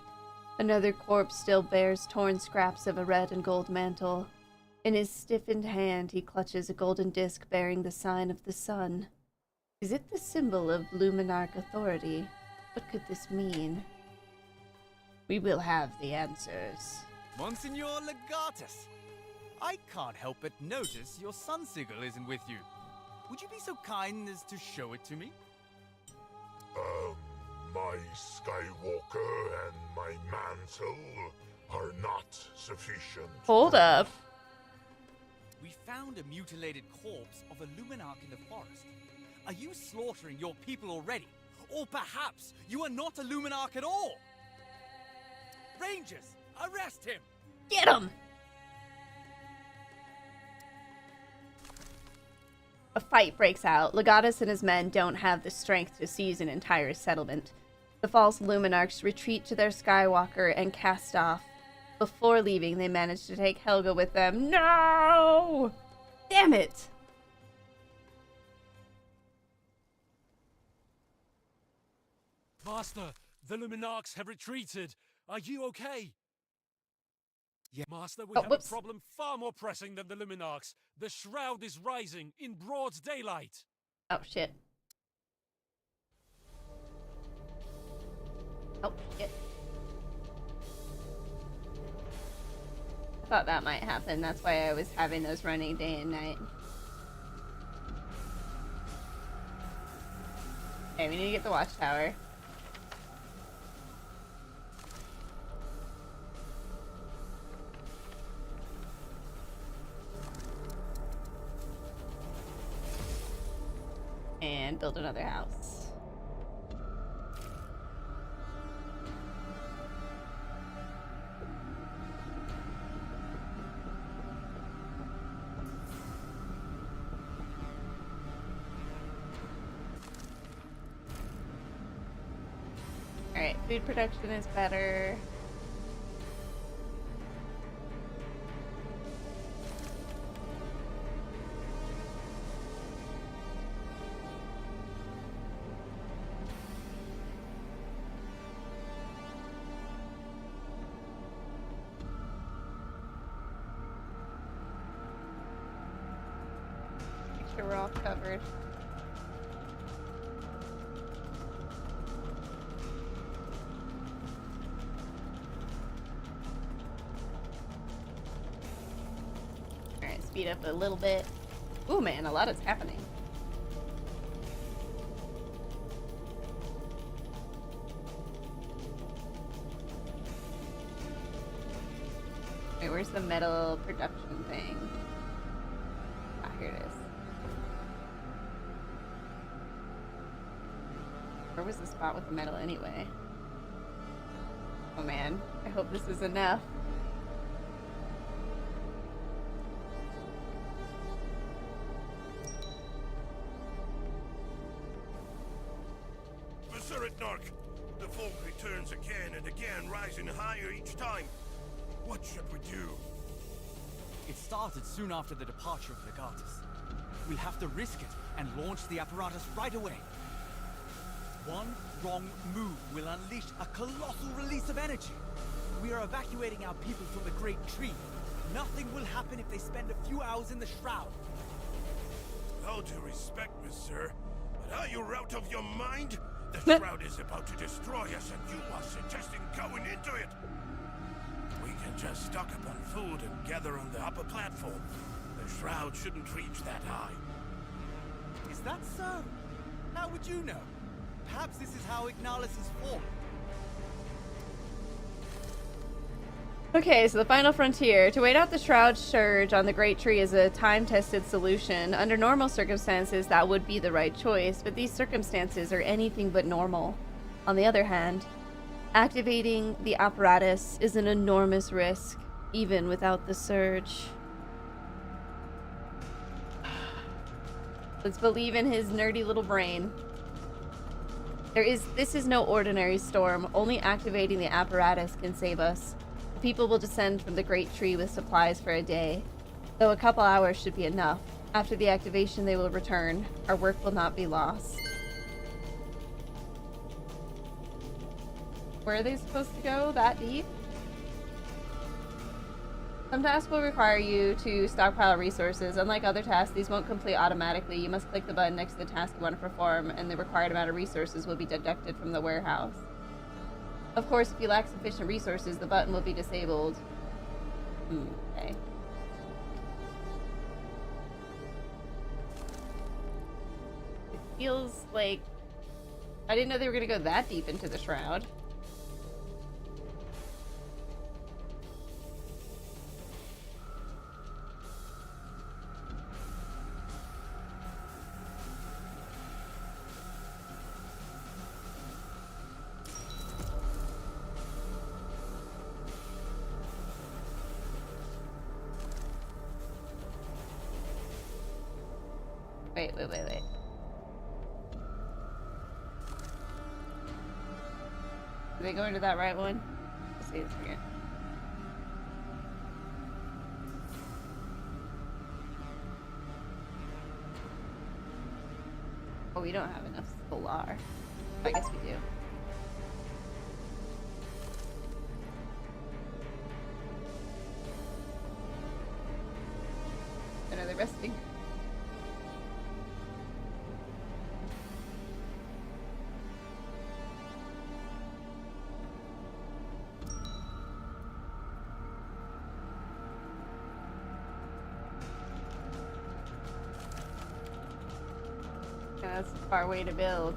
Another corpse still bears torn scraps of a red and gold mantle. In his stiffened hand, he clutches a golden disc bearing the sign of the sun. Is it the symbol of Luminarch authority? What could this mean? We will have the answers. Monsignor Legatus, I can't help but notice your sun sigil isn't with you. Would you be so kind as to show it to me? My Skywalker and my mantle are not sufficient. Hold up. We found a mutilated corpse of a Luminarch in the forest. Are you slaughtering your people already? Or perhaps you are not a Luminarch at all? Rangers, arrest him! Get him! A fight breaks out. Legatus and his men don't have the strength to seize an entire settlement. The false Luminarchs retreat to their Skywalker and cast off. Before leaving, they manage to take Helga with them. No! Damn it! Master, the Luminarchs have retreated. Are you okay? Yeah. Master, we Oh, have whoops. a problem far more pressing than the Luminarchs. The shroud is rising in broad daylight. Oh, shit. Oh, shit. I thought that might happen. That's why I was having those running day and night. Okay, we need to get the watchtower. And build another house. Alright, food production is better. sure we're all covered. Alright, speed up a little bit. Ooh, man, a lot is happening. Wait, where's the metal production thing? Ah, here it is. Where was the spot with the metal anyway? Oh man, I hope this is enough. The fog returns again and again, rising higher each time. What should we do? It started soon after the departure of Legatus. We'll have to risk it and launch the apparatus right away. One wrong move will unleash a colossal release of energy. We are evacuating our people from the Great Tree. Nothing will happen if they spend a few hours in the Shroud. All due respect, sir, but are you out of your mind? The Shroud is about to destroy us and you are suggesting going into it. We can just stock up on food and gather on the upper platform. The Shroud shouldn't reach that high. Is that so? How would you know? Perhaps this is how Ignalis is formed. Okay, so the final frontier. To wait out the Shroud surge on the Great Tree is a time-tested solution. Under normal circumstances, that would be the right choice, but these circumstances are anything but normal. On the other hand, activating the apparatus is an enormous risk, even without the surge. Let's believe in his nerdy little brain. This is no ordinary storm. Only activating the apparatus can save us. People will descend from the Great Tree with supplies for a day, though a couple hours should be enough. After the activation, they will return. Our work will not be lost. Where are they supposed to go? That deep? Some tasks will require you to stockpile resources. Unlike other tasks, these won't complete automatically. You must click the button next to the task you want to perform, and the required amount of resources will be deducted from the warehouse. Of course, if you lack sufficient resources, the button will be disabled. Okay. It feels like... I didn't know they were going to go that deep into the Shroud. Wait. Are they going to that right one? Let's see this again. Oh, we don't have enough solar. I guess we do. Another resting. That's a far way to build.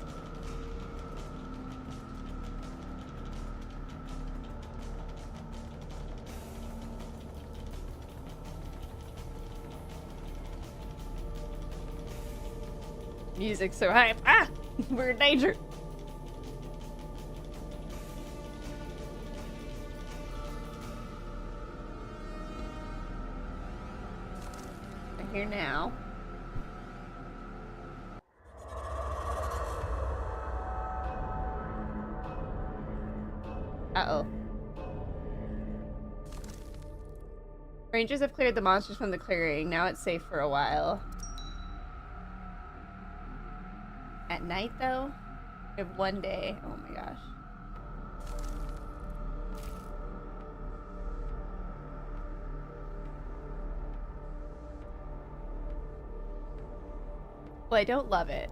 Music's so hype. Ah! We're in danger. I'm here now. Uh-oh. Rangers have cleared the monsters from the clearing. Now it's safe for a while. At night, though? We have one day. Oh my gosh. Well, I don't love it.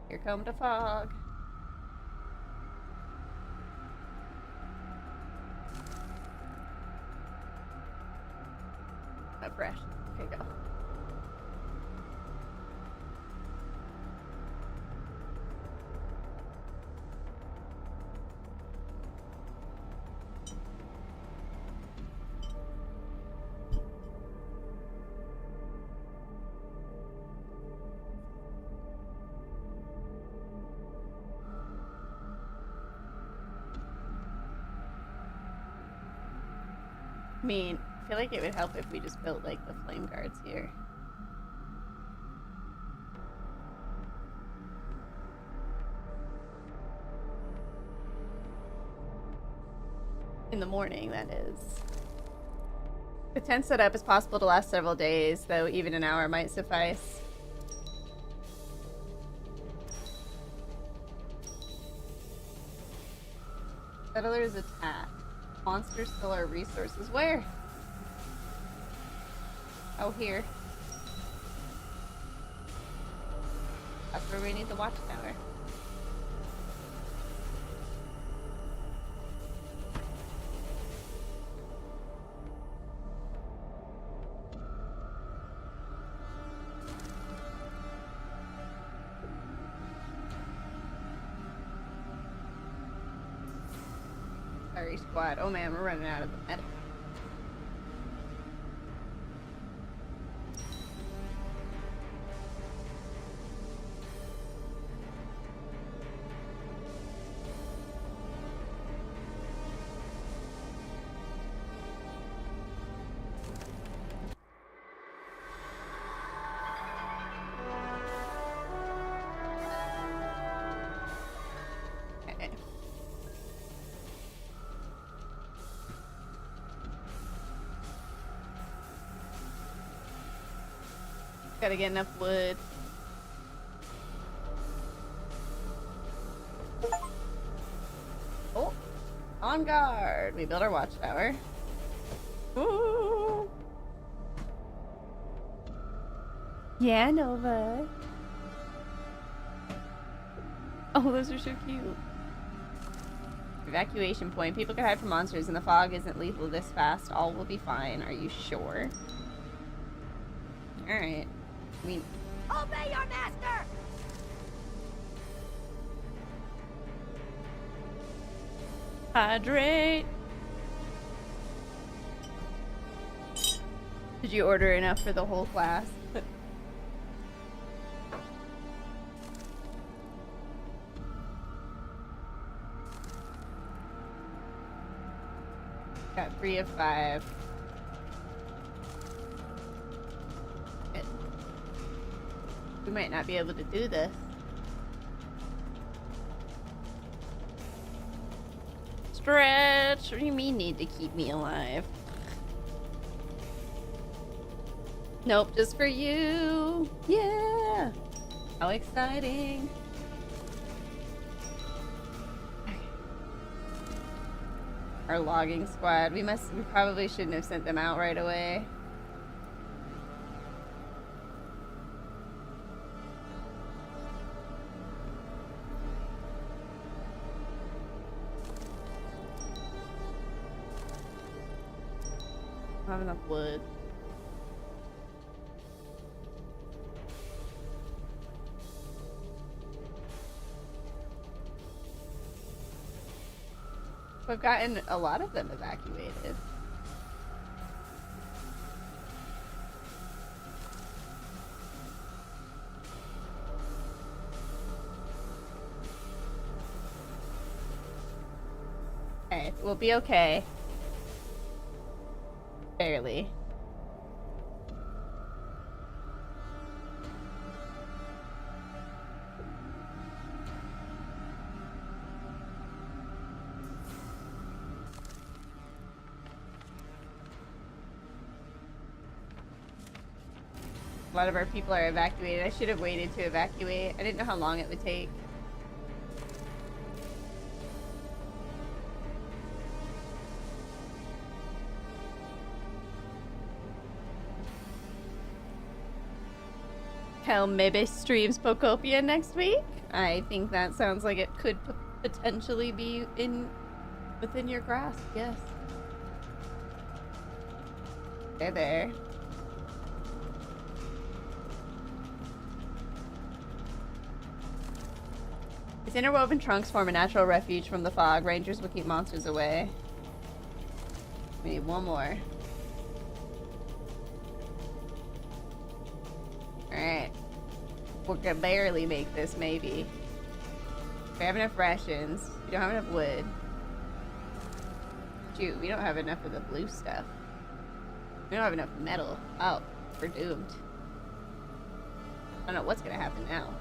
Here come the fog. Not fresh. Okay, go. I mean, I feel like it would help if we just built like the flame guards here. In the morning, that is. The tent setup is possible to last several days, though even an hour might suffice. Settlers attack. Monsters still our resources. Where? Oh, here. That's where we need the watchtower. Sorry, squad. Oh man, we're running out of the med. Gotta get enough wood. Oh, on guard. We built our watchtower. Ooh. Yeah, Nova. Oh, those are so cute. Evacuation point. People can hide from monsters and the fog isn't lethal this fast. All will be fine. Are you sure? Alright. I mean, obey your master! Hydrate! Did you order enough for the whole class? Got 3 of 5. We might not be able to do this. Stretch! What do you mean need to keep me alive? Nope, just for you! Yeah! How exciting! Okay. Our logging squad. We probably shouldn't have sent them out right away. I don't have enough wood. We've gotten a lot of them evacuated. Okay, we'll be okay. Barely. A lot of our people are evacuated. I should have waited to evacuate. I didn't know how long it would take. Hell, maybe streams Pokopia next week? I think that sounds like it could potentially be within your grasp, yes. There. Its interwoven trunks form a natural refuge from the fog. Rangers will keep monsters away. We need one more. Alright. We can barely make this, maybe. We have enough rations. We don't have enough wood. Shoot, we don't have enough of the blue stuff. We don't have enough metal. Oh, we're doomed. I don't know what's gonna happen now.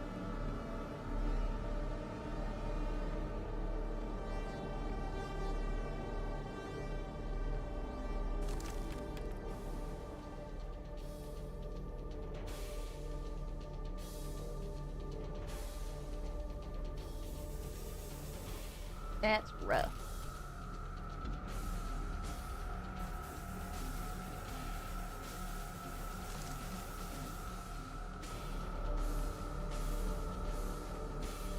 That's rough.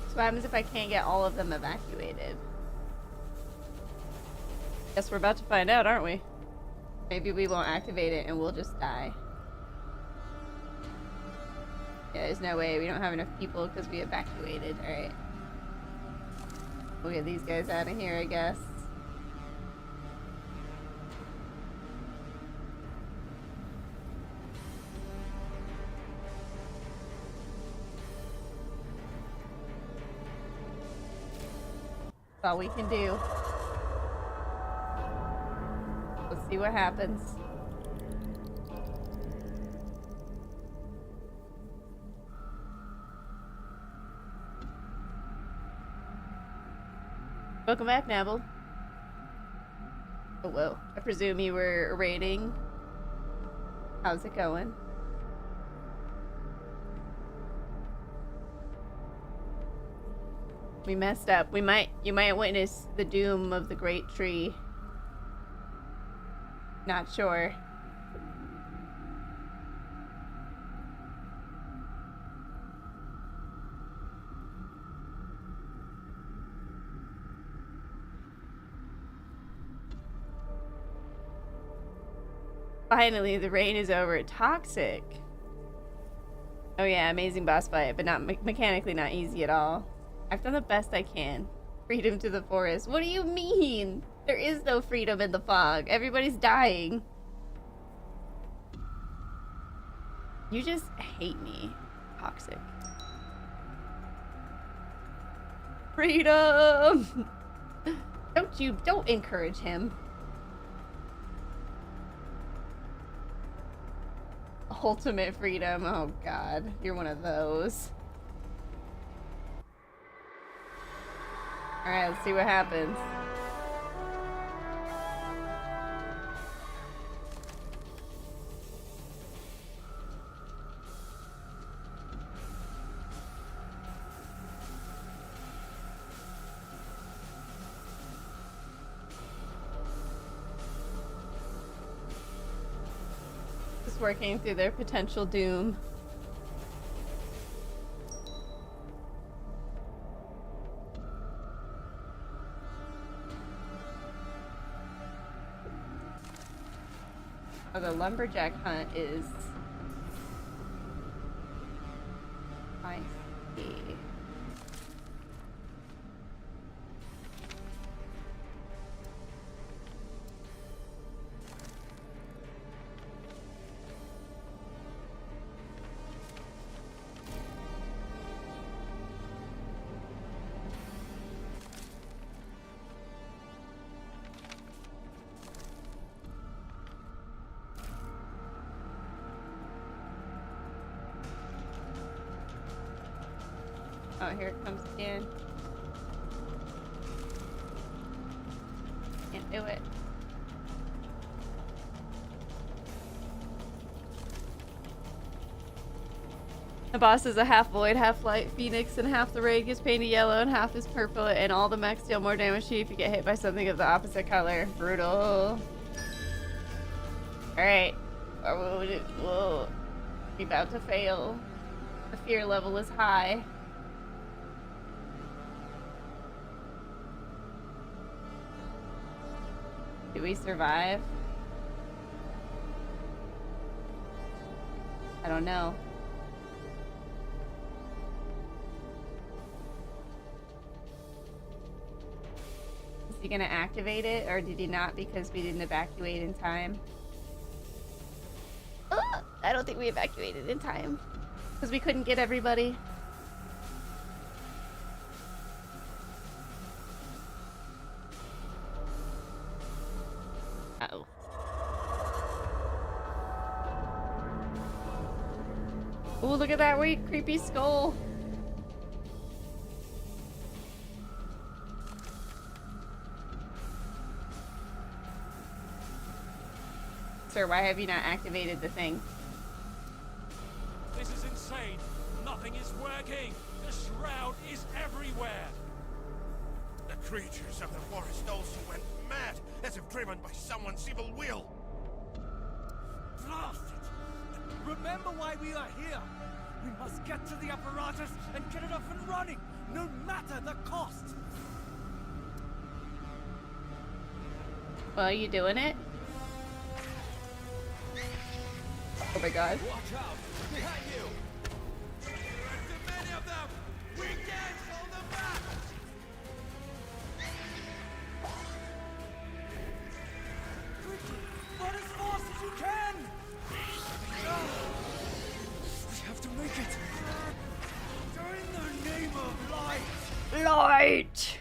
So what happens if I can't get all of them evacuated? Guess we're about to find out, aren't we? Maybe we won't activate it and we'll just die. Yeah, there's no way. We don't have enough people because we evacuated. Alright. We'll get these guys out of here, I guess. That's all we can do. Let's see what happens. Welcome back, Nabble. Oh, whoa. I presume you were raiding. How's it going? We messed up. You might witness the doom of the great tree. Not sure. Finally, the rain is over. Toxic. Oh yeah, amazing boss fight, but not mechanically not easy at all. I've done the best I can. Freedom to the forest. What do you mean? There is no freedom in the fog. Everybody's dying. You just hate me. Toxic. Freedom! Don't encourage him. Ultimate freedom. Oh god, you're one of those. Alright, let's see what happens. Just working through their potential doom. Oh, the lumberjack hunt is... I see. Oh, here it comes again. Can't do it. The boss is a half void, half light phoenix, and half the raid is painted yellow and half is purple, and all the mechs deal more damage to you if you get hit by something of the opposite color. Brutal. Alright. Whoa. We're about to fail. The fear level is high. Do we survive? I don't know. Is he gonna activate it, or did he not because we didn't evacuate in time? I don't think we evacuated in time. Because we couldn't get everybody. Uh-oh. Oh, look at that weird, creepy skull. Sir, why have you not activated the thing? This is insane. Nothing is working. The shroud is everywhere. The creatures of the forest also went mad, as if driven by someone's evil will. Blast it! Remember why we are here. We must get to the apparatus and get it up and running, no matter the cost. Well, are you doing it? Oh my god. Watch out! Behind you! There are too many of them! We can't hold them back! Quickly! Run as fast as you can! We have to make it! In the name of light! Light!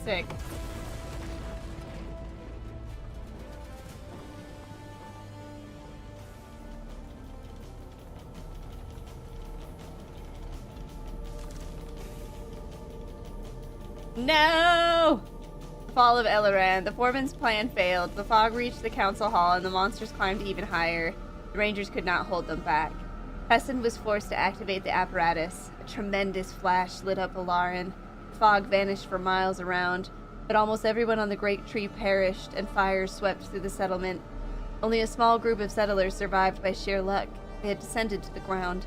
Sick. No! Fall of Eleran. The foreman's plan failed. The fog reached the council hall and the monsters climbed even higher. The rangers could not hold them back. Hesson was forced to activate the apparatus. A tremendous flash lit up Alaran. The fog vanished for miles around, but almost everyone on the Great Tree perished and fires swept through the settlement. Only a small group of settlers survived by sheer luck. They had descended to the ground.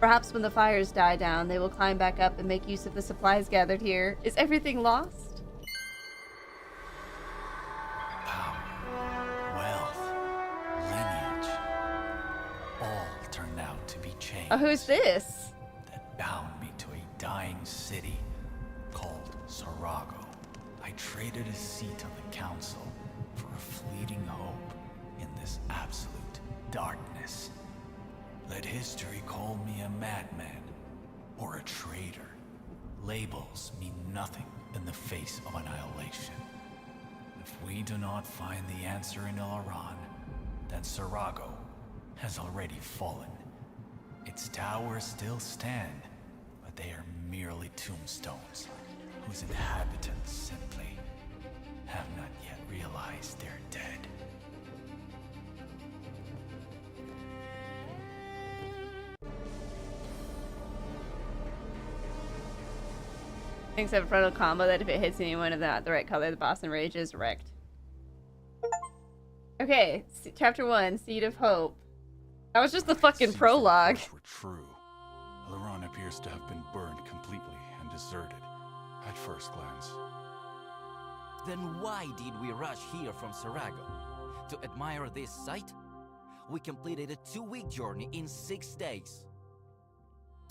Perhaps when the fires die down, they will climb back up and make use of the supplies gathered here. Is everything lost? Power, wealth, lineage, all turned out to be chains. Oh, who's this? That bound me to a dying city called Sarago. I traded a seat on the council for a fleeting hope in this absolute darkness. Let history call me a madman or a traitor. Labels mean nothing in the face of annihilation. If we do not find the answer in Alaran, then Sarago has already fallen. Its towers still stand, but they are merely tombstones whose inhabitants simply have not yet realized they're dead. Except frontal combo that if it hits anyone of not the right color, the boss enrages, wrecked. Okay, chapter 1, Seed of Hope. That was just the fucking prologue. Were true. Alaran appears to have been burned completely and deserted at first glance. Then why did we rush here from Sarago? To admire this sight? We completed a 2-week journey in 6 days.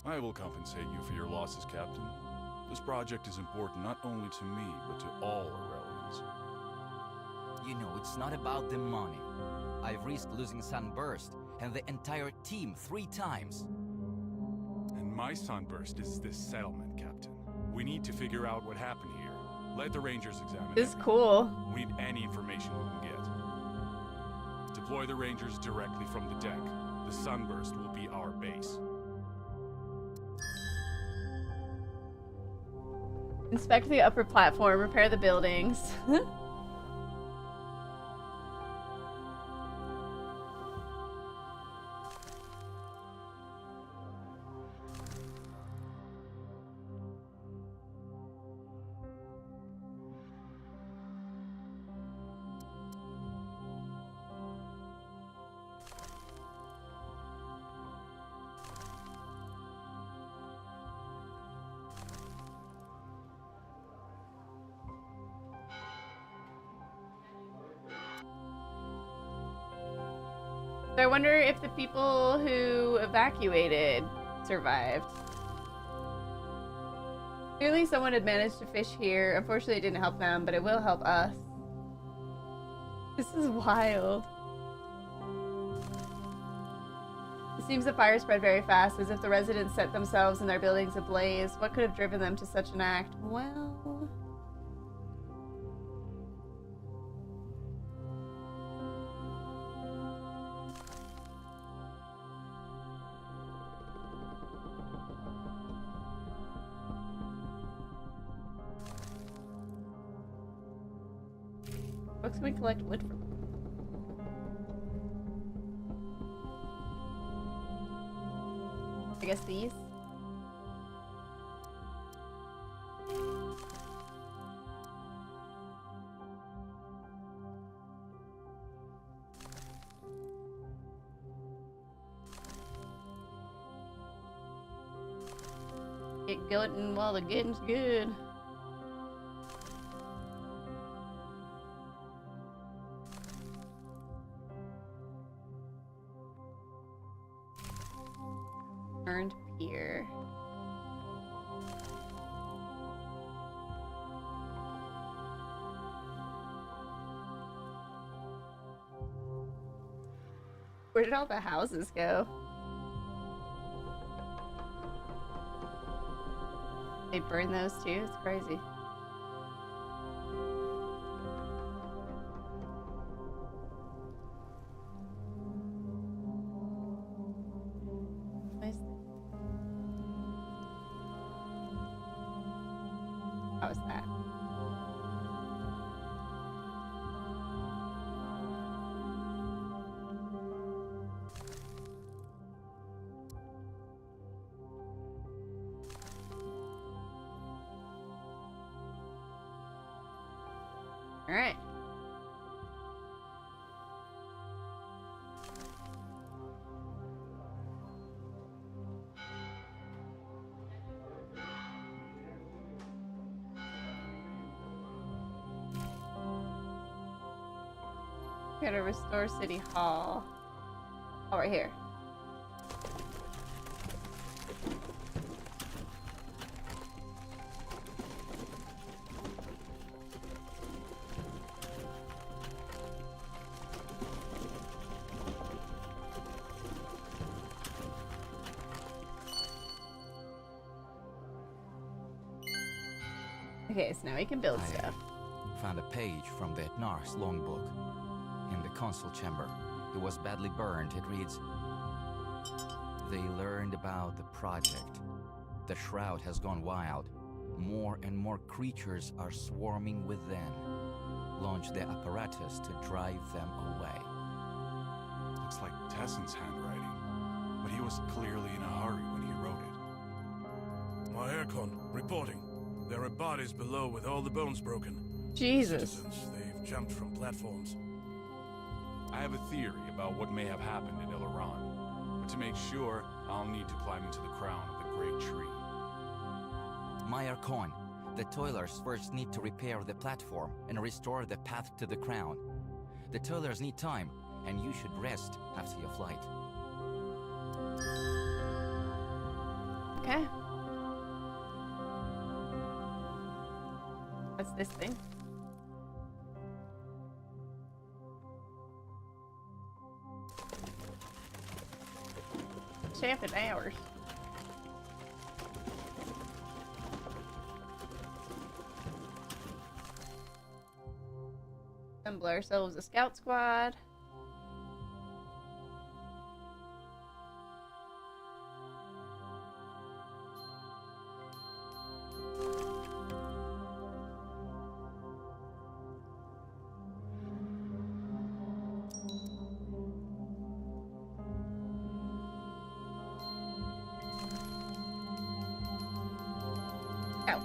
I will compensate you for your losses, Captain. This project is important not only to me, but to all Aurelians. You know, it's not about the money. I've risked losing Sunburst and the entire team 3 times. And my Sunburst is this settlement, Captain. We need to figure out what happened here. Let the Rangers examine it. This is cool. We need any information we can get. Deploy the Rangers directly from the deck. The Sunburst will be our base. Inspect the upper platform, repair the buildings. So I wonder if the people who evacuated survived. Clearly someone had managed to fish here. Unfortunately it didn't help them, but it will help us. This is wild. It seems the fire spread very fast, as if the residents set themselves and their buildings ablaze. What could have driven them to such an act? Well... What can we collect wood from? I guess these? Get going while the getting's good. Earned pier. Where did all the houses go? They burn those too? It's crazy. How was that? All right. Gotta restore City Hall. Oh, right here. Okay, so now we can build stuff. Found a page from the Nar's logbook. In the council chamber. It was badly burned. It reads, "They learned about the project. The shroud has gone wild. More and more creatures are swarming within. Launch the apparatus to drive them away." Looks like Tesson's handwriting, but he was clearly in a hurry when he wrote it. My aircon, reporting. There are bodies below with all the bones broken. Jesus. Citizens, they've jumped from platforms. I have a theory about what may have happened in Iran, but to make sure, I'll need to climb into the crown of the great tree. Meyer Cohn, the toilers first need to repair the platform and restore the path to the crown. The toilers need time, and you should rest after your flight. Okay. What's this thing? Champion hours. Assemble ourselves a scout squad. Out.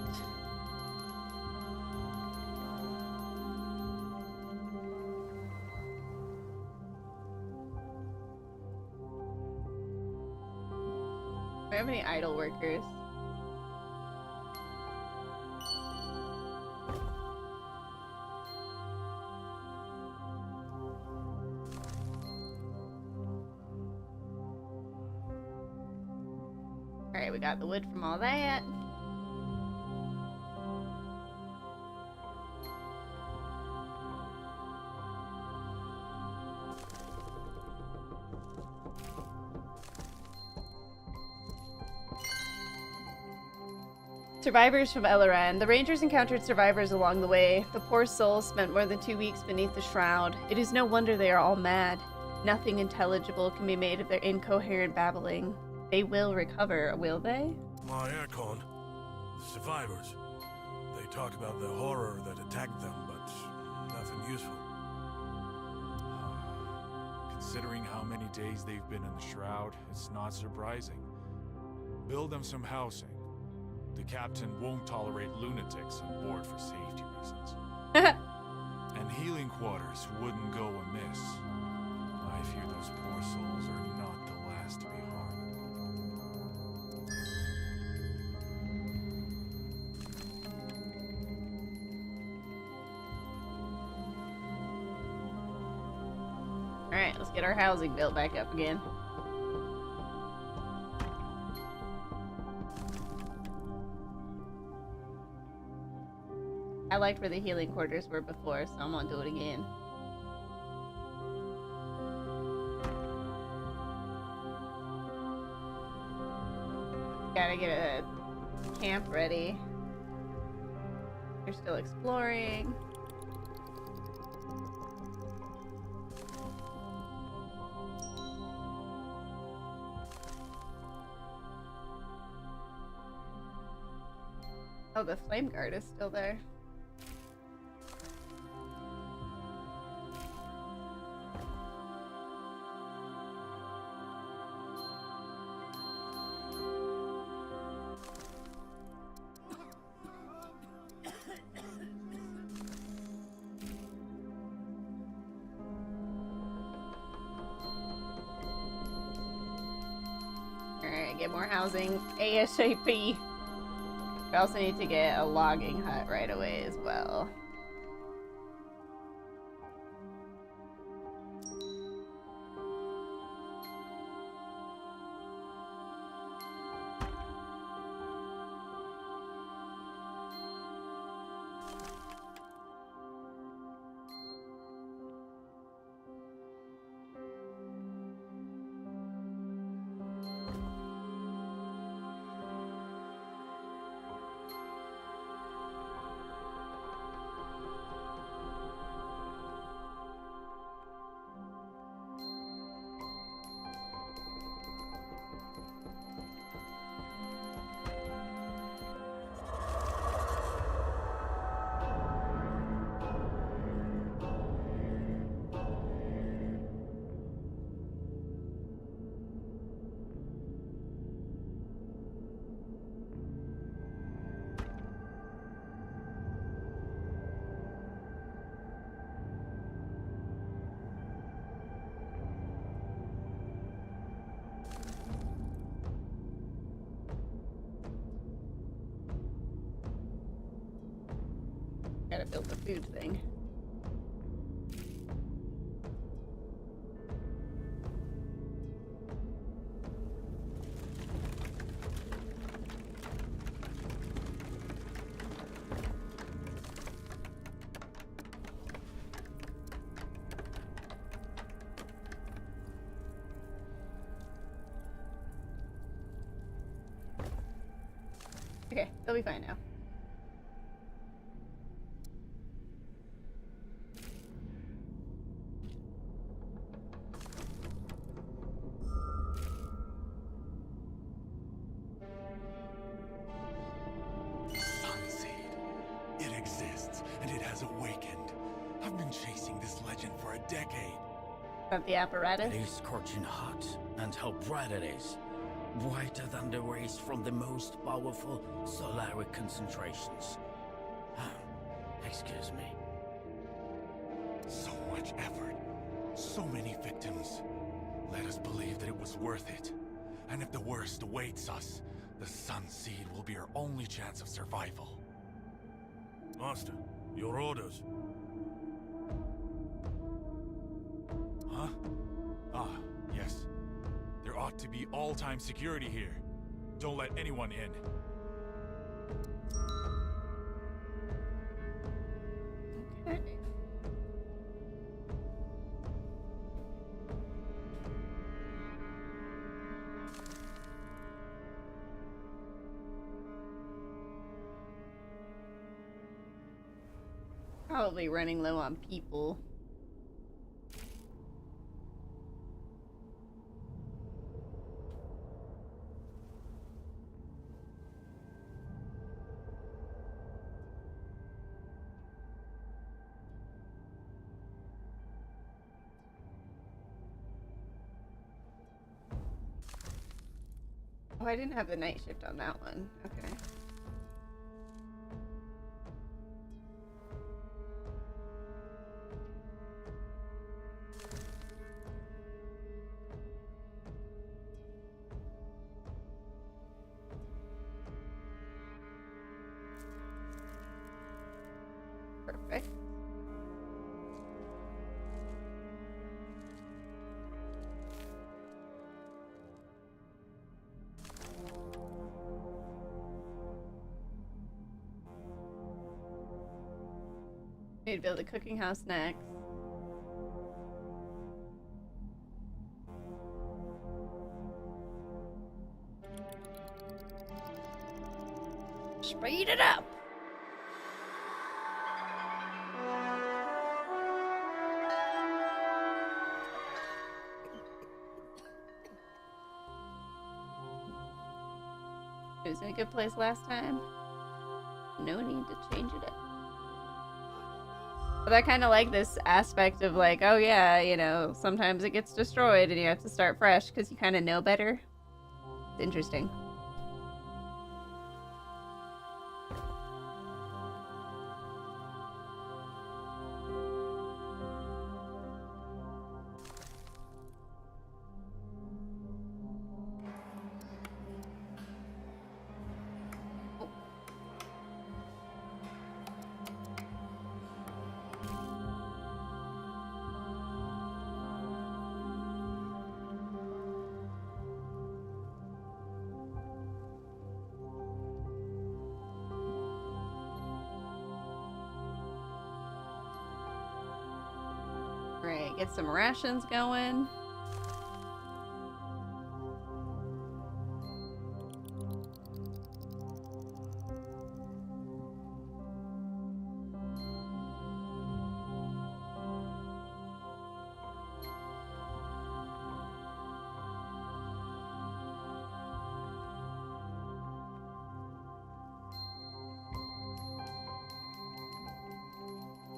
Do I have any idle workers? Alright, we got the wood from all that. Survivors from Elloran. The Rangers encountered survivors along the way. The poor souls spent more than 2 weeks beneath the shroud. It is no wonder they are all mad. Nothing intelligible can be made of their incoherent babbling. They will recover, will they? My Aircon. The survivors. They talk about the horror that attacked them, but nothing useful. Considering how many days they've been in the shroud, it's not surprising. Build them some housing. The captain won't tolerate lunatics on board for safety reasons. And healing quarters wouldn't go amiss. I fear those poor souls are not the last to be harmed. Alright, let's get our housing built back up again. I liked where the healing quarters were before, so I'm gonna do it again. Gotta get a camp ready. You're still exploring. Oh, the flame guard is still there. Get more housing ASAP. We also need to get a logging hut right away as well. Gotta build the food thing. Okay, they'll be fine now. The apparatus. It is scorching hot, and how bright it is. Brighter than the rays from the most powerful solaric concentrations. Excuse me. So much effort. So many victims. Let us believe that it was worth it. And if the worst awaits us, the Sun Seed will be our only chance of survival. Master, your orders. Huh? Ah, yes. There ought to be all-time security here. Don't let anyone in. Okay. Probably running low on people. Oh, I didn't have the night shift on that one. Okay. Perfect. Need to build a cooking house next. Speed it up! It was in a good place last time. No need to change it up. But I kind of like this aspect of like, oh yeah, you know, sometimes it gets destroyed and you have to start fresh because you kind of know better. It's interesting. Right, get some rations going.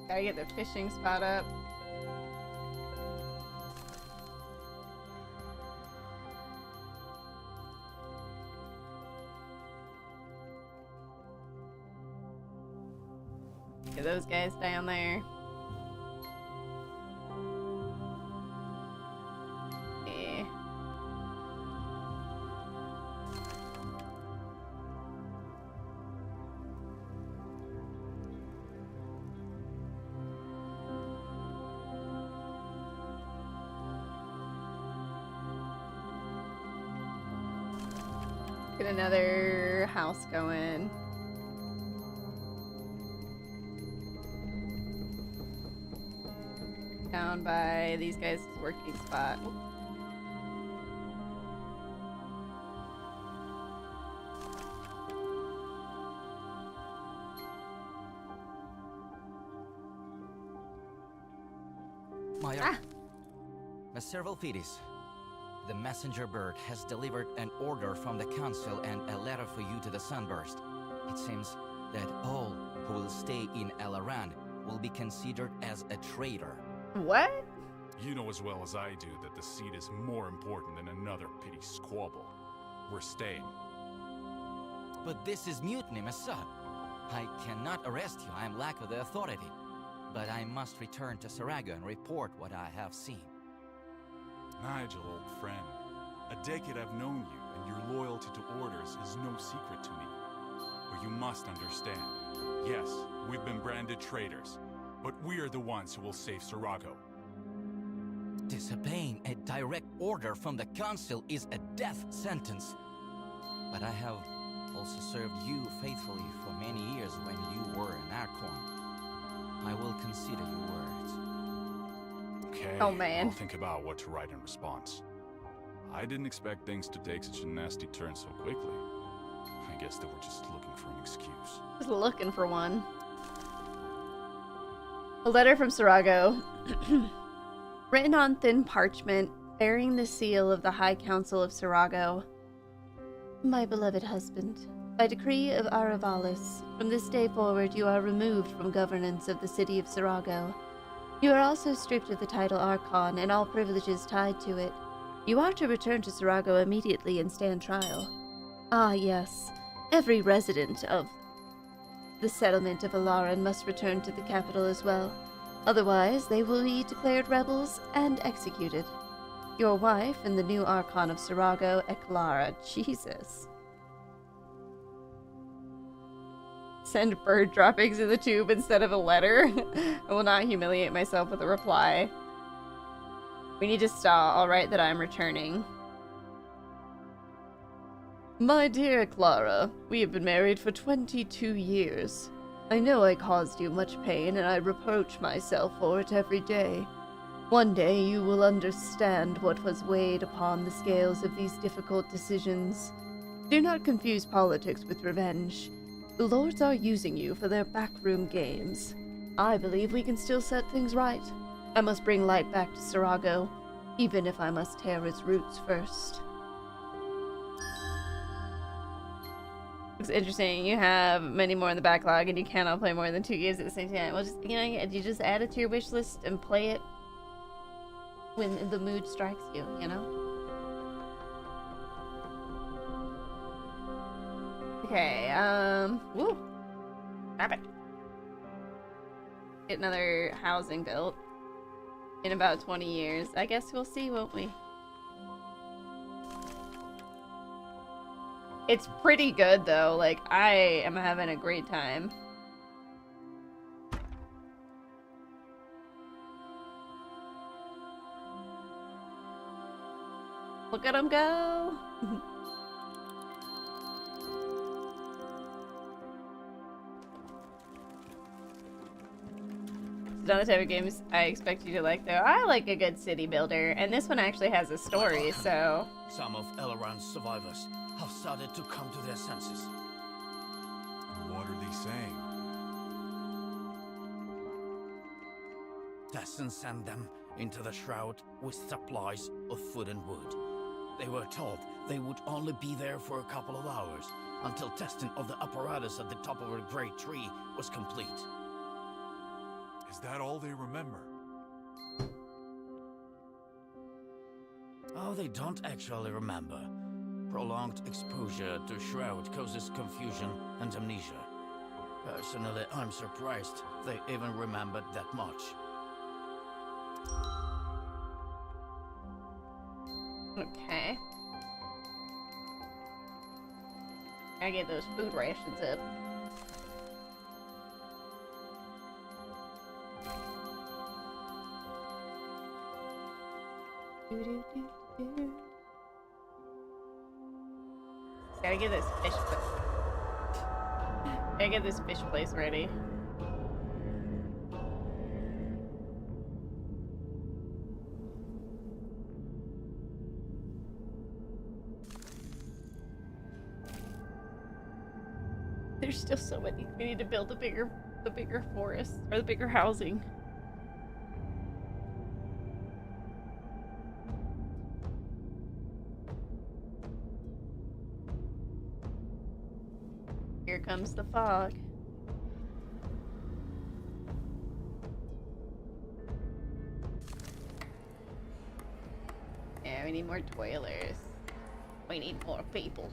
Gotta get the fishing spot up. Get those guys down there. Yeah. Get another house going. Down by these guys' working spot. Maya. Serval Fidis. The messenger bird has delivered an order from the council and a letter for you to the Sunburst. It seems that all who will stay in Elaran will be considered as a traitor. What? You know as well as I do that the seat is more important than another petty squabble. We're staying. But this is mutiny, Massa. I cannot arrest you. I am lack of the authority. But I must return to Sarago and report what I have seen. Nigel, old friend. A decade I've known you, and your loyalty to orders is no secret to me. But you must understand. Yes, we've been branded traitors, but we're the ones who will save Sarago. Disobeying a direct order from the council is a death sentence. but I have also served you faithfully for many years when you were an Archon. I will consider your words. Okay, Oh, man. I'll think about what to write in response. I didn't expect things to take such a nasty turn so quickly. I guess they were just looking for an excuse. Just looking for one. A letter from Sarago. Written on thin parchment, bearing the seal of the High Council of Sarago. My beloved husband, by decree of Aravalis, from this day forward you are removed from governance of the city of Sarago. You are also stripped of the title Archon and all privileges tied to it. You are to return to Sarago immediately and stand trial. Ah, yes. Every resident of the settlement of Alaran must return to the capital as well. Otherwise, they will be declared rebels and executed. Your wife and the new Archon of Sarago, Eklara. Jesus. Send bird droppings in the tube instead of a letter. I will not humiliate myself with a reply. We need to stop. I'll write that I'm returning. My dear Clara, we have been married for 22 years. I know I caused you much pain, and I reproach myself for it every day. One day you will understand what was weighed upon the scales of these difficult decisions. Do not confuse politics with revenge. The lords are using you for their backroom games. I believe we can still set things right. I must bring light back to Sarago, even if I must tear its roots first. Looks interesting. You have many more in the backlog, and you cannot play more than 2 games at the same time. Well, just, you know, you just add it to your wish list and play it when the mood strikes you, you know? Okay, woo! Grab it. Get another housing built in about 20 years. I guess we'll see, won't we? It's pretty good, though. Like, I am having a great time. Look at him go! It's not the type of games I expect you to like, though. I like a good city builder, and this one actually has a story, so... Some of Elran's survivors have started to come to their senses. What are they saying? Tessin sent them into the Shroud with supplies of food and wood. They were told they would only be there for a couple of hours until testing of the apparatus at the top of a great tree was complete. Is that all they remember? Oh, they don't actually remember. Prolonged exposure to Shroud causes confusion and amnesia. Personally, I'm surprised they even remembered that much. Okay. Gotta get those food rations up. Gotta get this fish gotta get this fish place ready. There's still so many. We need to build the bigger forest or the bigger housing. Here comes the fog. Yeah, we need more toilers. We need more people.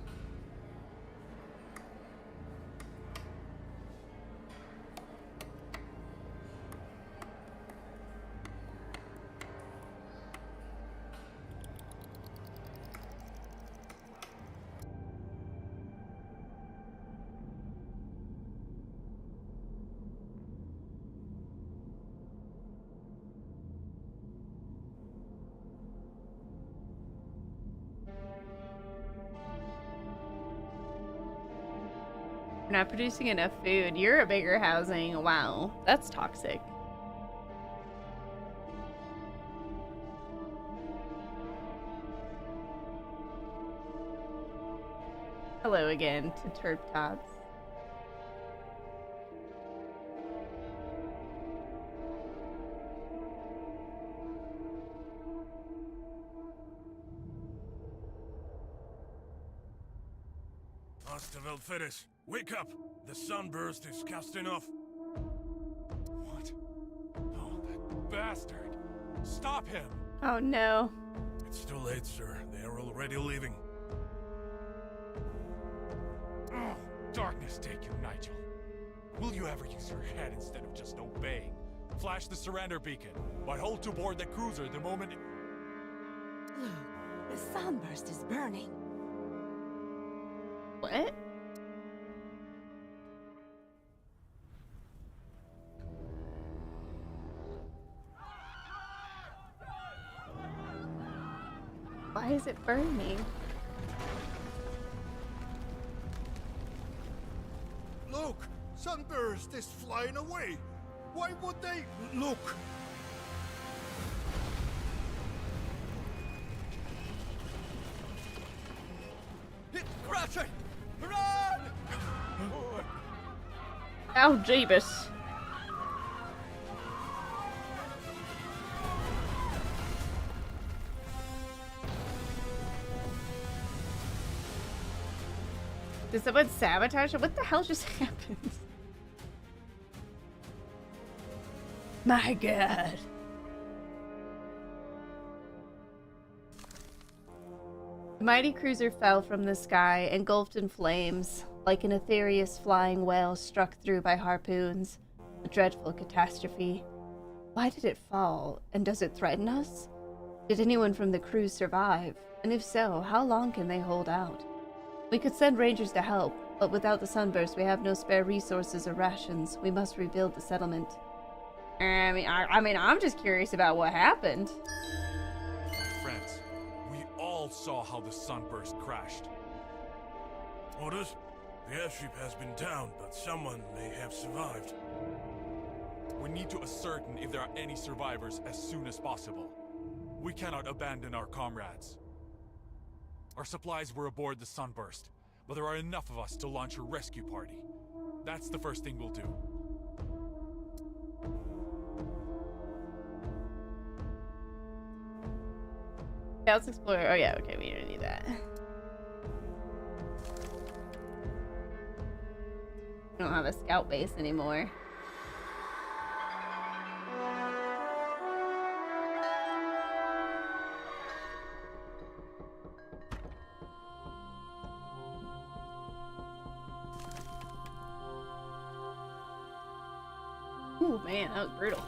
We're not producing enough food. You're a bigger housing. Wow, that's toxic. Hello again to Terp Tots. Master Velferis, wake up! The sunburst is casting off. What? Oh, that bastard! Stop him! Oh no. It's too late, sir. They are already leaving. Oh, darkness take you, Nigel. Will you ever use your head instead of just obeying? Flash the surrender beacon, but hold to board the cruiser the moment it... Look, the sunburst is burning. What? Why is it burning? Look! Sunburst is flying away! Why would they... Look! It's crashing! Run! Oh, Jeebus. Did someone sabotage it? What the hell just happened? My god. The mighty cruiser fell from the sky, engulfed in flames, like an ethereous flying whale struck through by harpoons. A dreadful catastrophe. Why did it fall, and does it threaten us? Did anyone from the crew survive? And if so, how long can they hold out? We could send rangers to help, but without the sunburst we have no spare resources or rations. We must rebuild the settlement. I mean, I'm just curious about what happened. Friends, we all saw how the sunburst crashed. Orders? The airship has been down, but someone may have survived. We need to ascertain if there are any survivors as soon as possible. We cannot abandon our comrades. Our supplies were aboard the sunburst, but there are enough of us to launch a rescue party. That's the first thing we'll do. Scouts Explorer. Oh yeah, okay, we don't need that. We don't have a scout base anymore. Ooh, man, that was brutal.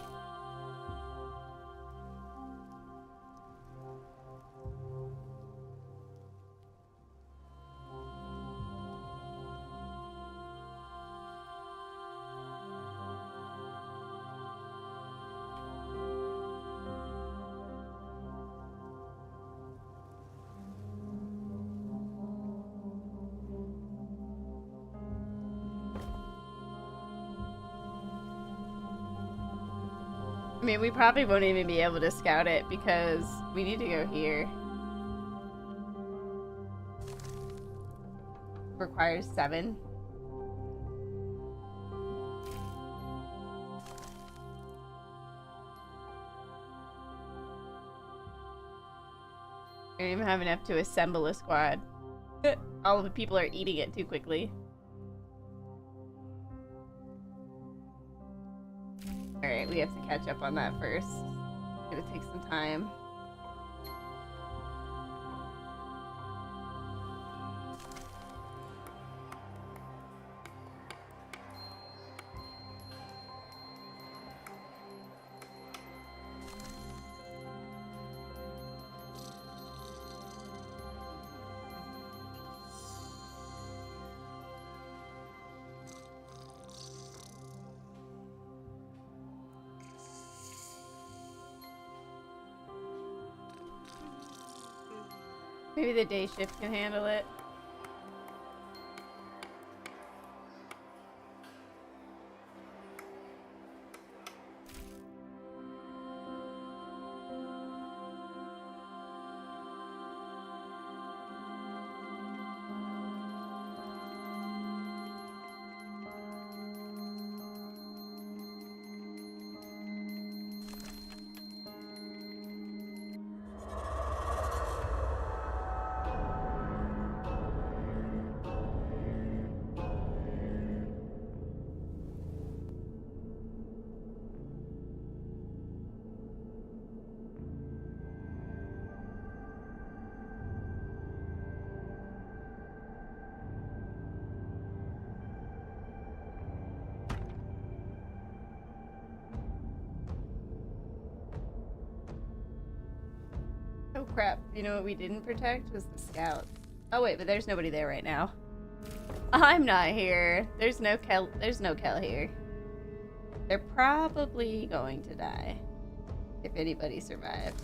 I mean, we probably won't even be able to scout it because we need to go here. Requires 7. We don't even have enough to assemble a squad. All of the people are eating it too quickly. Alright, we have to catch up on that first. It's gonna take some time. Maybe the day shift can handle it. crap. You know what we didn't protect was the scouts. Oh wait, but there's nobody there right now. I'm not here. There's no Kel here. They're probably going to die. If anybody survives.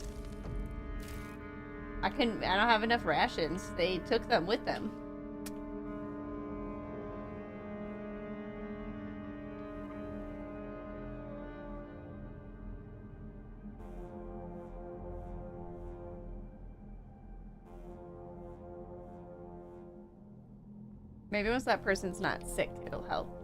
I don't have enough rations. They took them with them. Maybe once that person's not sick, it'll help.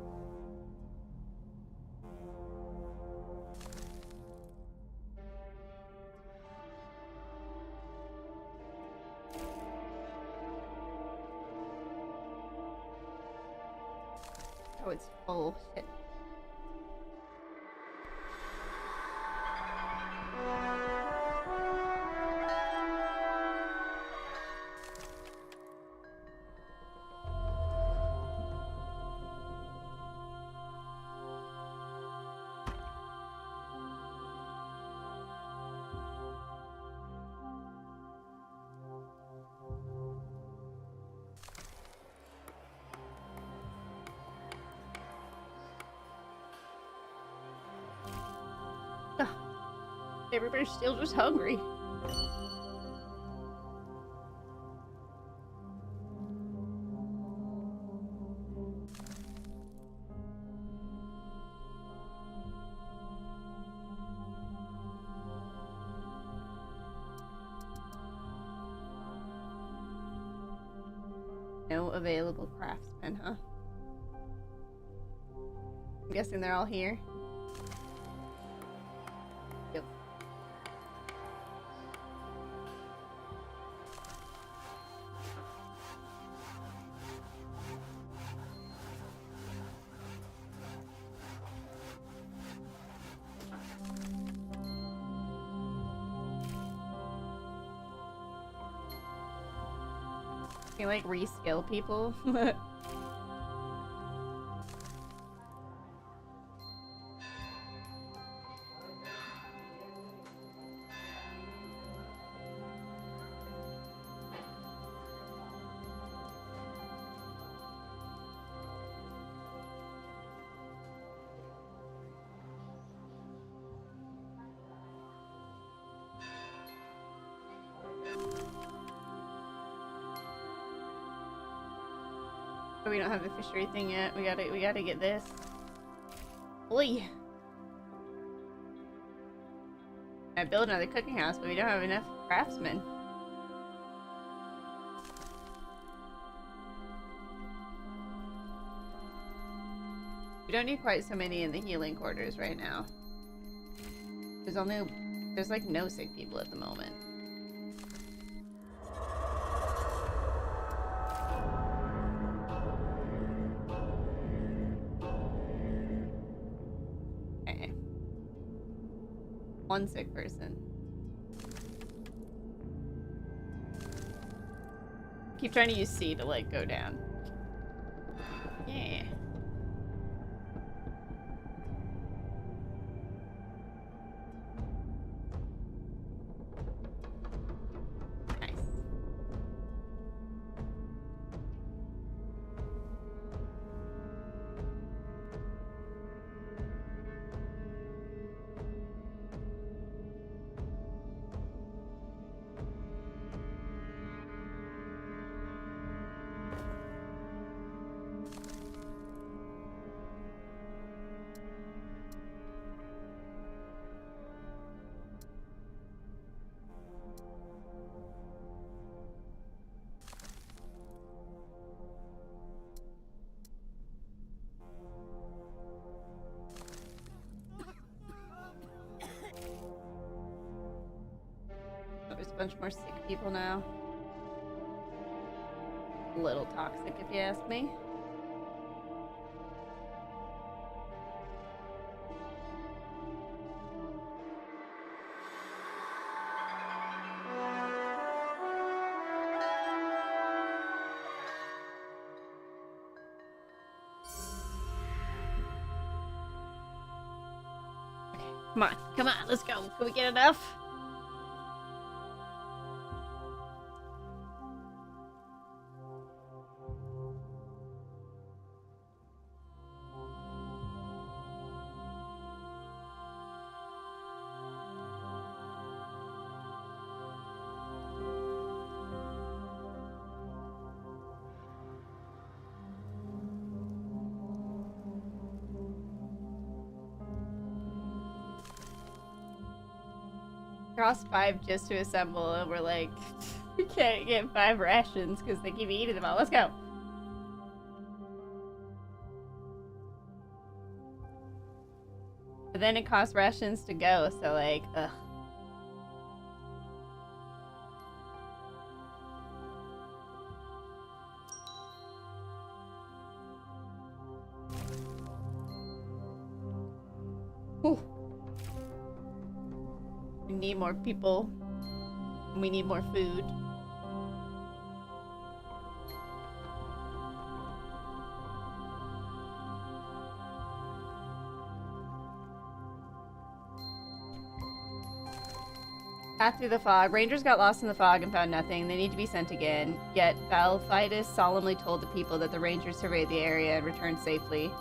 Oh, it's full. Shit. Everybody's still just hungry. No available craftsmen, huh? I'm guessing they're all here. Yep. Can you like reskill people? We don't have the fishery thing yet. We gotta get this. Oi! I build another cooking house, but we don't have enough craftsmen. We don't need quite so many in the healing quarters right now. There's like no sick people at the moment. One sick person. Keep trying to use C to like go down. Yeah. Nice. There's a bunch more sick people now. A little toxic, if you ask me. Come on, let's go. Can we get enough? Cost 5 just to assemble, and we're like, we can't get 5 rations because they keep eating them all. Let's go. But then it costs rations to go, so like, ugh. Whew. We need more people. We need more food. Path through the fog. Rangers got lost in the fog and found nothing. They need to be sent again. Yet Balfitus solemnly told the people that the Rangers surveyed the area and returned safely.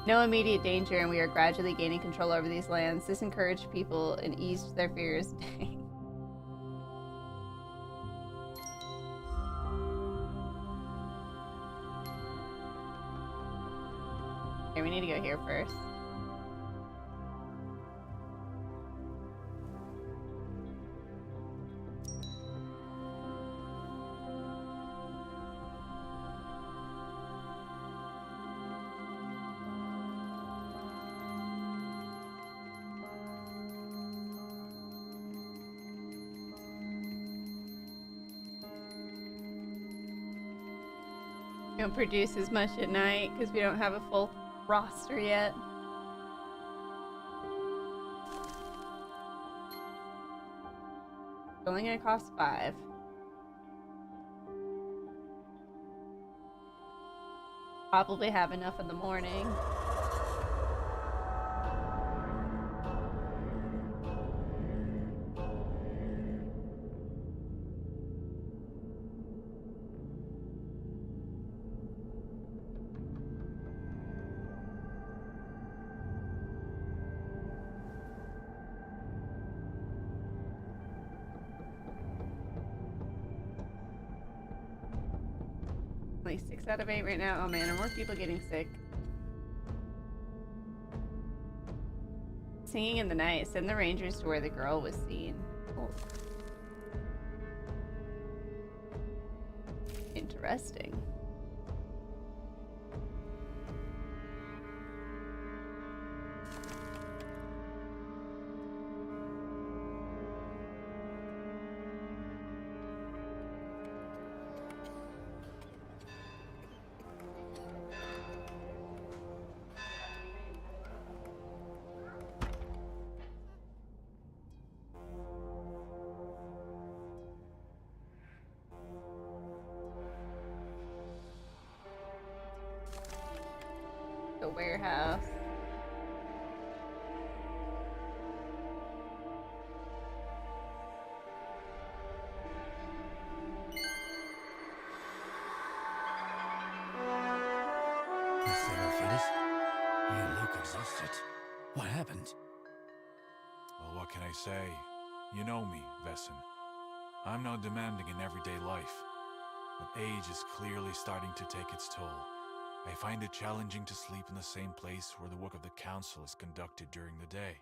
No immediate danger, and we are gradually gaining control over these lands. This encouraged people and eased their fears. Okay, we need to go here first. We don't produce as much at night because we don't have a full roster yet. It's only gonna cost 5. Probably have enough in the morning. Only 6 out of 8 right now. Oh man, are more people getting sick? Singing in the night. Send the Rangers to where the girl was seen. Oh. Interesting. The warehouse. Seraphis, you look exhausted. What happened? Well, what can I say? You know me, Vessen. I'm not demanding in everyday life, but age is clearly starting to take its toll. I find it challenging to sleep in the same place where the work of the Council is conducted during the day.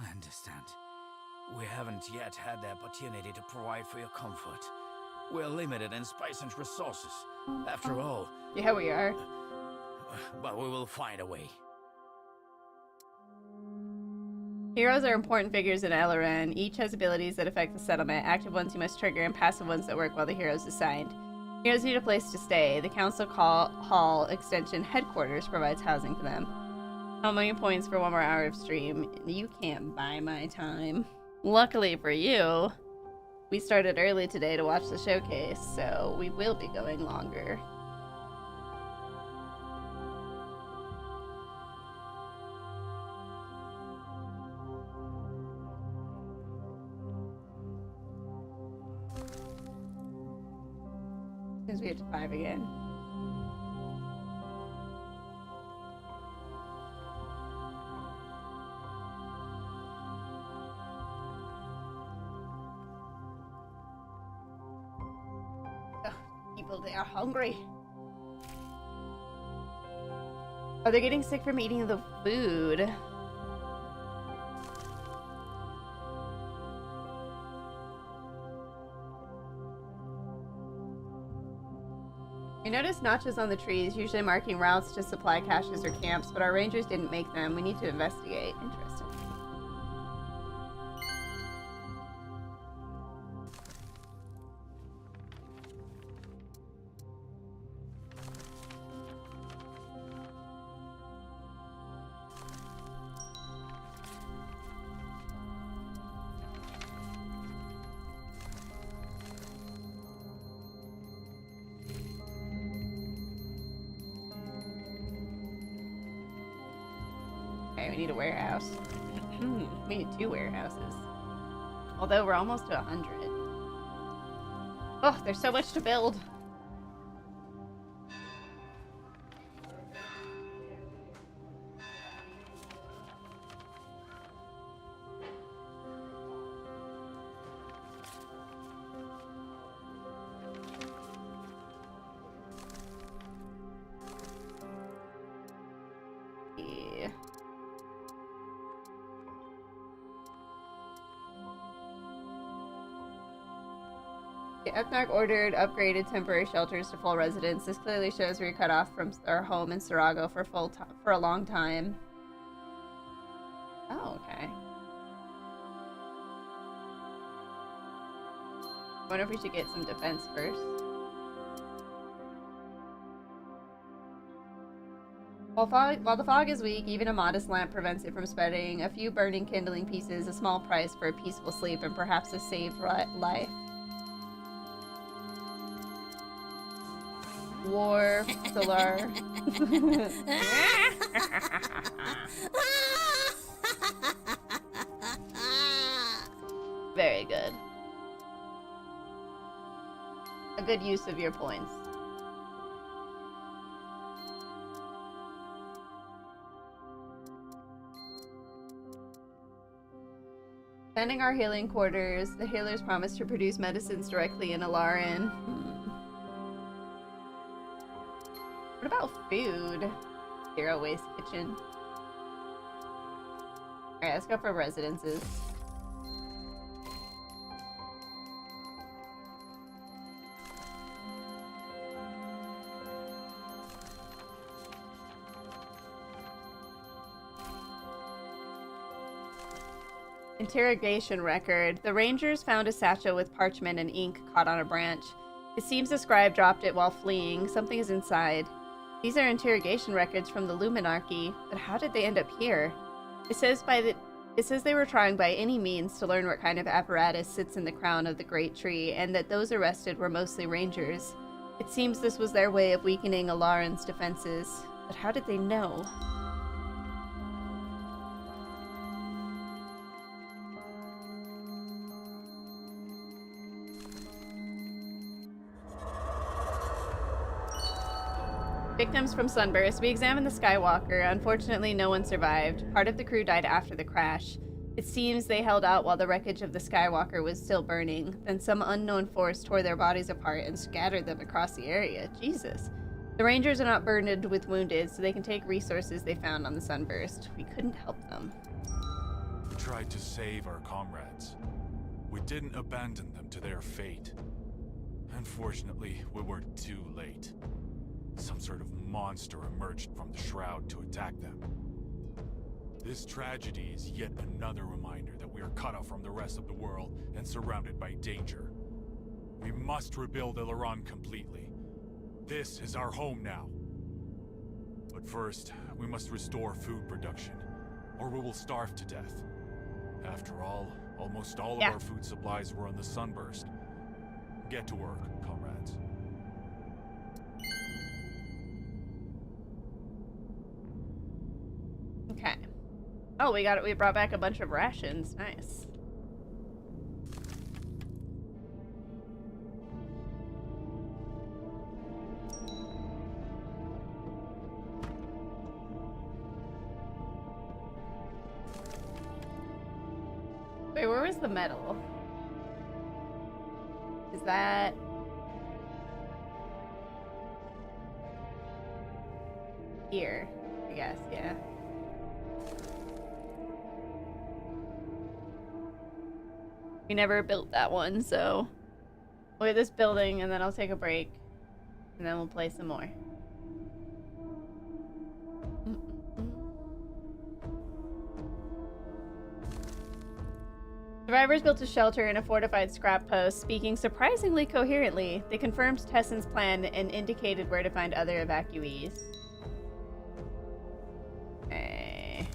I understand. We haven't yet had the opportunity to provide for your comfort. We're limited in space and resources. After all... Yeah, we are. But we will find a way. Heroes are important figures in Elloren. Each has abilities that affect the settlement. Active ones you must trigger, and passive ones that work while the hero is assigned. Heroes need a place to stay. The Council Hall Extension Headquarters provides housing for them. How many points for 1 more hour of stream? You can't buy my time. Luckily for you, we started early today to watch the showcase, so we will be going longer. Since we get to 5 again. Ugh, people, they are hungry. Oh, they're getting sick from eating the food. We noticed notches on the trees, usually marking routes to supply caches or camps, but our rangers didn't make them. We need to investigate. Interesting. Okay, we need a warehouse. We need 2 warehouses. Although we're almost to 100. Oh, there's so much to build. Yeah. The Ethnarch ordered upgraded temporary shelters to full residence. This clearly shows we were cut off from our home in Sarago for a long time. Oh, okay. I wonder if we should get some defense first. While the fog is weak, even a modest lamp prevents it from spreading. A few burning kindling pieces, a small price for a peaceful sleep, and perhaps a saved life. War, Solar. Very good. A good use of your points. Pending our healing quarters, the healers promise to produce medicines directly in Alarin. What about food? Zero waste kitchen. Alright, let's go for residences. Interrogation record. The rangers found a satchel with parchment and ink caught on a branch. It seems the scribe dropped it while fleeing. Something is inside. These are interrogation records from the Luminarchy, but how did they end up here? It says they were trying by any means to learn what kind of apparatus sits in the crown of the Great Tree, and that those arrested were mostly rangers. It seems this was their way of weakening Alarin's defenses. But how did they know? Victims from Sunburst. We examined the Skywalker. Unfortunately, no one survived. Part of the crew died after the crash. It seems they held out while the wreckage of the Skywalker was still burning. Then some unknown force tore their bodies apart and scattered them across the area. Jesus. The Rangers are not burdened with wounded, so they can take resources they found on the Sunburst. We couldn't help them. We tried to save our comrades. We didn't abandon them to their fate. Unfortunately, we were too late. Some sort of monster emerged from the shroud to attack them. This tragedy is yet another reminder that we are cut off from the rest of the world and surrounded by danger. We must rebuild Eleron completely. This is our home now. But first, we must restore food production, or we will starve to death. After all, almost all of our food supplies were on the Sunburst. Get to work, comrades. Okay. Oh, we brought back a bunch of rations. Nice. Wait, where was the metal? Is that... here, I guess, yeah. We never built that one, so... Look at this building, and then I'll take a break. And then we'll play some more. Survivors built a shelter in a fortified scrap post. Speaking surprisingly coherently, they confirmed Tessen's plan and indicated where to find other evacuees. Okay.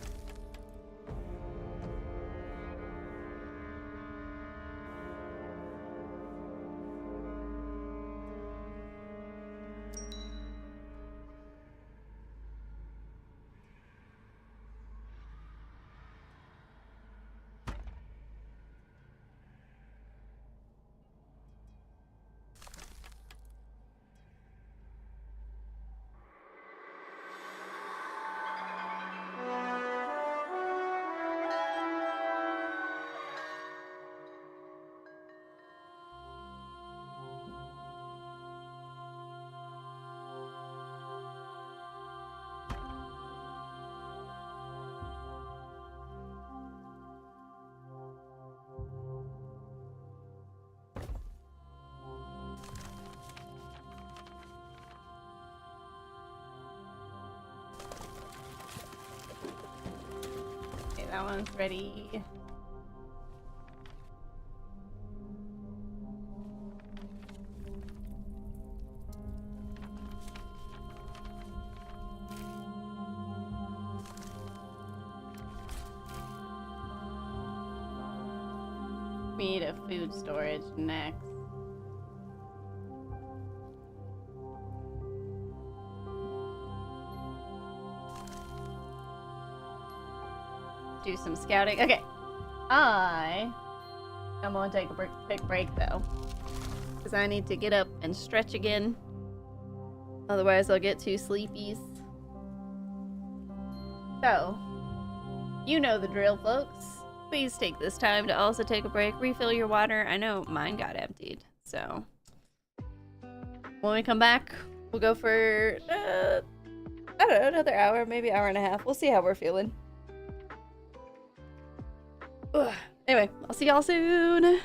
Okay, that one's ready. We need a food storage next. Do some scouting. Okay. I'm gonna take a quick break though. Because I need to get up and stretch again. Otherwise I'll get too sleepy. So, you know the drill, folks. Please take this time to also take a break, refill your water. I know mine got emptied, so when we come back, we'll go for, I don't know, another hour, maybe hour and a half. We'll see how we're feeling. Ugh. Anyway, I'll see y'all soon.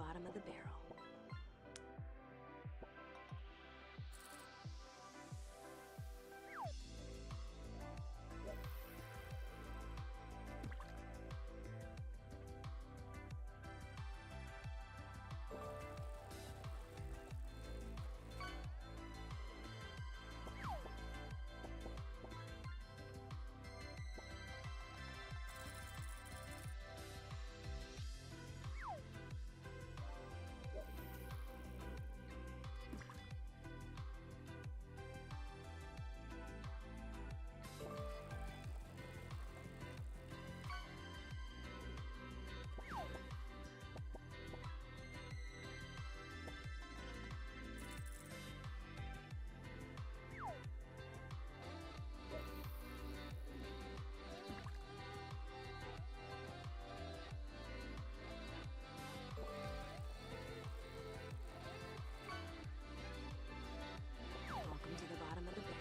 bottom of the barrel. Welcome to the bottom of the barrel.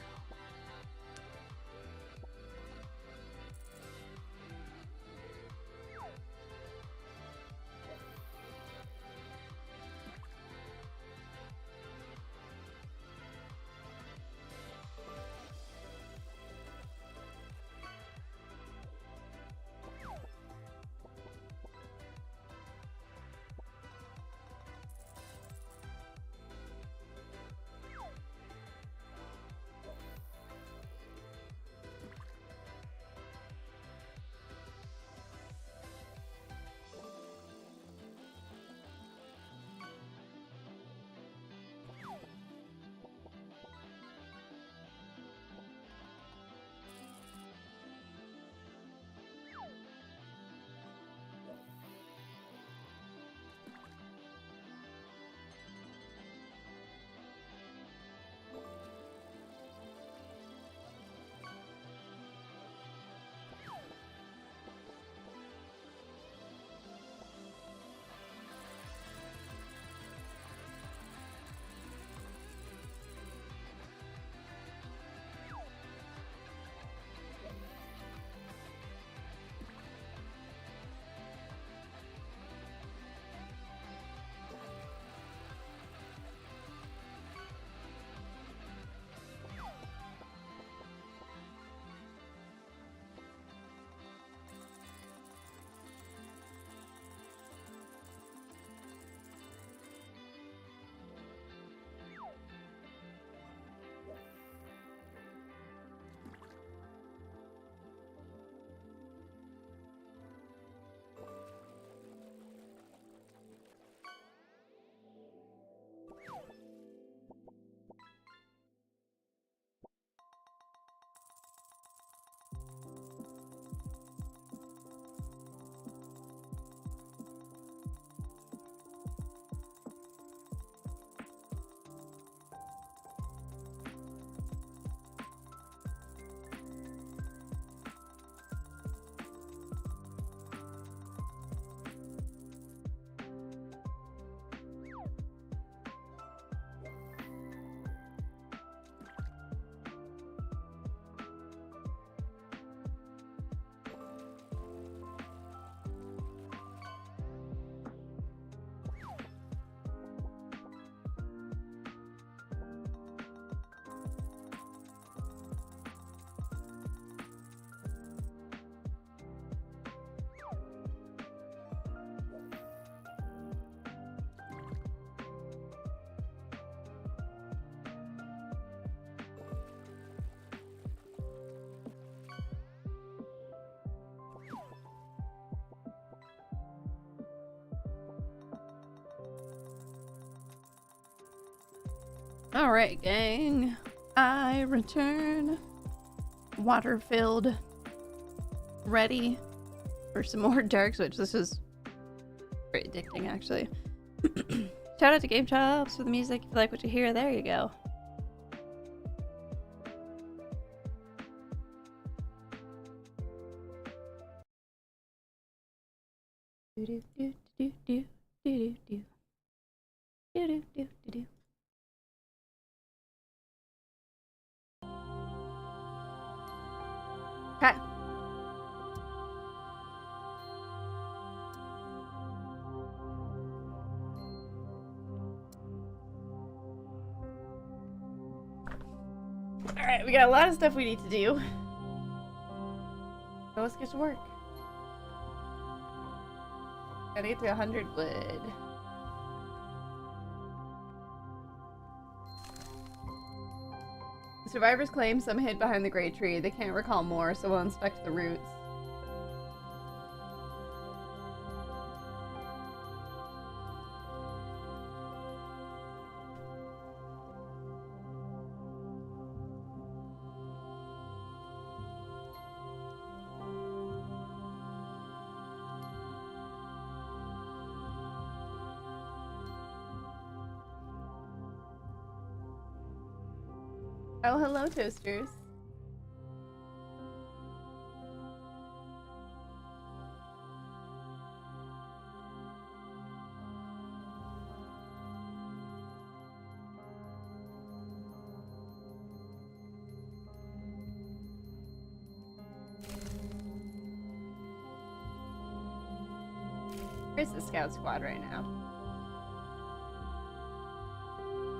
Alright, gang. I return. Water filled. Ready for some more Darkswitch. This is very addicting, actually. Shout out to Game Chops for the music. If you like what you hear, there you go. Do do do do do do do do do do do do. Okay. Alright, we got a lot of stuff we need to do. So let's get to work. Gotta get to 100 wood. The survivors claim some hid behind the great tree. They can't recall more, so we'll inspect the roots. Oh, hello, toasters. Where's the scout squad right now?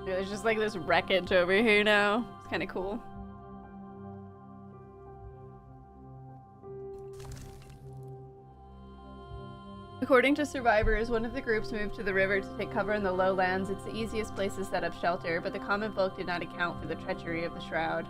There's just like this wreckage over here now. It's kind of cool. According to survivors, one of the groups moved to the river to take cover in the lowlands. It's the easiest place to set up shelter, but the common folk did not account for the treachery of the Shroud.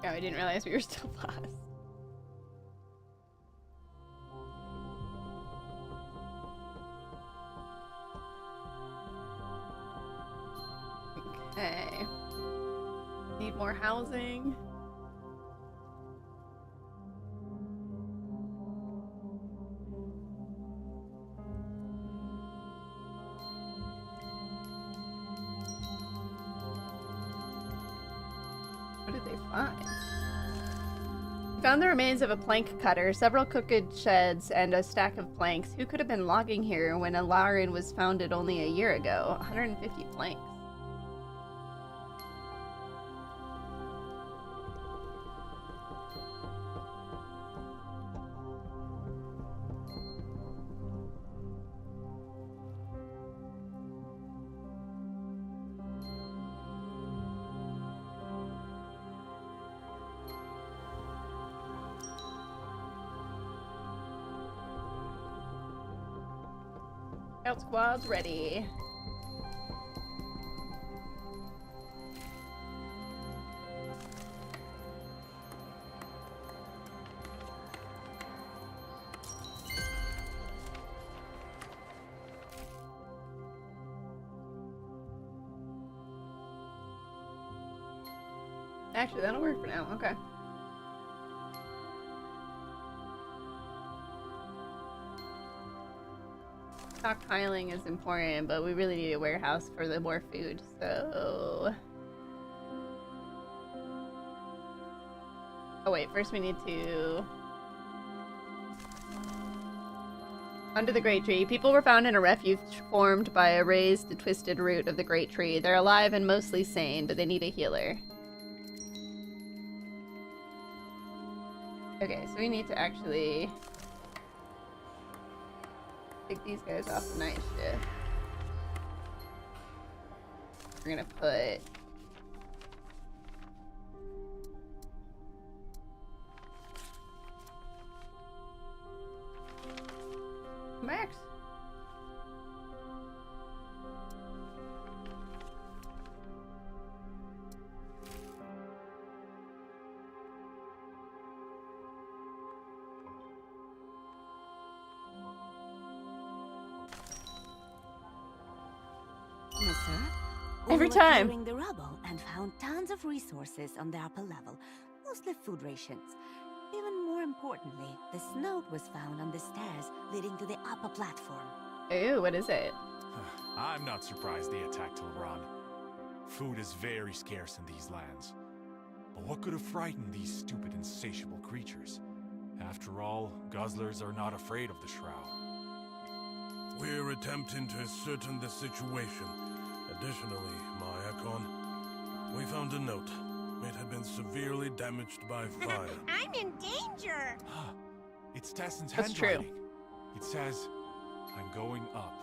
Oh, I didn't realize we were still lost. Okay. Need more housing. What did they find? We found the remains of a plank cutter, several cooked sheds, and a stack of planks. Who could have been logging here when Alarin was founded only a year ago? 150 planks. Scout squad's ready. Actually, that'll work for now. Okay. Stockpiling is important, but we really need a warehouse for the more food, so... Oh wait, first we need to... Under the Great Tree. People were found in a refuge formed by a raised, twisted root of the Great Tree. They're alive and mostly sane, but they need a healer. Okay, so we need to actually... take these guys off the night shift. We're gonna put... Max. Every time. We were clearing the rubble and found tons of resources on the upper level, mostly food rations. Even more importantly, the snout was found on the stairs leading to the upper platform. Ooh, what is it? I'm not surprised they attacked Tilran. Food is very scarce in these lands. But what could have frightened these stupid, insatiable creatures? After all, guzzlers are not afraid of the Shroud. We're attempting to ascertain the situation. Additionally, Mayakon, we found a note. It had been severely damaged by fire. I'm in danger! It's Tessin's That's handwriting. true. It says, I'm going up.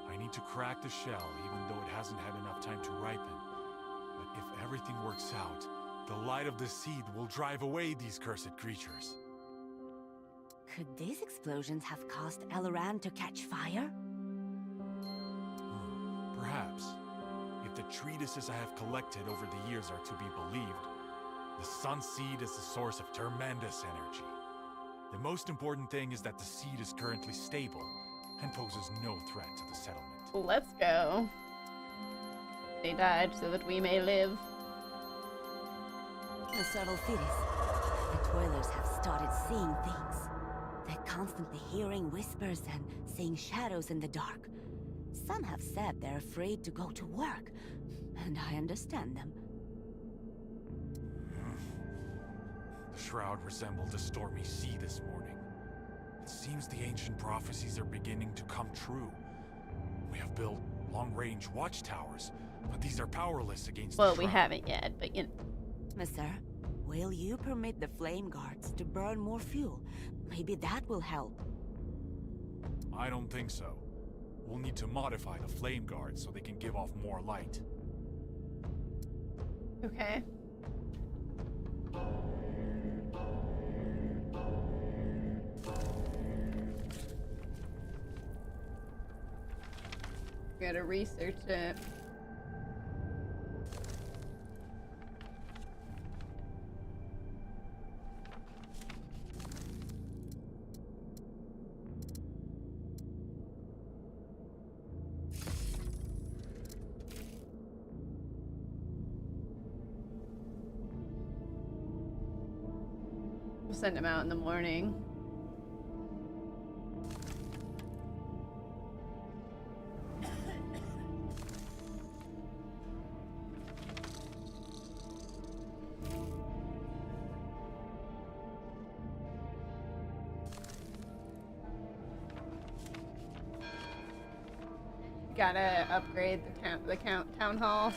I need to crack the shell, even though it hasn't had enough time to ripen. But if everything works out, the light of the seed will drive away these cursed creatures. Could these explosions have caused Elran to catch fire? Perhaps. If the treatises I have collected over the years are to be believed, the sun seed is the source of tremendous energy. The most important thing is that the seed is currently stable and poses no threat to the settlement. Let's go. They died so that we may live. In several cities, the Toilers have started seeing things. They're constantly hearing whispers and seeing shadows in the dark. Some have said they're afraid to go to work, and I understand them. The shroud resembled a stormy sea this morning. It seems the ancient prophecies are beginning to come true. We have built long-range watchtowers, but these are powerless against the Well, we shroud. haven't yet, but you know. Mister, will you permit the flame guards to burn more fuel? Maybe that will help. I don't think so. We'll need to modify the flame guards so they can give off more light. Okay. Gotta research it. We'll send him out in the morning. Gotta upgrade the town hall.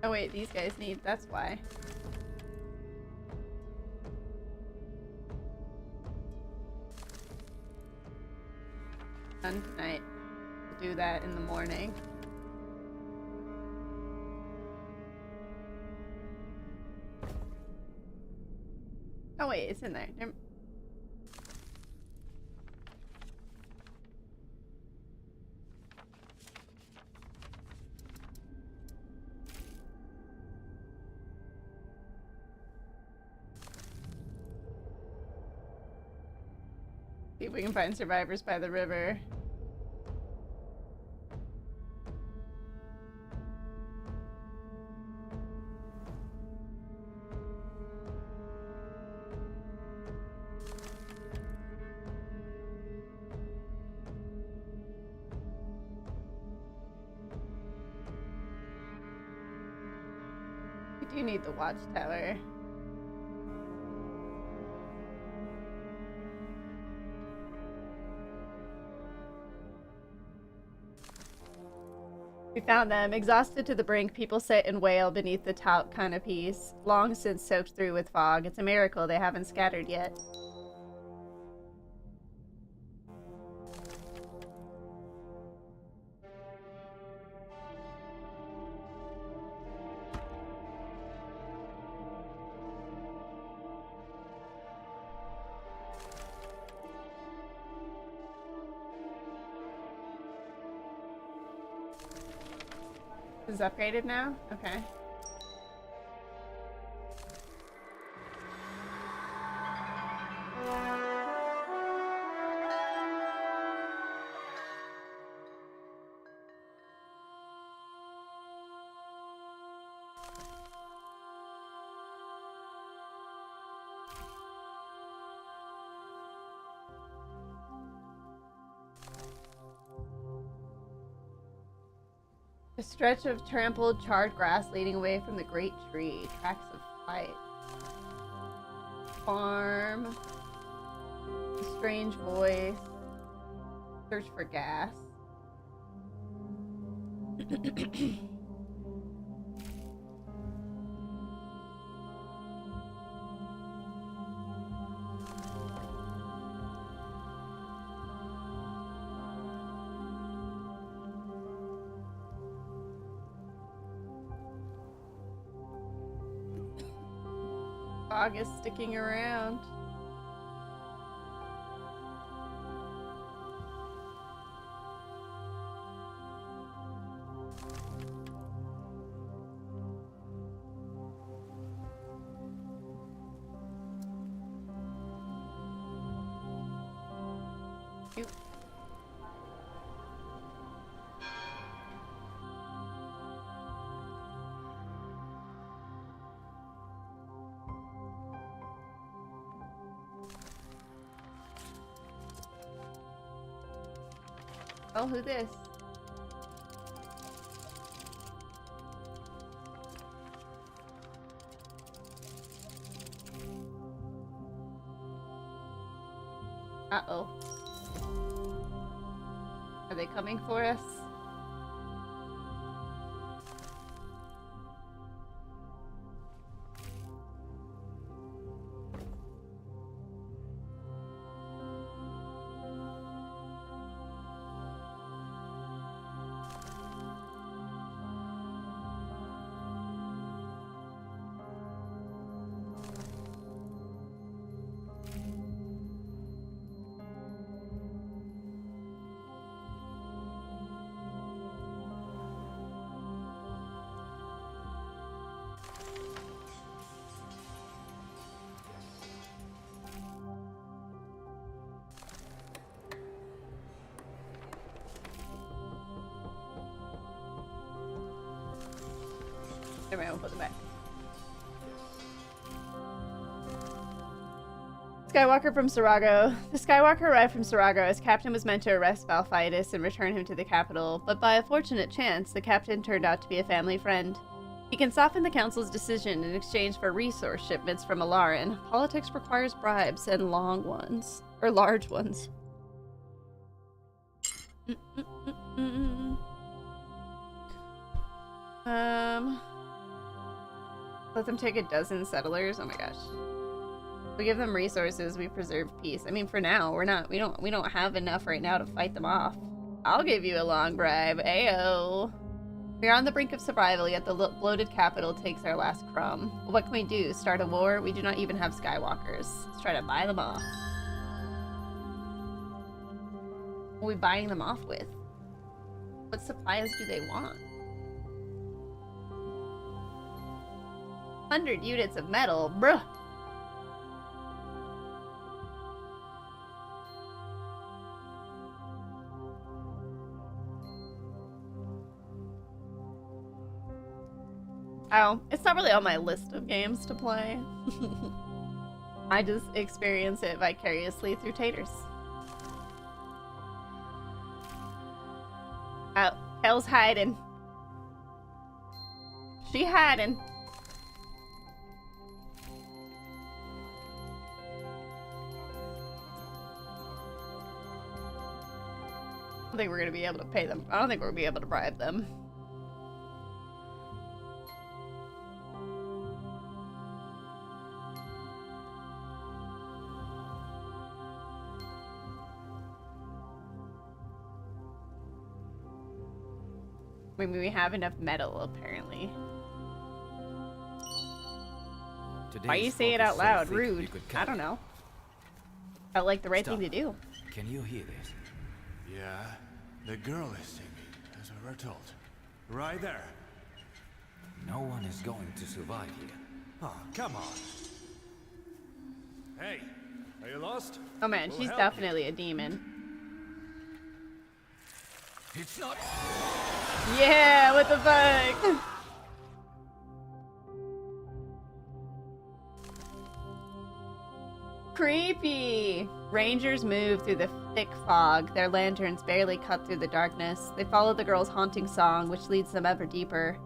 Oh wait, these guys need, that's why. Done tonight. We'll do that in the morning. Oh wait, it's in there. See if we can find survivors by the river. We do need the watchtower. We found them. Exhausted to the brink, people sit and wail beneath the taut canopies, long since soaked through with fog. It's a miracle they haven't scattered yet. Is it upgraded now? Okay. A stretch of trampled, charred grass leading away from the great tree. Tracks of fight. Farm. A strange voice. Search for gas. Fog is sticking around. Cute. Oh, who this? Uh-oh. Are they coming for us? Never mind, we'll put them back. Skywalker from Sarago. The Skywalker arrived from Sarago as Captain was meant to arrest Valfides and return him to the capital, but by a fortunate chance, the Captain turned out to be a family friend. He can soften the Council's decision in exchange for resource shipments from Alarin. Politics requires bribes and large ones. Let them take a dozen settlers. Oh my gosh. We give them resources, we preserve peace. I mean, for now, we don't have enough right now to fight them off. I'll give you a long bribe. Ayo. We are on the brink of survival, yet the bloated capital takes our last crumb. What can we do? Start a war? We do not even have Skywalkers. Let's try to buy them off. What are we buying them off with? What supplies do they want? 100 units of metal, bruh. Oh, it's not really on my list of games to play. I just experience it vicariously through taters. Oh, Hell's hiding. She hiding. I don't think we're going to be able to pay them. I don't think we're going to be able to bribe them. I mean, we have enough metal, apparently. Why you say it out loud? Rude. I don't know. Felt like the right thing to do. Can you hear this? Yeah, the girl is singing, as we were told. Right there. No one is going to survive here. Oh, come on. Hey, are you lost? Oh man, she's definitely a demon. It's not. Yeah, what the fuck? Creepy! Rangers move through the thick fog, their lanterns barely cut through the darkness. They follow the girl's haunting song, which leads them ever deeper.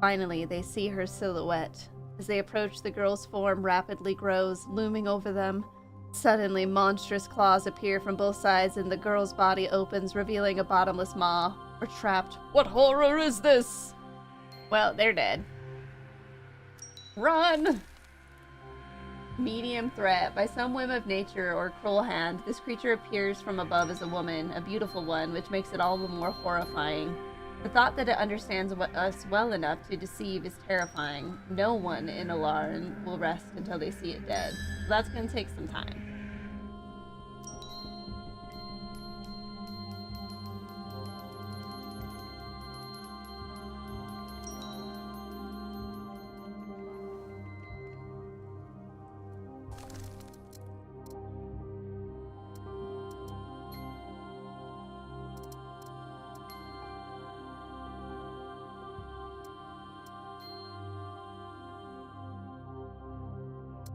Finally, they see her silhouette. As they approach, the girl's form rapidly grows, looming over them. Suddenly, monstrous claws appear from both sides, and the girl's body opens, revealing a bottomless maw. We're trapped. What horror is this? Well, they're dead. Run! Medium threat. By some whim of nature or cruel hand, this creature appears from above as a woman, a beautiful one, which makes it all the more horrifying. The thought that it understands us well enough to deceive is terrifying. No one in Alarin will rest until they see it dead. That's gonna take some time.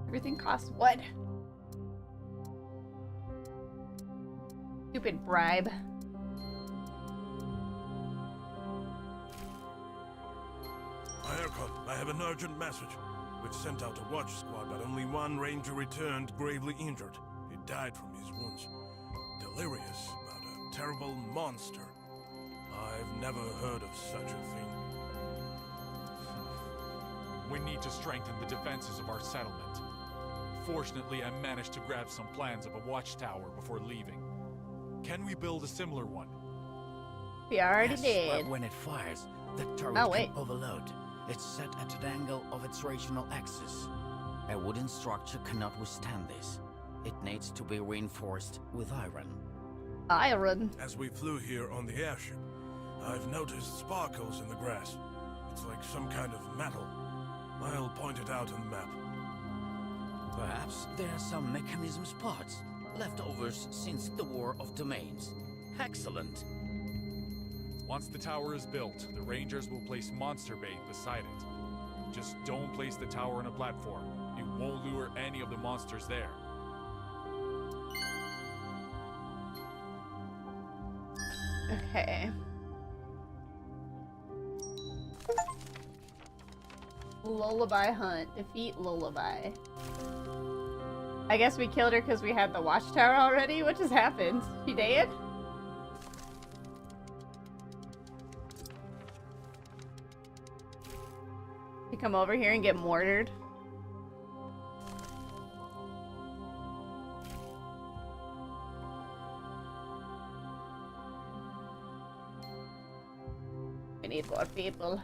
Everything costs what? Stupid bribe. I have an urgent message. We've sent out a watch squad, but only one ranger returned gravely injured. He died from his wounds. Delirious about a terrible monster. I've never heard of such a thing. We need to strengthen the defenses of our settlement. Fortunately, I managed to grab some plans of a watchtower before leaving. Can we build a similar one? We already Yes, did. but when it fires, the turret wait. can overload. It's set at an angle of its rational axis. A wooden structure cannot withstand this. It needs to be reinforced with iron. Iron? As we flew here on the airship, I've noticed sparkles in the grass. It's like some kind of metal. I'll point it out on the map. Perhaps there are some mechanism spots, leftovers since the War of Domains. Excellent. Once the tower is built, the Rangers will place monster bait beside it. Just don't place the tower on a platform. It won't lure any of the monsters there. Okay. Lullaby hunt. Defeat Lullaby. I guess we killed her because we had the watchtower already? What just happened? She dead? You come over here and get mortared? We need more people.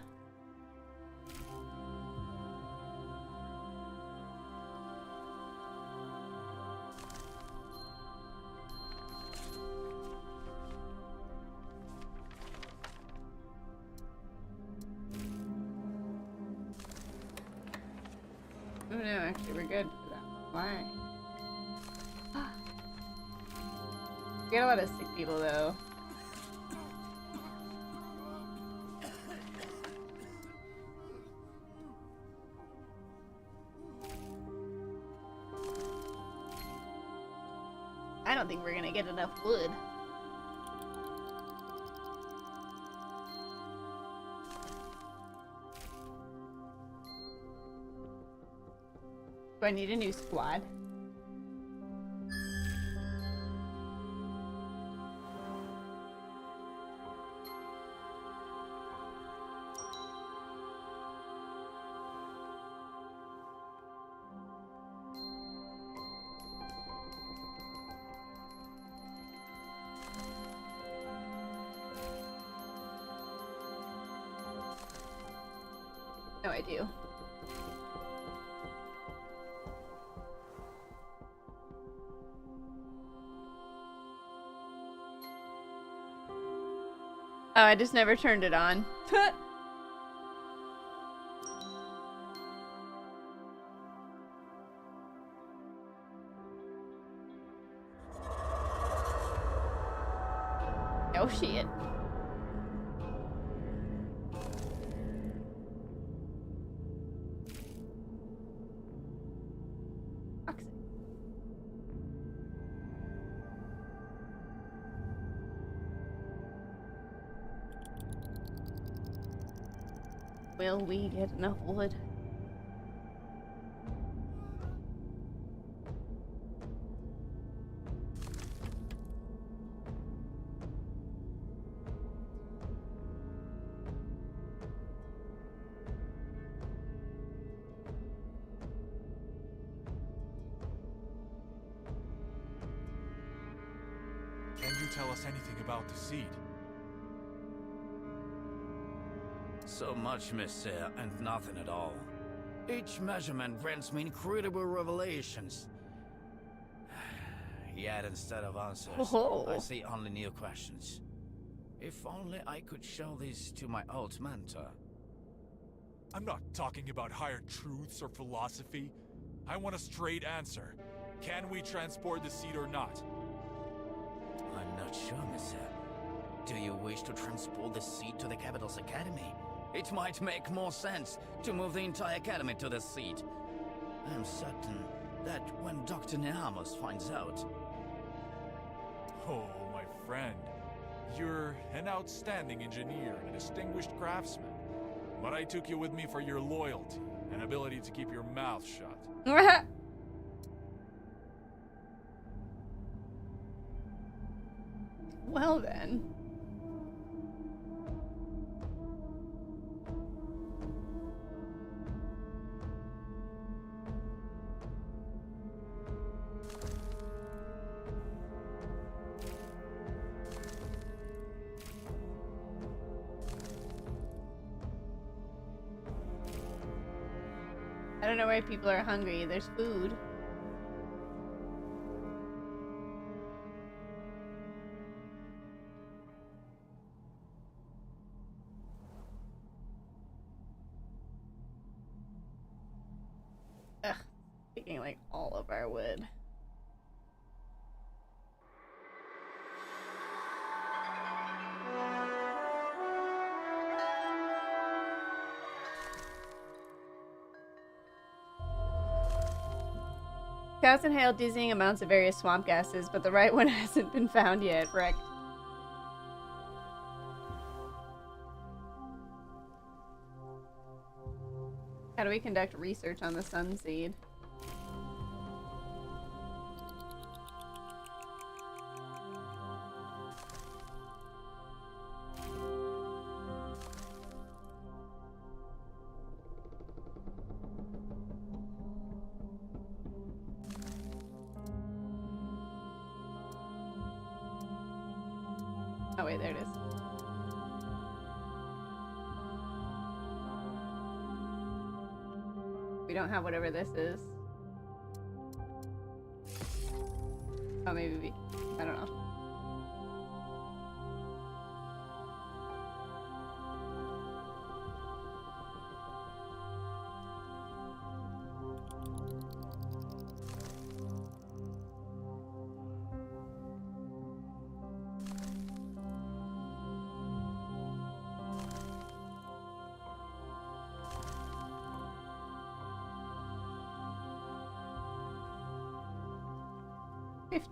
Oh no, actually we're good for that. Why? We got a lot of sick people though. I don't think we're gonna get enough wood. Do I need a new squad? No, I do. Oh, I just never turned it on. Oh shit. Will we get enough wood? Can you tell us anything about the seed? So much, Monsieur, and nothing at all. Each measurement grants me incredible revelations. Yet instead of answers, I see only new questions. If only I could show this to my old mentor. I'm not talking about higher truths or philosophy. I want a straight answer. Can we transport the seed or not? I'm not sure, Monsieur. Do you wish to transport the seed to the capital's academy? It might make more sense to move the entire academy to the seed. I am certain that when Dr. Neamos finds out... Oh, my friend. You're an outstanding engineer and a distinguished craftsman. But I took you with me for your loyalty and ability to keep your mouth shut. Well then. I don't know why people are hungry. There's food. Ugh, taking like all of our wood. Scouts inhale dizzying amounts of various swamp gases, but the right one hasn't been found yet. Wrecked. How do we conduct research on the sun seed? Oh wait, there it is. We don't have whatever this is. Oh, maybe we... I don't know.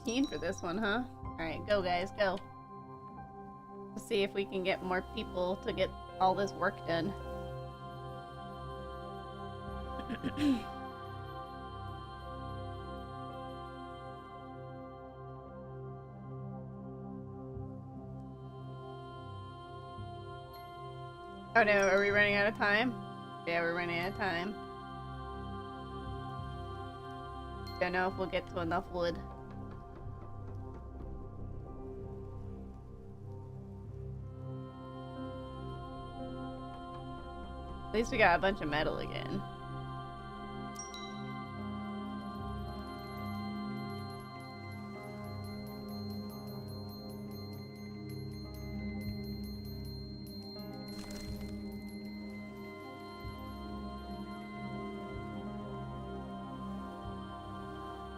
$15 for this one, huh? Alright, go guys, go. Let's see if we can get more people to get all this work done. Oh no, are we running out of time? Yeah, we're running out of time. Don't know if we'll get to enough wood. At least we got a bunch of metal again.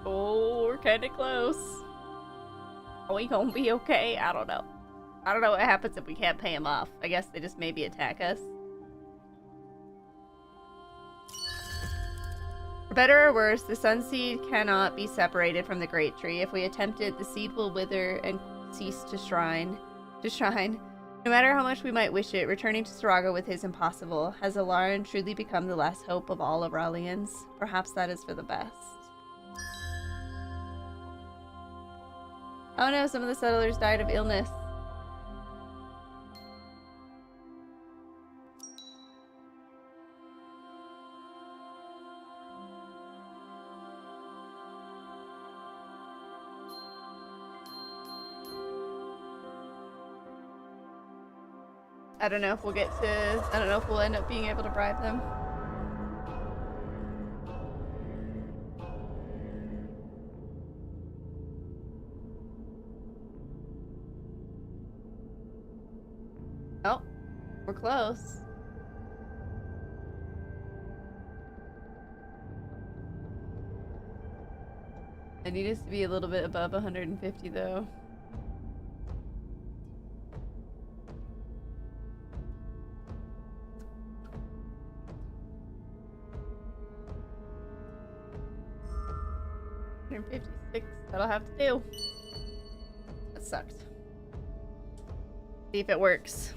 Oh, we're kinda close. Are we gonna be okay? I don't know. I don't know what happens if we can't pay them off. I guess they just maybe attack us. For better or worse, the sun seed cannot be separated from the great tree. If we attempt it, the seed will wither and cease to shine, No matter how much we might wish it, returning to Sarago with his impossible. Has Alaran truly become the last hope of all Aurelians? Perhaps that is for the best. Oh no, some of the settlers died of illness. I don't know if we'll get to... I don't know if we'll end up being able to bribe them. Oh, we're close. I need us to be a little bit above 150 though. $156, that'll have to do. That sucks. See if it works.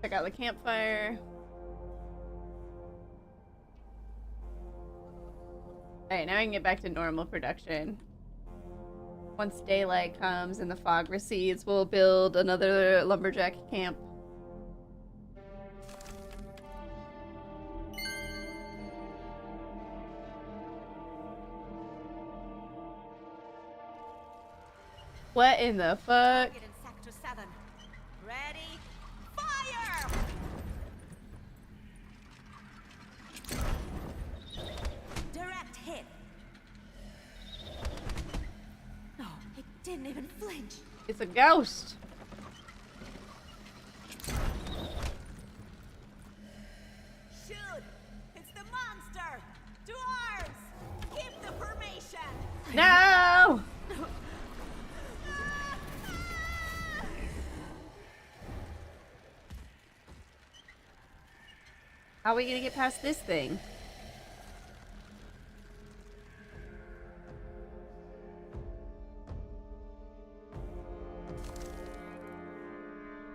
Check out the campfire. Alright, now I can get back to normal production. Once daylight comes and the fog recedes, we'll build another lumberjack camp. What in the fuck? Sector 7. Ready? Fire! Direct hit. No, it didn't even flinch. It's a ghost. Shoot! It's the monster! To arms! Keep the formation! No! How are we gonna get past this thing?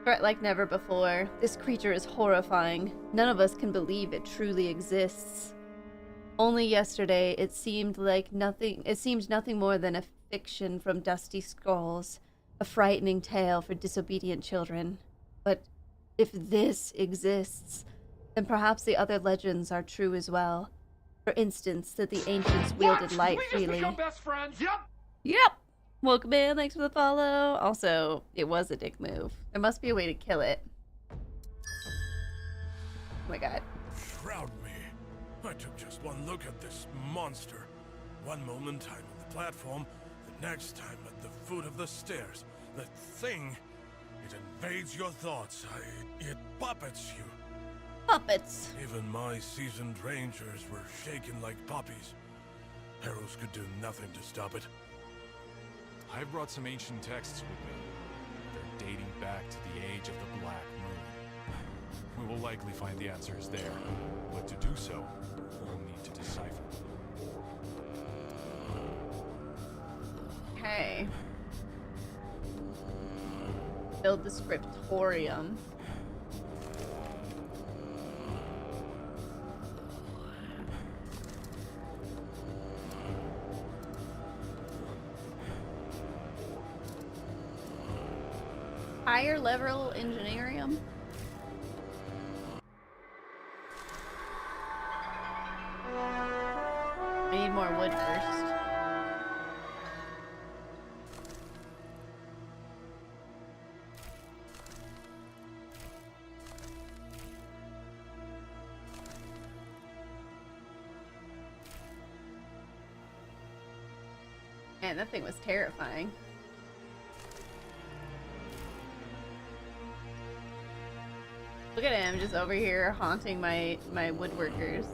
Threat like never before. This creature is horrifying. None of us can believe it truly exists. Only yesterday it seemed nothing more than a fiction from dusty scrolls, a frightening tale for disobedient children. But if this exists, then perhaps the other legends are true as well. For instance, that the ancients wielded light freely. We just become best friends. Yep. Yep. Welcome in. Thanks for the follow. Also, it was a dick move. There must be a way to kill it. Oh my god. Shroud me. I took just one look at this monster. One moment I'm on the platform, the next time at the foot of the stairs. That thing, it invades your thoughts. It puppets you. Puppets. Even my seasoned rangers were shaken like puppies. Arrows could do nothing to stop it. I brought some ancient texts with me. They're dating back to the age of the Black Moon. We will likely find the answers there, but to do so, we'll need to decipher. Okay. Build the scriptorium. Higher level engineering. I need more wood first. Man, that thing was terrifying. Look at him just over here haunting my woodworkers.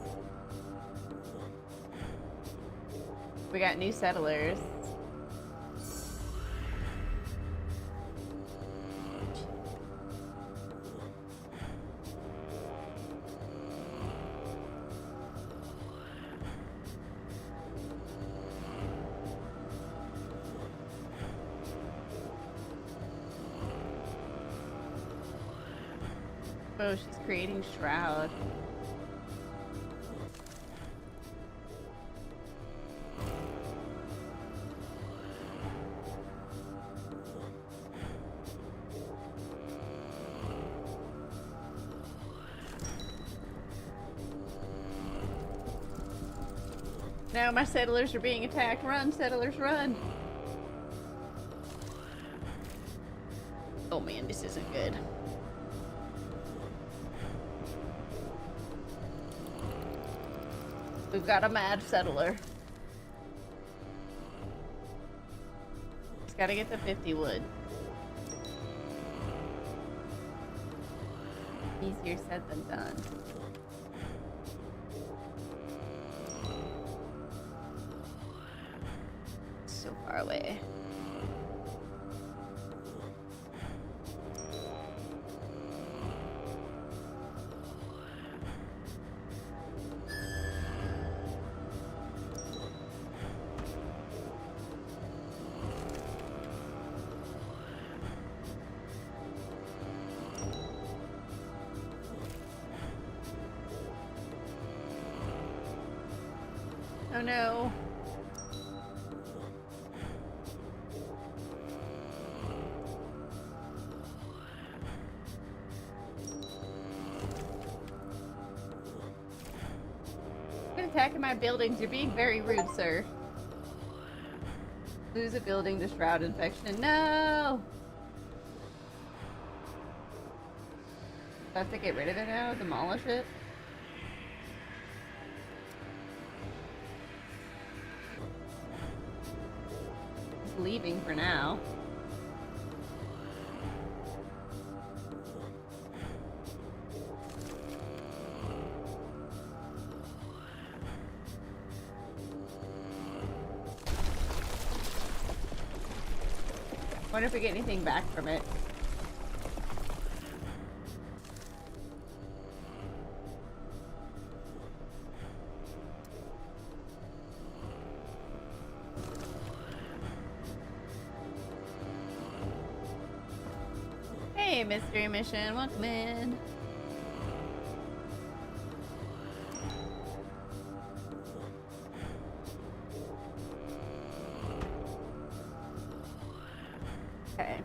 We got new settlers. Oh, she's creating Shroud. No, my settlers are being attacked. Run, settlers, run. Oh man, this isn't good. We've got a mad settler. Just gotta get the 50 wood. Easier said than done. So far away. Oh no. Quit attacking my buildings. You're being very rude, sir. Lose a building to shroud infection. No! I have to get rid of it now? Demolish it? Leaving for now. Wonder if we get anything back from it. Hey, mystery mission, welcome in. Okay.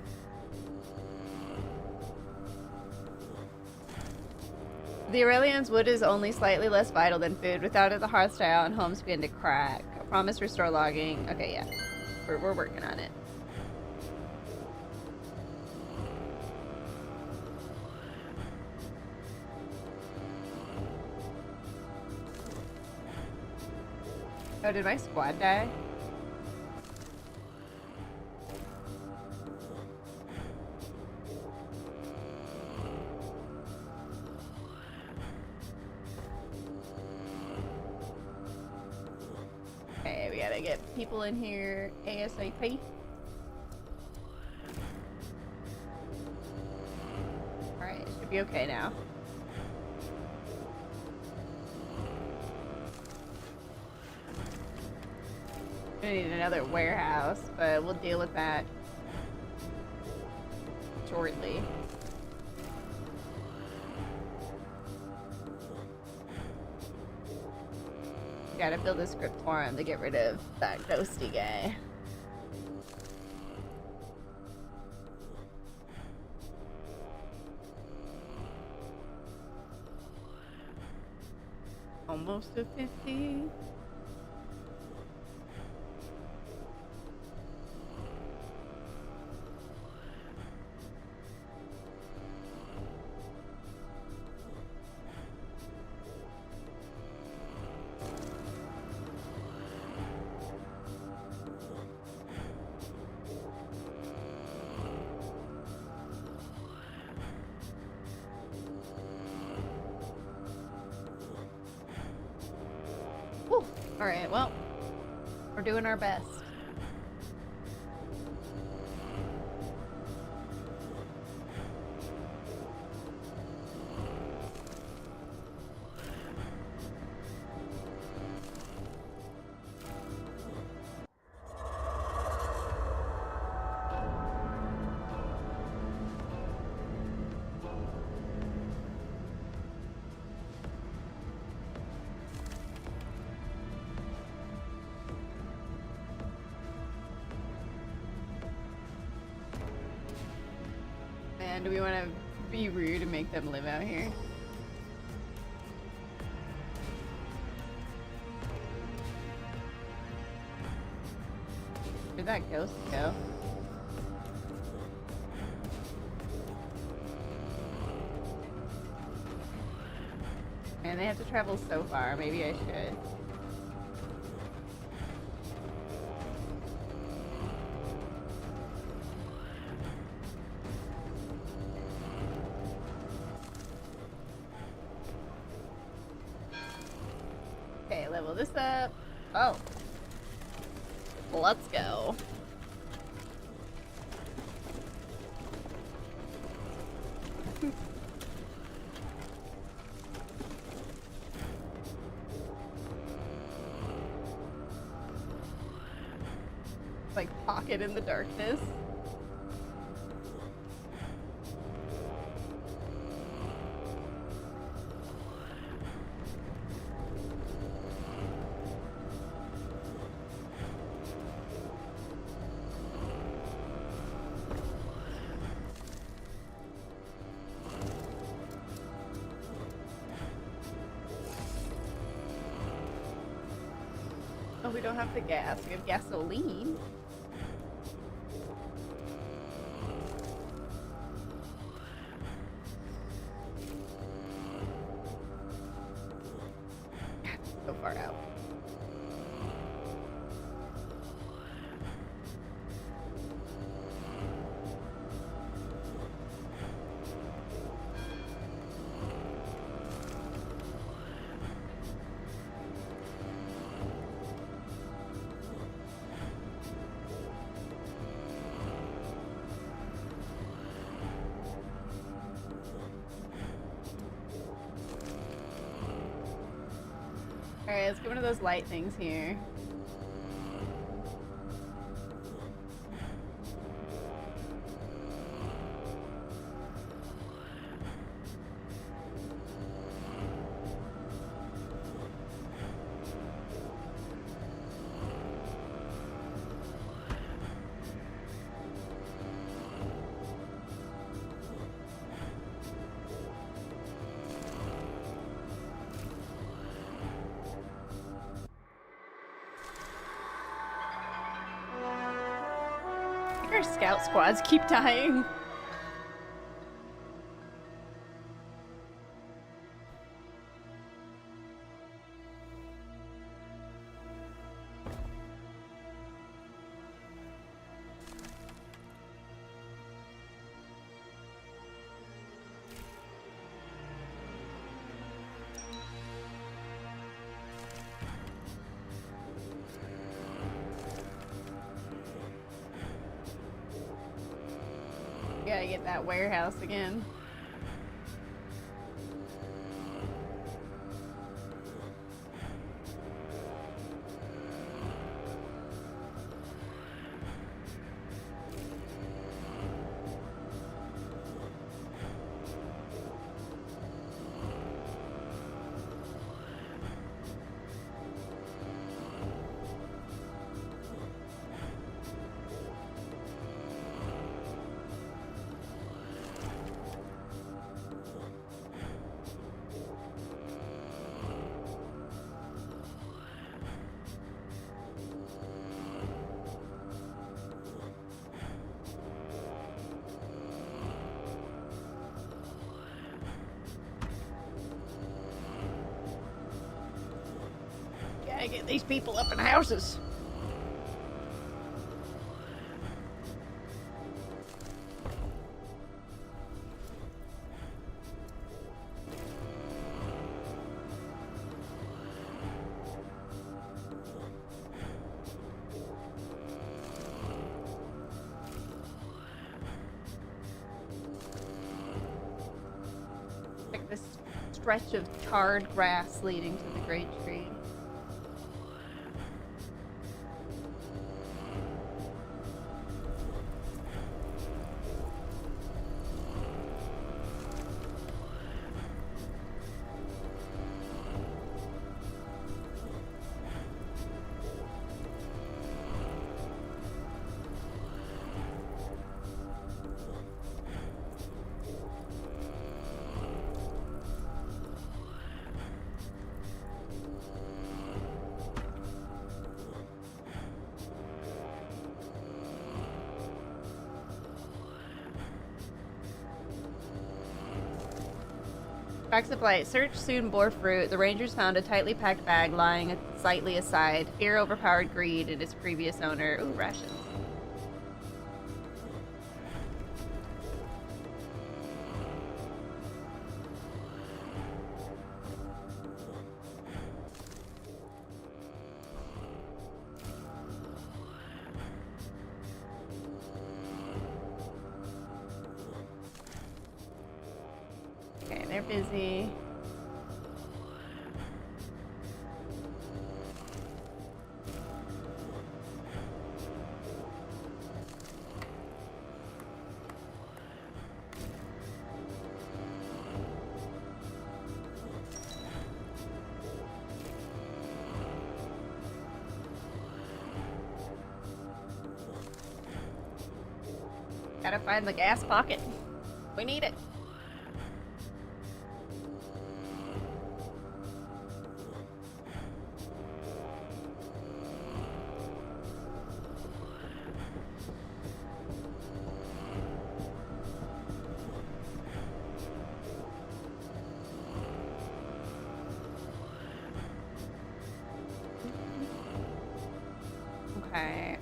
The Aurelian's wood is only slightly less vital than food. Without it, the hearth style and homes begin to crack. I promise restore logging. Okay, yeah. We're working on it. Oh, did my squad die? Okay, we gotta get people in here ASAP. Alright, it should be okay now. We need another warehouse, but we'll deal with that shortly. Gotta build a script for him to get rid of that ghosty guy. Almost a 50. Alright, well, we're doing our best. do we want to be rude and make them live out here? Where'd that ghost go? Man, they have to travel so far. Maybe I should. Okay, level this up. Oh. Let's go. Like pocket in the darkness. Oh, we don't have the gas. We have gasoline. So far out. Alright, let's get one of those light things here. Our scout squads keep dying. Gotta get that warehouse again. Gotta get these people up in houses. Like this stretch of tarred grass leading to the great tree. Facts of Light. Search soon bore fruit. The Rangers found a tightly packed bag lying slightly aside. Fear overpowered greed in its previous owner. Ooh, rations. Okay, they're busy. Gotta find the gas pocket. We need it. Okay,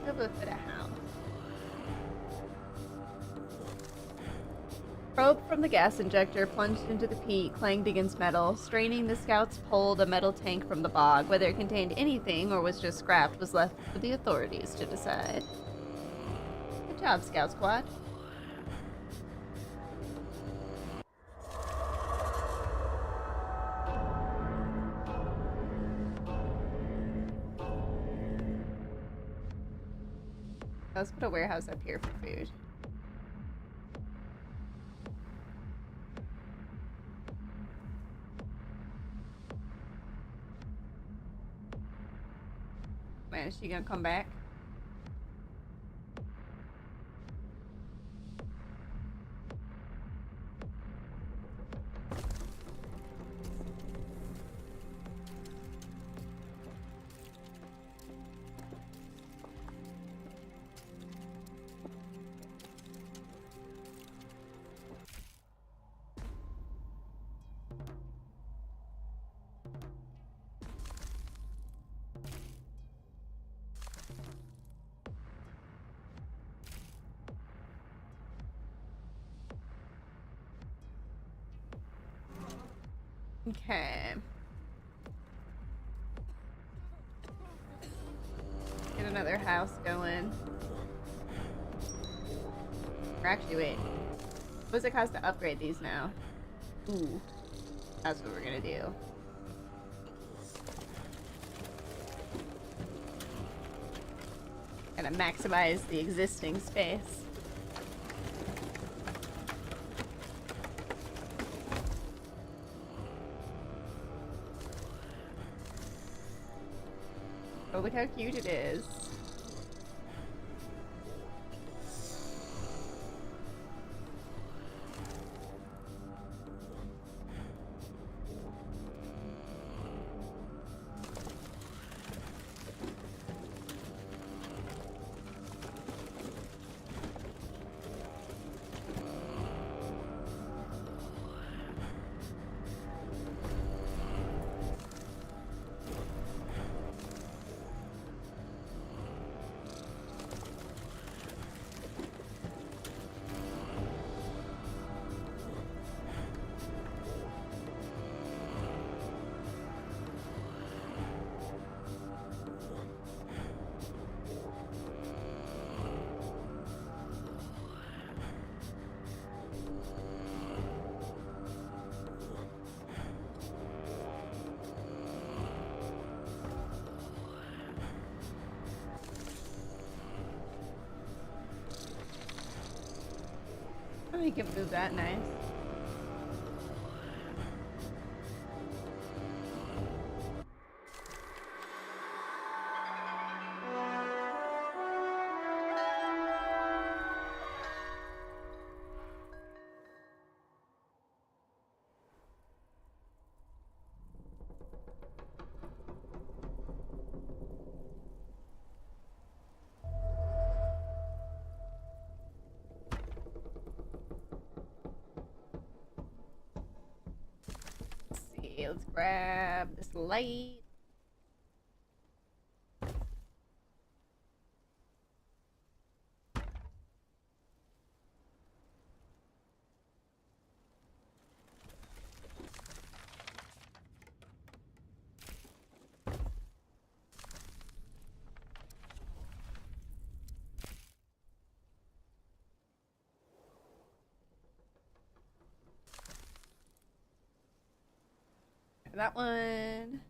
don't go look at a house. Probe from the gas injector plunged into the peat, clanged against metal. Straining, the scouts pulled a metal tank from the bog. Whether it contained anything or was just scrapped was left for the authorities to decide. Good job, Scout Squad. Let's put a warehouse up here for food. Man, is she gonna come back? Okay. Get another house going. Or actually, wait. What does it cost to upgrade these now? Ooh. That's what we're gonna do. Gotta maximize the existing space. Oh, look how cute it is. Make him move that nice. Let's grab this light. That one.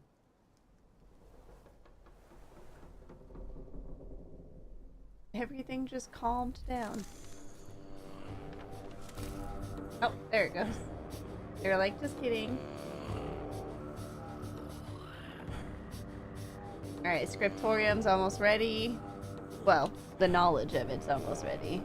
Everything just calmed down. Oh, there it goes. They're like, just kidding. Alright, scriptorium's almost ready. Well, the knowledge of it's almost ready.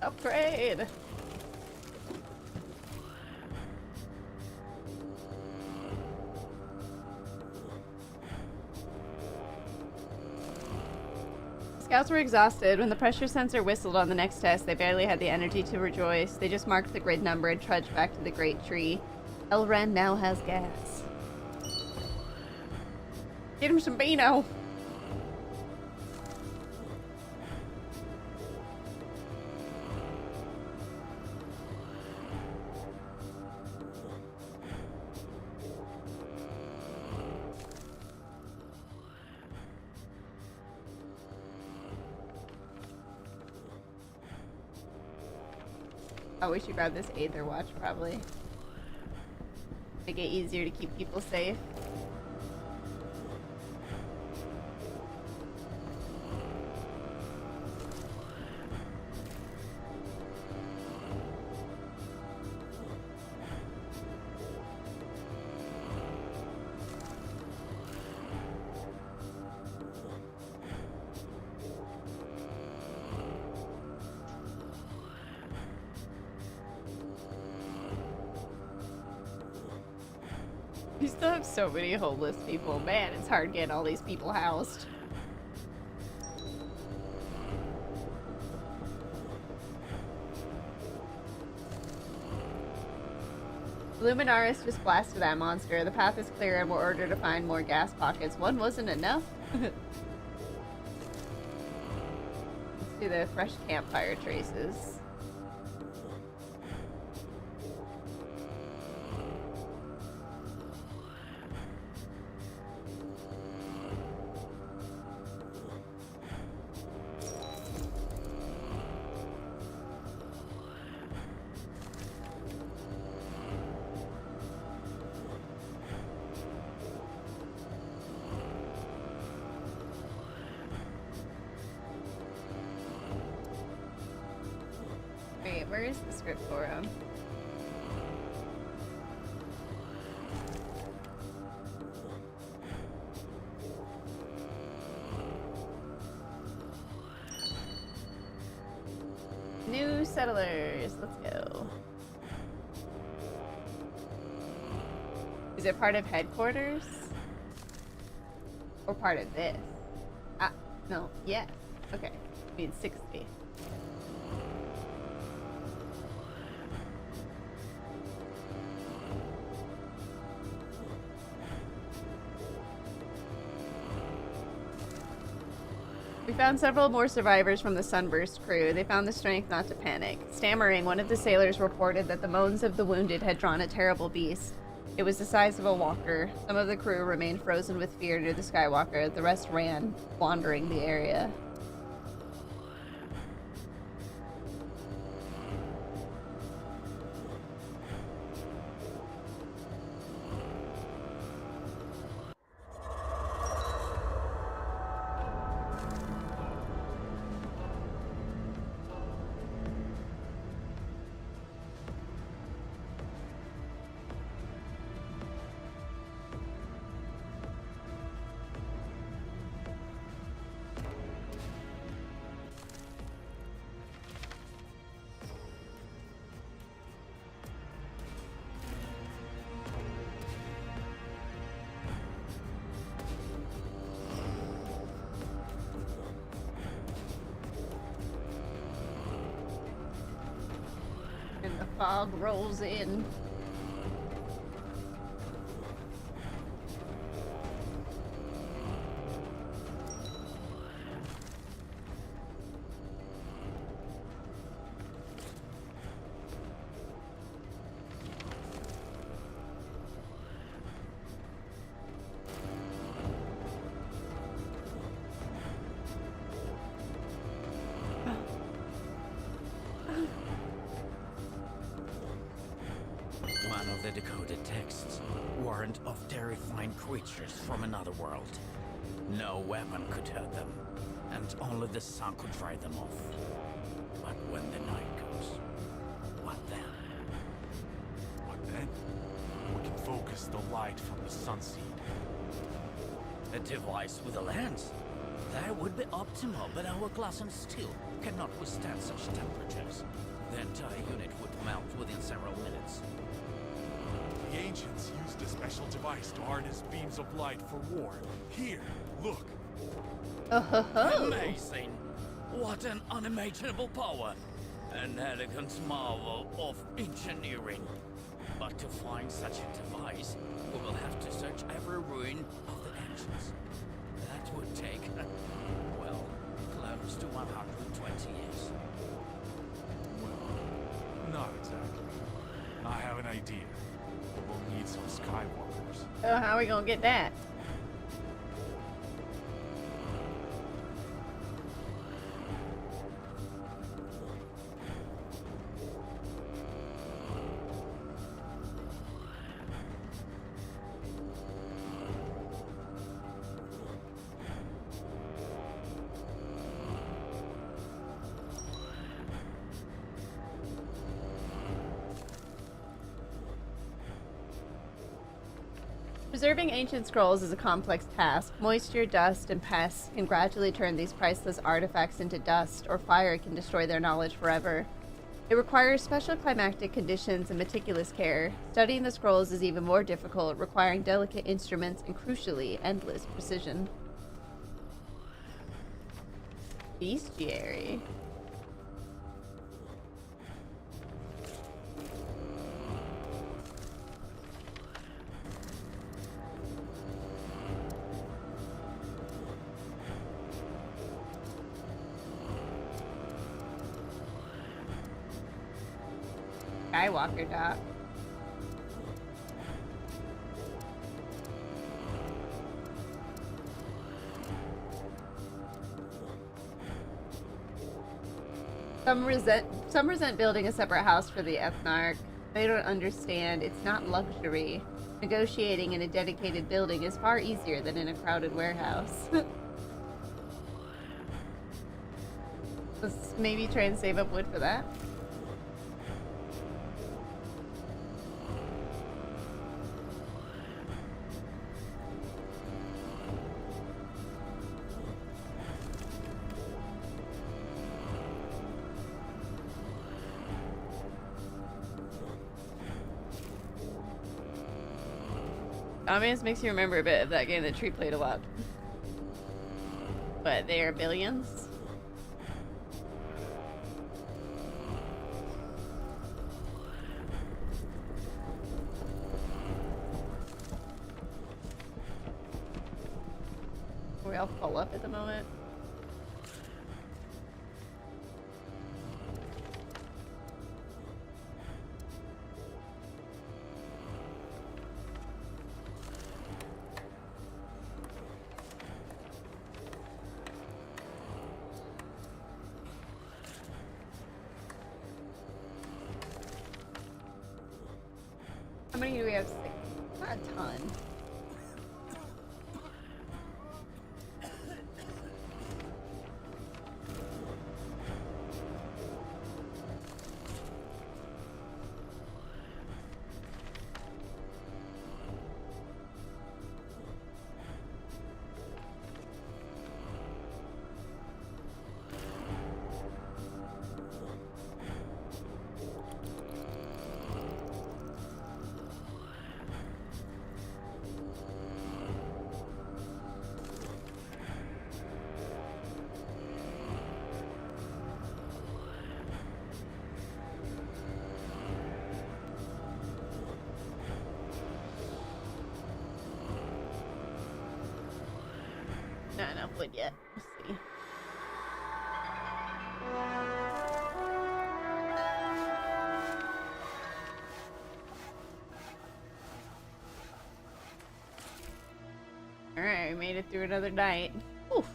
Upgrade! Scouts were exhausted. When the pressure sensor whistled on the next test, they barely had the energy to rejoice. They just marked the grid number and trudged back to the Great Tree. Elren now has gas. Get him some Beano! Oh, we should grab this Aether Watch, probably. Make it easier to keep people safe. We still have so many homeless people. Man, it's hard getting all these people housed. Luminaris just blasted that monster. The path is clear and we're ordered to find more gas pockets. One wasn't enough? Let's do the fresh campfire traces. Where is the script forum? New settlers, let's go. Is it part of headquarters? Or part of this? Ah, no, yes. Okay, I mean 60. We found several more survivors from the Sunburst crew. They found the strength not to panic. Stammering, one of the sailors reported that the moans of the wounded had drawn a terrible beast. It was the size of a walker. Some of the crew remained frozen with fear near the Skywalker. The rest ran, wandering the area. And the fog rolls in. One of the decoded texts warned of terrifying creatures from another world. No weapon could hurt them, and only the sun could drive them off. But when the night comes, what then? What then? We can focus the light from the sunseed. A device with a lens? That would be optimal, but our glass and steel cannot withstand such temperatures. The entire unit would melt within several minutes. The ancients used a special device to harness beams of light for war. Here, look. Amazing! What an unimaginable power! An elegant marvel of engineering. But to find such a device, we will have to search every ruin of the ancients. That would take, well, close to 120 years. Well, not exactly. I have an idea. We'll need some Skywalkers. Oh, how are we gonna get that? Preserving ancient scrolls is a complex task. Moisture, dust, and pests can gradually turn these priceless artifacts into dust, or fire can destroy their knowledge forever. It requires special climatic conditions and meticulous care. Studying the scrolls is even more difficult, requiring delicate instruments and, crucially, endless precision. Bestiary. Skywalker dock. Some resent building a separate house for the Ethnarch. They don't understand it's not luxury. Negotiating in a dedicated building is far easier than in a crowded warehouse. Let's maybe try and save up wood for that. Ambience makes you remember a bit of that game that Tree played a lot. But they are billions. Are we all full up at the moment? many do we have? 6? Not a ton. Not enough wood yet. Let's see. Alright, we made it through another night. Oof.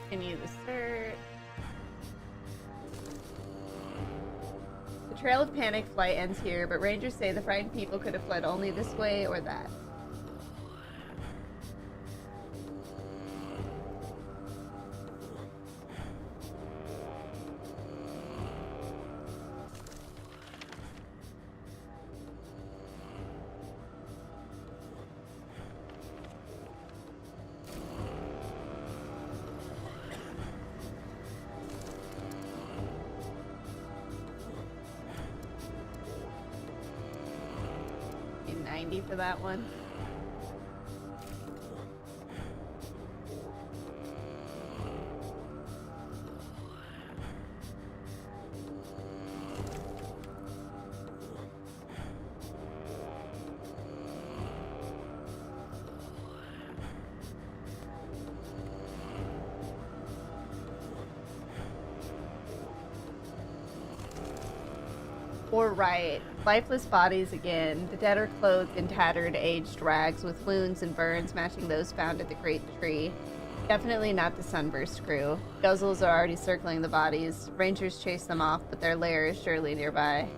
Continue the search. The trail of panic flight ends here, but rangers say the frightened people could have fled only this way or that. For that one. Or right. Lifeless bodies again. The dead are clothed in tattered, aged rags with wounds and burns matching those found at the Great Tree. Definitely not the Sunburst crew. Guzzles are already circling the bodies. Rangers chase them off, but their lair is surely nearby.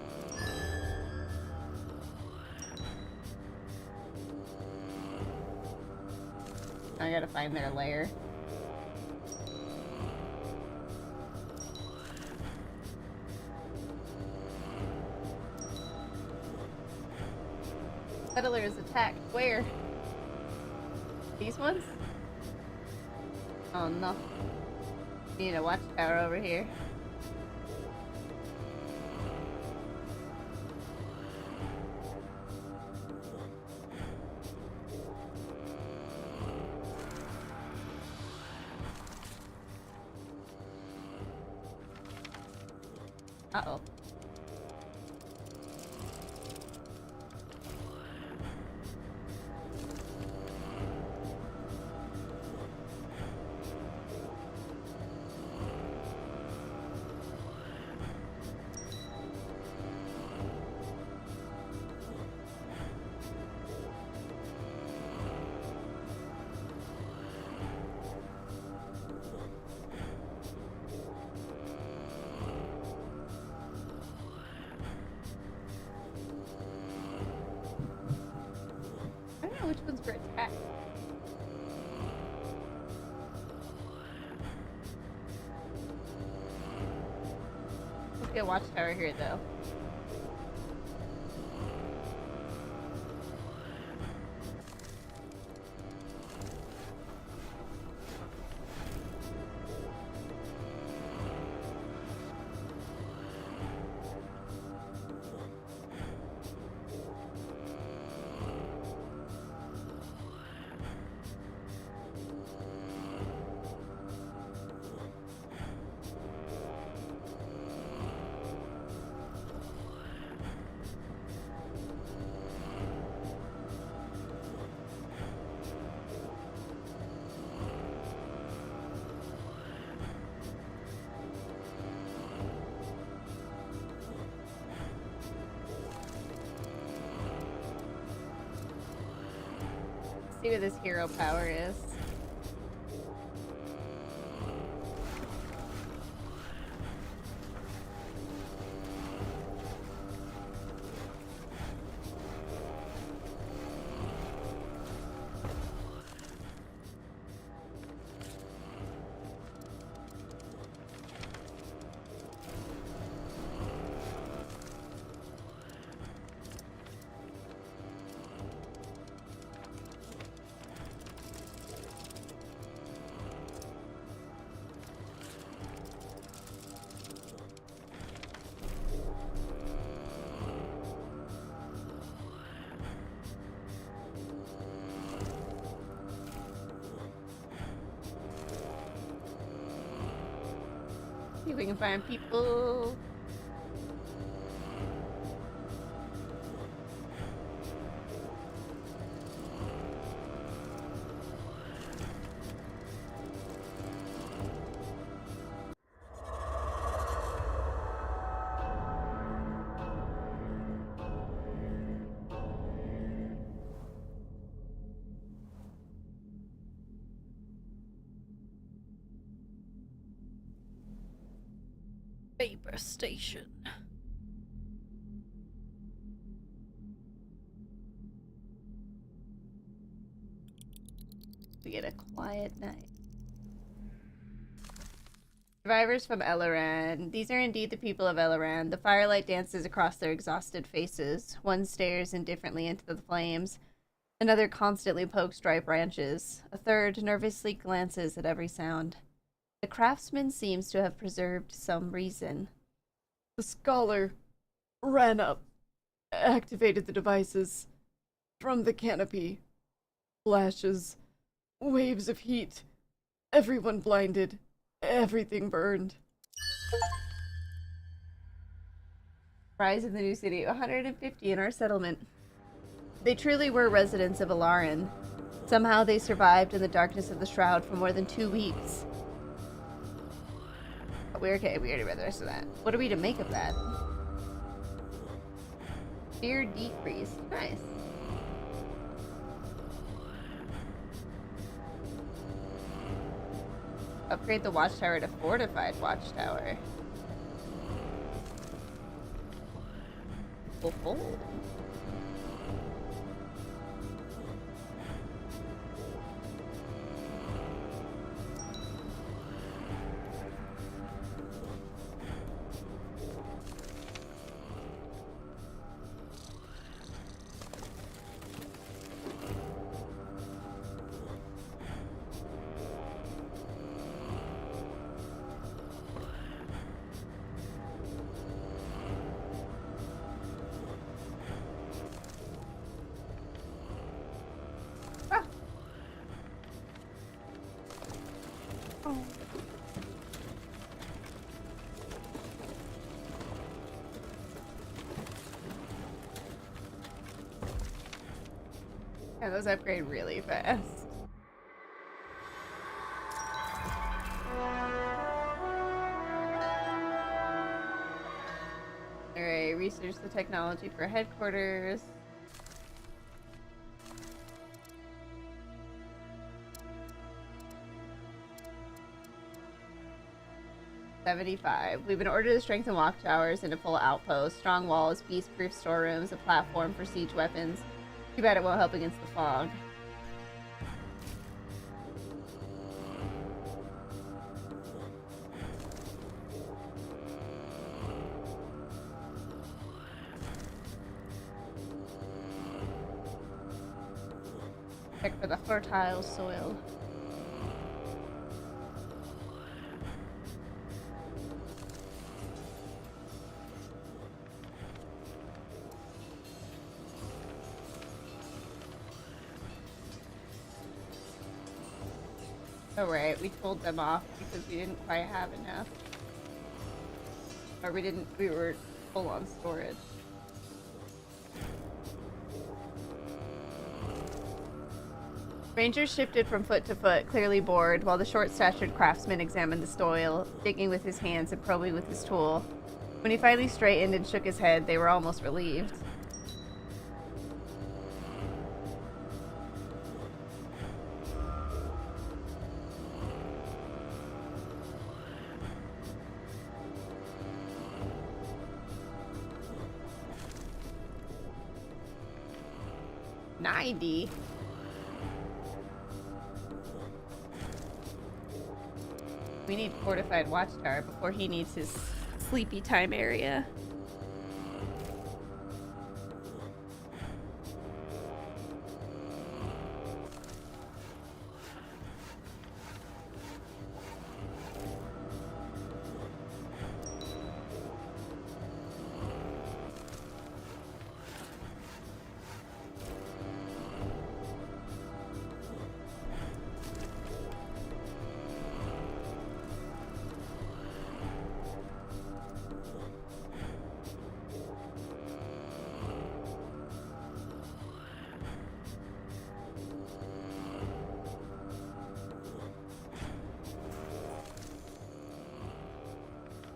I gotta find their lair. Settlers attacked. Where? These ones? Oh no. Need a watchtower over here. Uh-oh. Which one's for attack? Let's get a watchtower here though. See what this hero power is. See if we can find people. Vapor station. We get a quiet night. Survivors from Elloran. These are indeed the people of Elloran. The firelight dances across their exhausted faces. One stares indifferently into the flames. Another constantly pokes dry branches. A third nervously glances at every sound. The craftsman seems to have preserved some reason. The scholar ran up, activated the devices. From the canopy, flashes, waves of heat. Everyone blinded. Everything burned. Rise in the new city. 150 in our settlement. They truly were residents of Alarin. Somehow they survived in the darkness of the Shroud for more than 2 weeks. We're okay, we already read the rest of that. What are we to make of that? Fear decreased. Nice. Upgrade the watchtower to fortified watchtower. Oh. Yeah, those upgrade really fast. Alright, research the technology for headquarters. $75. We've been ordered to strengthen watchtowers into full outposts, strong walls, beast-proof storerooms, a platform for siege weapons. Too bad it won't help against the fog. Check for the fertile soil. Oh right, we pulled them off because we didn't quite have enough. Or we were full on storage. Rangers shifted from foot to foot, clearly bored, while the short-statured craftsman examined the soil, digging with his hands and probing with his tool. When he finally straightened and shook his head, they were almost relieved. 90. We need fortified watchtower before he needs his sleepy time area.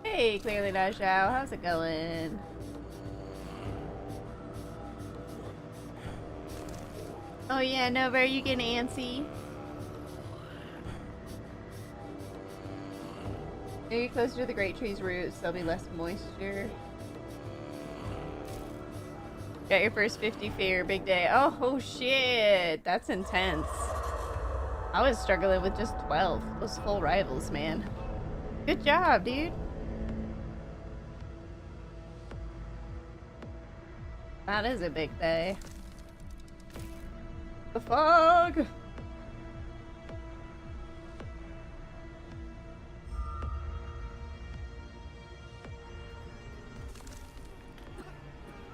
Hey, clearly not Zhao. How's it going? Oh yeah, Nova, are you getting antsy? Maybe closer to the great tree's roots, there'll be less moisture. Got your first 50 fear, big day. Oh shit, that's intense. I was struggling with just 12. Those full rivals, man. Good job, dude. That is a big day. The fog!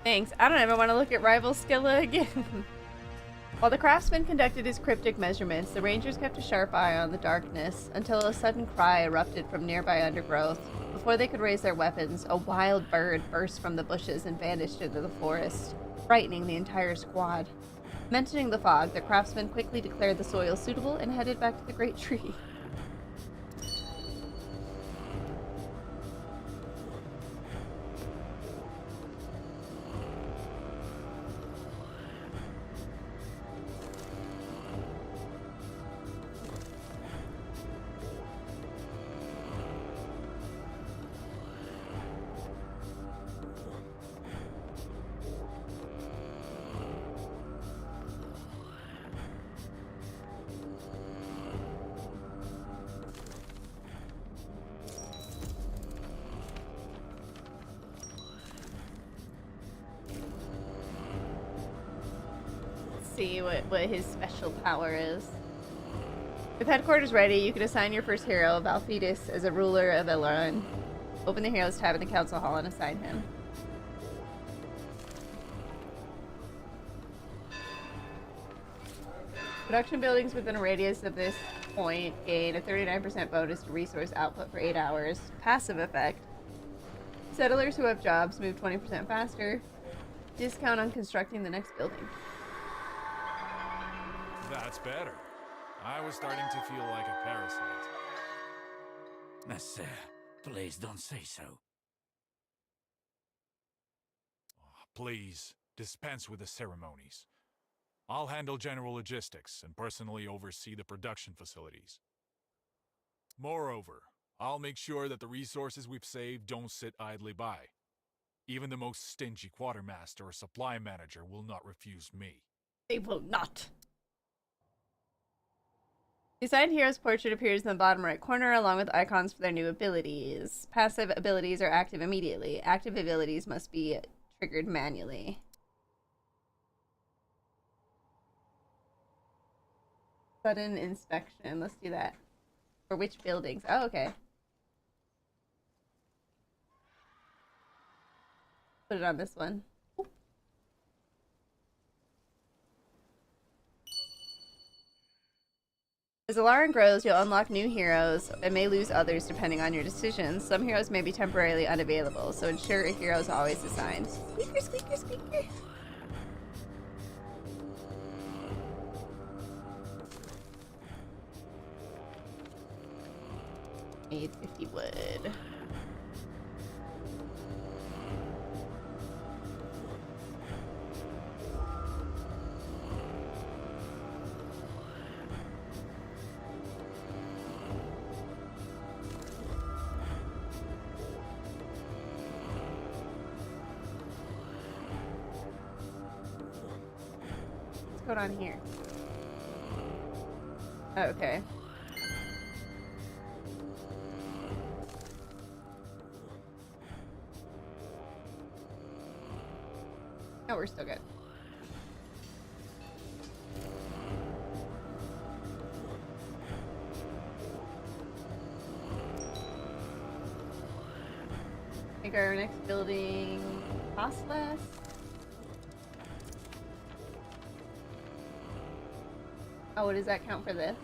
Thanks. I don't ever want to look at Rival Skilla again. While the craftsman conducted his cryptic measurements, the rangers kept a sharp eye on the darkness until a sudden cry erupted from nearby undergrowth. Before they could raise their weapons, a wild bird burst from the bushes and vanished into the forest, frightening the entire squad. Mentioning the fog, the craftsman quickly declared the soil suitable and headed back to the great tree. See what his special power is. With headquarters ready, you can assign your first hero, Valfidus, as a ruler of Elron. Open the Heroes tab in the Council Hall and assign him. Production buildings within a radius of this point gain a 39% bonus to resource output for 8 hours. Passive effect. Settlers who have jobs move 20% faster. Discount on constructing the next building. That's better. I was starting to feel like a parasite. Sir, please don't say so. Please, dispense with the ceremonies. I'll handle general logistics and personally oversee the production facilities. Moreover, I'll make sure that the resources we've saved don't sit idly by. Even the most stingy quartermaster or supply manager will not refuse me. They will not. The assigned hero's portrait appears in the bottom right corner along with icons for their new abilities. Passive abilities are active immediately. Active abilities must be triggered manually. Sudden inspection. Let's do that. For which buildings? Oh, okay. Put it on this one. As Alarin grows, you'll unlock new heroes and may lose others depending on your decisions. Some heroes may be temporarily unavailable, so ensure a hero is always assigned. Squeaker, squeaker, squeaker. 50 wood. going on here? Oh, okay. Oh, we're still good. I think our next building costs less. Oh, what does that count for this?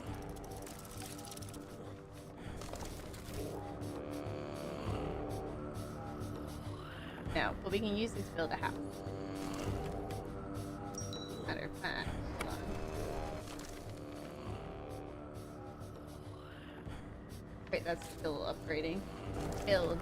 No, but we can use this to build a house. Matter of fact, hold on. Wait, that's still upgrading. Build.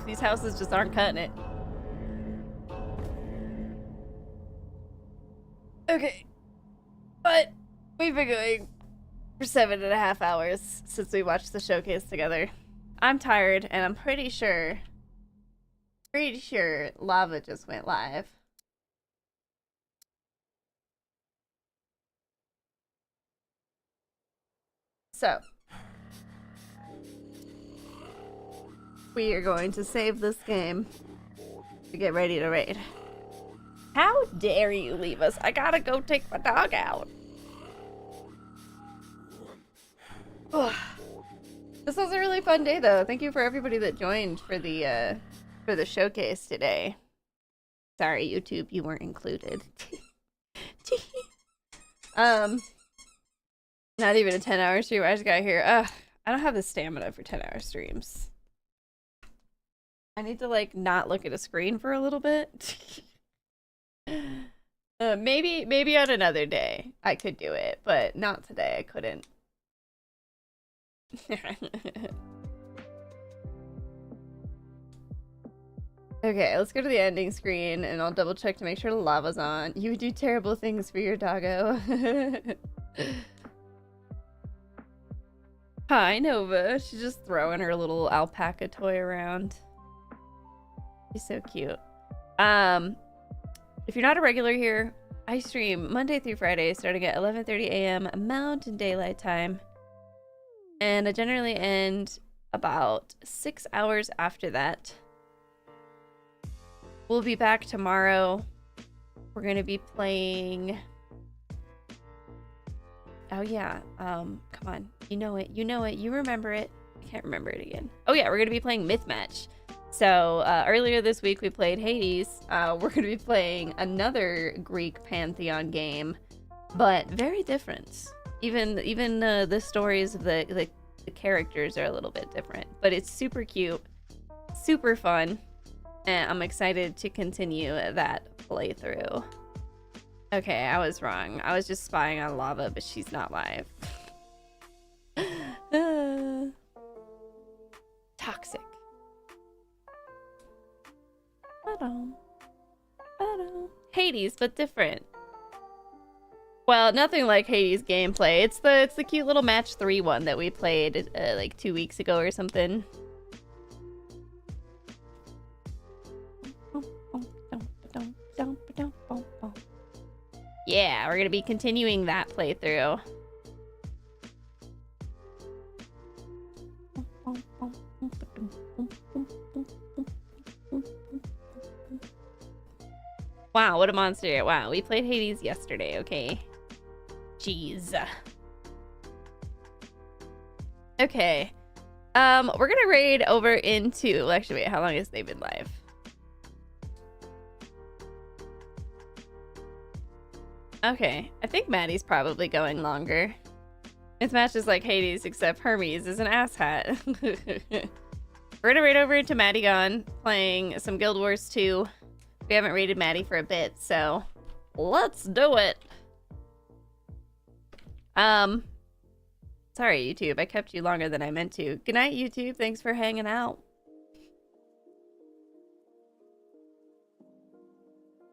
These houses just aren't cutting it. Okay. But we've been going for 7.5 hours since we watched the showcase together. I'm tired, and I'm pretty sure lava just went live. So we are going to save this game to get ready to raid. How dare you leave us? I gotta go take my dog out. Ugh. This was a really fun day, though. Thank you for everybody that joined for the showcase today. Sorry, YouTube, you weren't included. Not even a 10-hour stream. I just got here. Ugh, I don't have the stamina for 10-hour streams. I need to, like, not look at a screen for a little bit. Maybe on another day I could do it, but not today. I couldn't. Okay, let's go to the ending screen, and I'll double check to make sure the lava's on. You would do terrible things for your doggo. Hi, Nova. She's just throwing her little alpaca toy around. He's so cute. If you're not a regular here, I stream Monday through Friday starting at 11:30 a.m. Mountain Daylight Time. And I generally end about 6 hours after that. We'll be back tomorrow. We're going to be playing... Oh yeah, come on. You know it, you remember it. I can't remember it again. Oh yeah, we're going to be playing Myth Match. So earlier this week we played Hades. We're going to be playing another Greek pantheon game, but very different. Even the stories of the characters are a little bit different, but it's super cute, super fun, and I'm excited to continue that playthrough. Okay, I was wrong. I was just spying on lava, but she's not live. Toxic. Hades, but different. Well, nothing like Hades gameplay. It's the cute little match 3 one that we played like 2 weeks ago or something. Yeah, we're gonna be continuing that playthrough. Wow, what a monster. Wow, we played Hades yesterday, okay. Jeez. Okay. We're gonna raid over into... Actually, wait, how long has they been live? Okay, I think Maddie's probably going longer. It's matches like Hades, except Hermes is an asshat. We're gonna raid over to Maddigon, playing some Guild Wars 2. We haven't raided Maddie for a bit, so let's do it. Sorry, YouTube. I kept you longer than I meant to. Good night, YouTube. Thanks for hanging out.